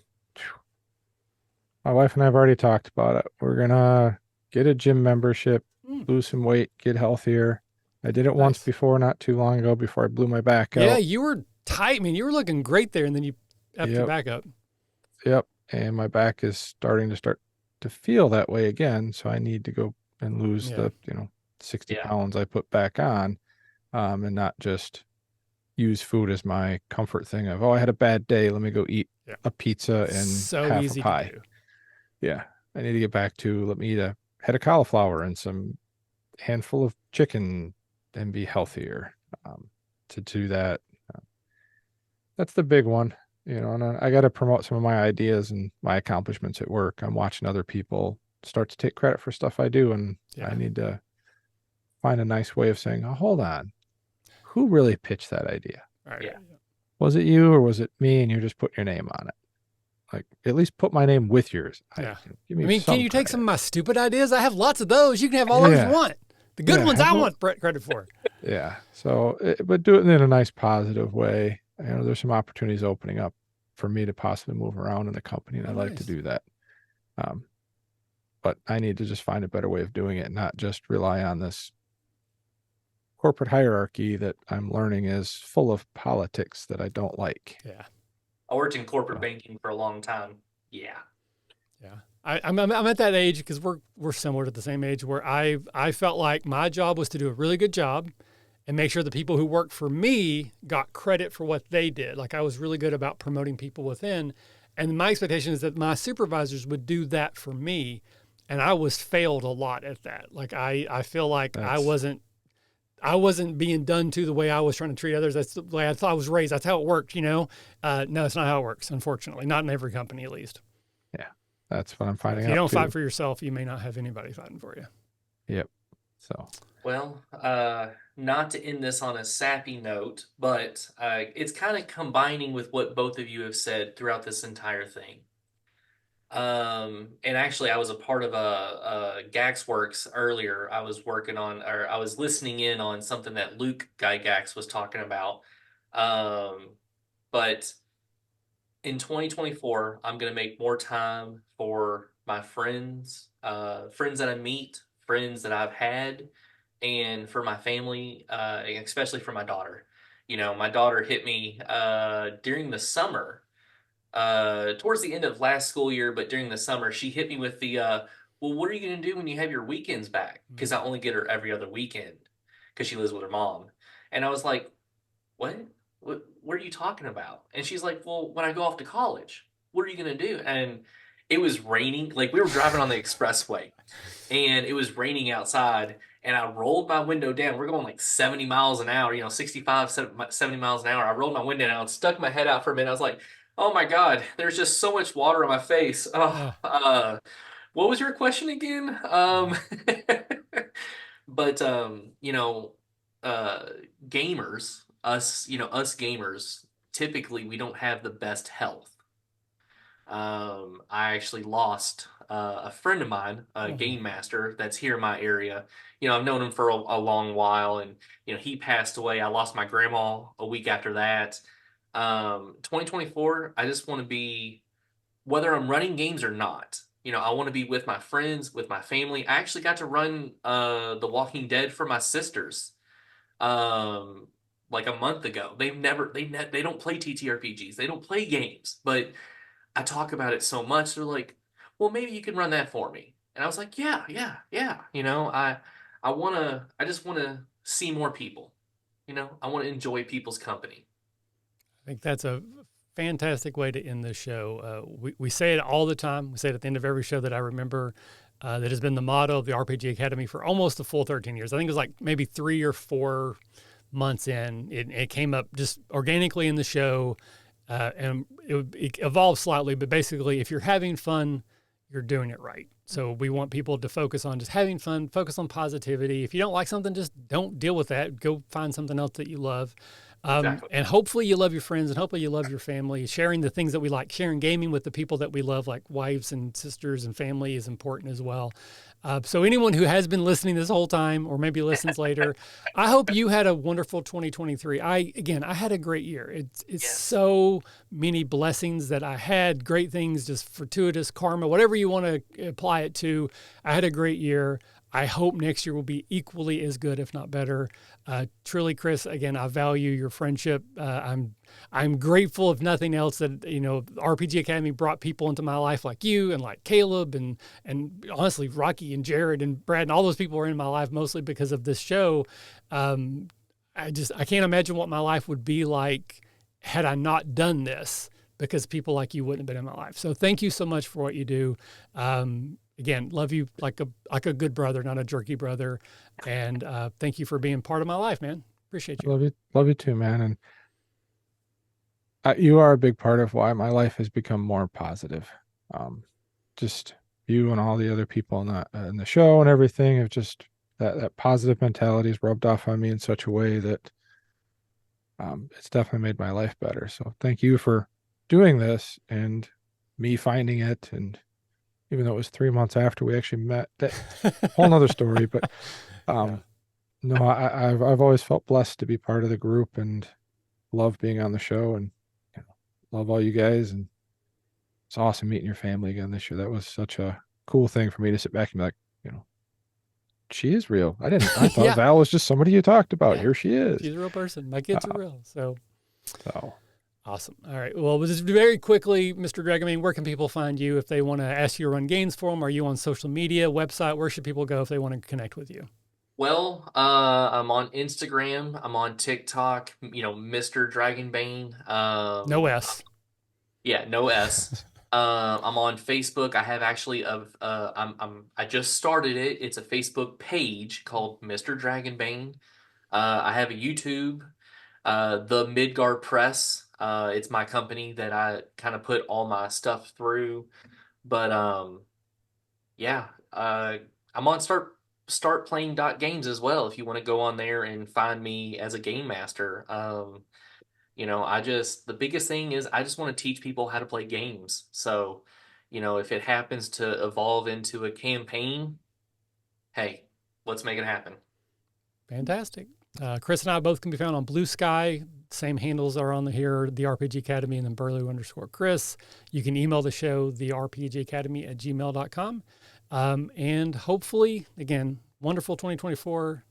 Speaker 2: My wife and I have already talked about it. We're going to get a gym membership, lose some weight, get healthier. I did it once before, not too long ago, before I blew my back out.
Speaker 1: Yeah, you were tight, man. You were looking great there, and then you effed your back up.
Speaker 2: Yep. And my back is starting to feel that way again. So I need to go and lose the, 60 pounds I put back on, and not just use food as my comfort thing of, I had a bad day. Let me go eat a pizza and half a pie. Yeah. I need to get back to, let me eat a head of cauliflower and some handful of chicken and be healthier. To do that. That's the big one. And I got to promote some of my ideas and my accomplishments at work. I'm watching other people start to take credit for stuff I do, and I need to find a nice way of saying, hold on, who really pitched that idea?
Speaker 1: Right. Yeah.
Speaker 2: Was it you or was it me? And you just put your name on it. Like, at least put my name with yours.
Speaker 1: Yeah. Can you take some of my stupid ideas? I have lots of those. You can have all those you want. The good ones I want credit for.
Speaker 2: Yeah. So, but do it in a nice, positive way. There's some opportunities opening up for me to possibly move around in the company, and I'd like to do that. But I need to just find a better way of doing it, and not just rely on this corporate hierarchy that I'm learning is full of politics that I don't like.
Speaker 1: Yeah.
Speaker 3: I worked in corporate banking for a long time. Yeah.
Speaker 1: Yeah. I'm at that age, because we're similar to the same age, where I felt like my job was to do a really good job and make sure the people who worked for me got credit for what they did. Like I was really good about promoting people within. And my expectation is that my supervisors would do that for me. And I was failed a lot at that. Like I feel like I wasn't being done to the way I was trying to treat others. That's the way I thought I was raised. That's how it worked, No, that's not how it works, unfortunately. Not in every company, at least.
Speaker 2: Yeah, that's what I'm finding out.
Speaker 1: If you don't fight for yourself, you may not have anybody fighting for you.
Speaker 2: Yep. So.
Speaker 3: Well, not to end this on a sappy note, but it's kind of combining with what both of you have said throughout this entire thing. And actually, I was a part of a Gaxworks earlier. I was working on, or I was listening in on something that Luke Guy Gax was talking about. But in 2024, I'm going to make more time for my friends, friends that I meet, friends that I've had, and for my family, especially for my daughter. My daughter hit me during the summer, towards the end of last school year, but during the summer, she hit me with the, well, what are you going to do when you have your weekends back? Because I only get her every other weekend because she lives with her mom. And I was like, what are you talking about? And she's like, well, when I go off to college, what are you going to do? And it was raining. Like we were driving on the expressway and it was raining outside. And I rolled my window down. We're going like 70 miles an hour, 65, 70 miles an hour. I rolled my window down and stuck my head out for a minute. I was like, oh my God, there's just so much water on my face. What was your question again? But, gamers, us gamers, typically we don't have the best health. I actually lost a friend of mine, a game master that's here in my area. I've known him for a long while, and he passed away. I lost my grandma a week after that. 2024, I just want to be, whether I'm running games or not. I want to be with my friends, with my family. I actually got to run The Walking Dead for my sisters, like a month ago. They don't play TTRPGs. They don't play games, but I talk about it so much. They're like, well, maybe you can run that for me. And I was like, yeah, yeah, yeah. I just want to see more people. I want to enjoy people's company.
Speaker 1: I think that's a fantastic way to end this show. We say it all the time. We say it at the end of every show that I remember. That has been the motto of the RPG Academy for almost a full 13 years. I think it was like maybe 3 or 4 months in. It came up just organically in the show. And it evolved slightly, but basically, if you're having fun, you're doing it right. So we want people to focus on just having fun, focus on positivity. If you don't like something, just don't deal with that. Go find something else that you love.
Speaker 3: Exactly.
Speaker 1: And hopefully you love your friends, and hopefully you love your family. Sharing the things that we like, sharing gaming with the people that we love, like wives and sisters and family, is important as well. So anyone who has been listening this whole time, or maybe listens later, I hope you had a wonderful 2023. I had a great year. It's
Speaker 3: Yes.
Speaker 1: so many blessings that I had, great things, just fortuitous karma, whatever you want to apply it to. I had a great year. I hope next year will be equally as good, if not better. Truly, Chris, again, I value your friendship. I'm grateful, if nothing else, that the RPG Academy brought people into my life like you and like Caleb and honestly Rocky and Jared and Brad and all those people were in my life mostly because of this show. I can't imagine what my life would be like had I not done this, because people like you wouldn't have been in my life. So thank you so much for what you do. Again, love you like a good brother, not a jerky brother. And thank you for being part of my life, man. Appreciate you.
Speaker 2: Love you too, man. And you are a big part of why my life has become more positive. Just you and all the other people in the show and everything have just that positive mentality is rubbed off on me in such a way that it's definitely made my life better. So thank you for doing this and me finding it. And even though it was 3 months after we actually met, that whole nother story. But no, I've always felt blessed to be part of the group and love being on the show, and love all you guys. And it's awesome meeting your family again this year. That was such a cool thing for me to sit back and be like, she is real. I thought
Speaker 1: Yeah.
Speaker 2: Val was just somebody you talked about.
Speaker 1: Yeah.
Speaker 2: Here she is.
Speaker 1: She's a real person. My kids are real. So awesome. All right. Well, just very quickly, Mr. Dragonbane, where can people find you if they want to ask you to run games for them? Are you on social media, website? Where should people go if they want to connect with you?
Speaker 3: Well, I'm on Instagram. I'm on TikTok. Mr. Dragonbane.
Speaker 1: No S.
Speaker 3: Yeah, no S. I'm on Facebook. I have actually I just started it. It's a Facebook page called Mr. Dragonbane. I have a YouTube, the Midgard Press. It's my company that I kind of put all my stuff through. But I'm on startplaying.games as well if you want to go on there and find me as a game master. The biggest thing is I just want to teach people how to play games. So, if it happens to evolve into a campaign, hey, let's make it happen.
Speaker 1: Fantastic. Chris and I both can be found on Blue Sky. Same handles are on here, the RPG Academy, and then Burlew_Chris. You can email the show, therpgacademy@gmail.com. And hopefully, again, wonderful 2024.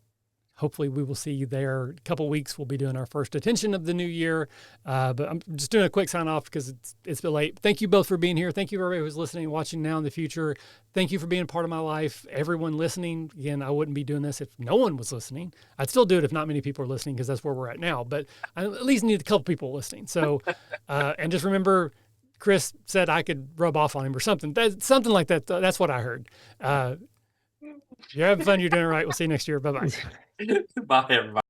Speaker 1: Hopefully we will see you there. A couple of weeks, we'll be doing our first Detention of the new year. But I'm just doing a quick sign off because it's been late. Thank you both for being here. Thank you everybody who's listening and watching now in the future. Thank you for being a part of my life. Everyone listening, again, I wouldn't be doing this if no one was listening. I'd still do it if not many people are listening because that's where we're at now. But I at least need a couple people listening. So, and just remember, Chris said I could rub off on him or something. Something like that. That's what I heard. You're having fun. You're doing it right. We'll see you next year. Bye-bye.
Speaker 3: Bye, everybody.